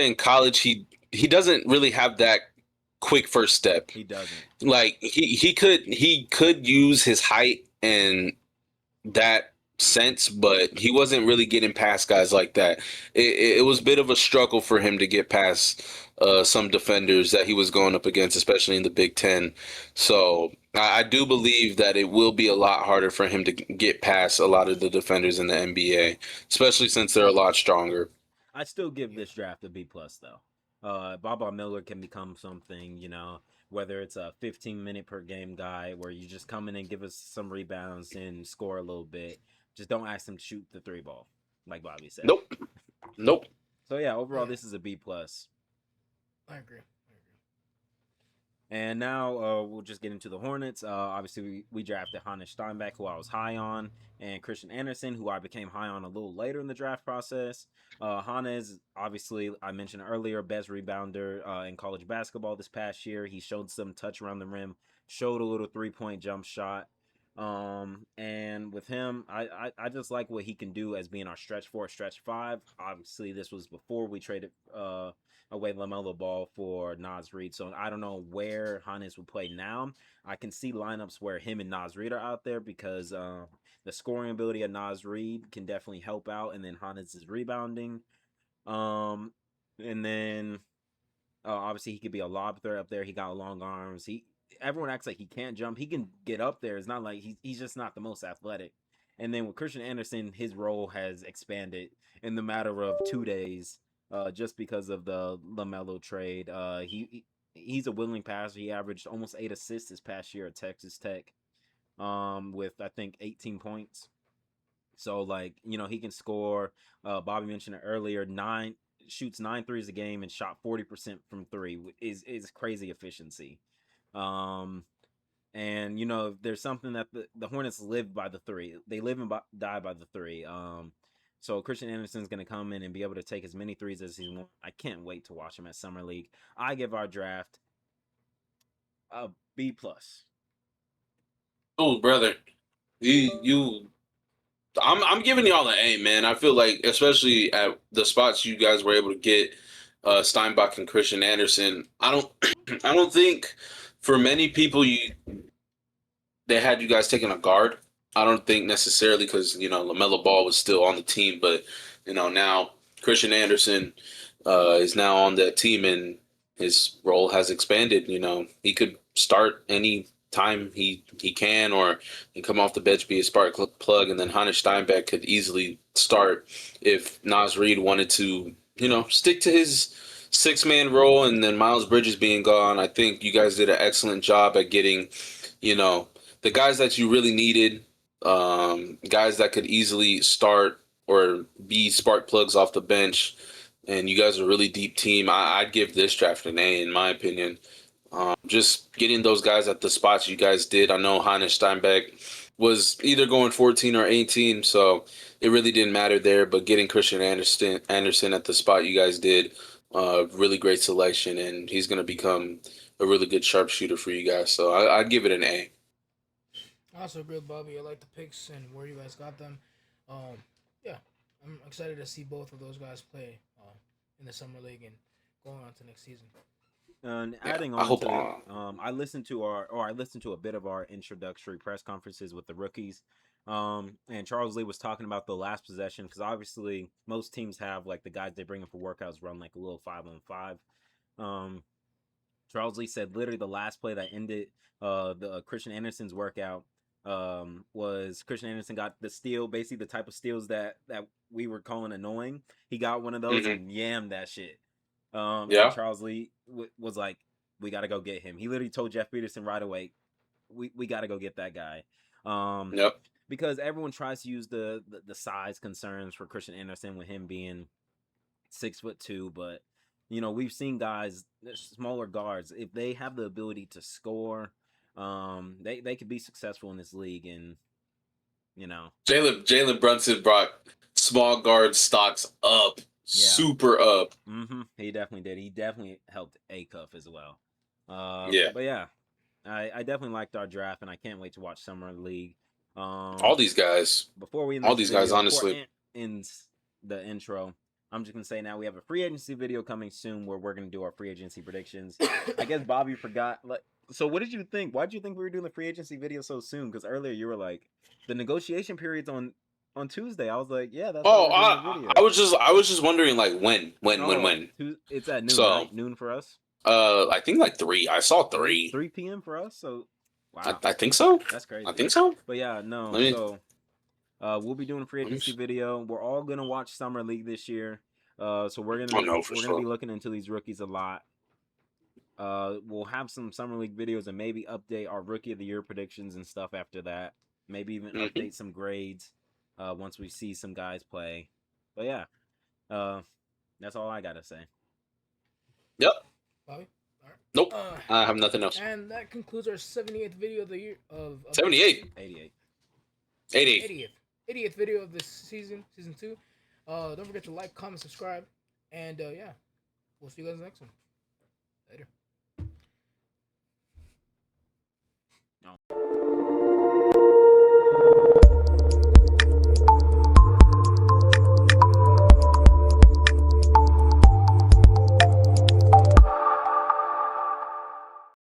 in college, he doesn't really have that quick first step. He doesn't. Like he could use his height and that sense, but he wasn't really getting past guys like that. It was a bit of a struggle for him to get past some defenders that he was going up against, especially in the Big Ten. So I do believe that it will be a lot harder for him to get past a lot of the defenders in the NBA, especially since they're a lot stronger. I still give Yeah. this draft a B plus though. Baba Miller can become something, whether it's a 15-minute per game guy where you just come in and give us some rebounds and score a little bit. Just don't ask him to shoot the three ball, like Bobby said. Nope. Nope. So yeah, overall Yeah. this is a B plus. I agree. And now we'll just get into the Hornets. Obviously, we drafted Hannes Steinbeck, who I was high on, and Christian Anderson, who I became high on a little later in the draft process. Hannes, obviously, I mentioned earlier, best rebounder in college basketball this past year. He showed some touch around the rim, showed a little 3-point jump shot. And with him, I just like what he can do as being our stretch 4, stretch 5. Obviously, this was before we traded away LaMelo Ball for Naz Reid. So I don't know where Hannes would play now. I can see lineups where him and Naz Reid are out there because the scoring ability of Naz Reid can definitely help out, and then Hannes is rebounding. And then obviously he could be a lob threat up there. He got long arms. Everyone acts like he can't jump. He can get up there. It's not like he's just not the most athletic. And then with Christian Anderson, his role has expanded in the matter of 2 days, just because of the LaMelo trade. He's a willing passer. He averaged almost 8 assists this past year at Texas Tech, with I think 18 points. So he can score. Bobby mentioned it earlier. Shoots 9 threes a game and shot 40% from three is crazy efficiency. And there's something that the Hornets live by the three. They live and die by the three. So Christian Anderson's going to come in and be able to take as many threes as he wants. I can't wait to watch him at Summer League. I give our draft a B plus. Oh, brother, I'm giving y'all an A, man. I feel like, especially at the spots you guys were able to get Steinbach and Christian Anderson. I don't think for many people they had you guys taking a guard. I don't think necessarily because LaMelo Ball was still on the team, but now Christian Anderson is now on that team and his role has expanded. He could start any time he can, or he come off the bench, be a spark plug, and then Hannes Steinbeck could easily start if Naz Reid wanted to stick to his 6-man role, and then Miles Bridges being gone. I think you guys did an excellent job at getting the guys that you really needed, guys that could easily start or be spark plugs off the bench, and you guys are a really deep team. I'd give this draft an A in my opinion. Just getting those guys at the spots you guys did. I know Hannes Steinbeck was either going 14 or 18, so it really didn't matter there. But getting Christian Anderson at the spot you guys did, really great selection, and he's going to become a really good sharpshooter for you guys. So I'd give it an A. I also agree with Bobby. I like the picks and where you guys got them. Yeah, I'm excited to see both of those guys play in the summer league and going on to next season. And adding on I listened to a bit of our introductory press conferences with the rookies. And Charles Lee was talking about the last possession because obviously most teams have like the guys they bring in for workouts run like a little 5-on-5. Charles Lee said literally the last play that ended the Christian Anderson's workout was Christian Anderson got the steal, basically the type of steals that we were calling annoying. He got one of those and yammed that shit. And Charles Lee was like, we got to go get him. He literally told Jeff Peterson right away, we got to go get that guy. Because everyone tries to use the size concerns for Christian Anderson with him being 6'2", but we've seen guys, smaller guards, if they have the ability to score, they could be successful in this league. And Jalen Brunson brought small guard stocks up. Super up. He definitely did. He definitely helped A-Cuff as well. But yeah, I definitely liked our draft, and I can't wait to watch Summer League. All these guys. Before we end all these guys, honestly, ends the intro. I'm just gonna say now we have a free agency video coming soon where we're gonna do our free agency predictions. I guess Bobby forgot. So what did you think? Why did you think we were doing the free agency video so soon? Because earlier you were like, the negotiation period's on Tuesday. I was like, yeah, that's. I was just wondering like when. It's at noon. So, right? Noon for us. I think like 3. I saw 3. 3 p.m. for us. So Wow, I think so. that's crazy. I think so. But yeah, no. Let me- So we'll be doing a free agency video. We're all gonna watch summer league this year. So we're Oh, no, for gonna sure. be looking into these rookies a lot. We'll have some summer league videos and maybe update our rookie of the year predictions and stuff after that. Maybe even update some grades once we see some guys play. But yeah, that's all I gotta say. Yep. Bobby? All right. Nope. I have nothing else. And that concludes our 78th video of the year of 78. 88. 88. 80th video of this season 2. Don't forget to like, comment, subscribe, and yeah, we'll see you guys in the next one. Later.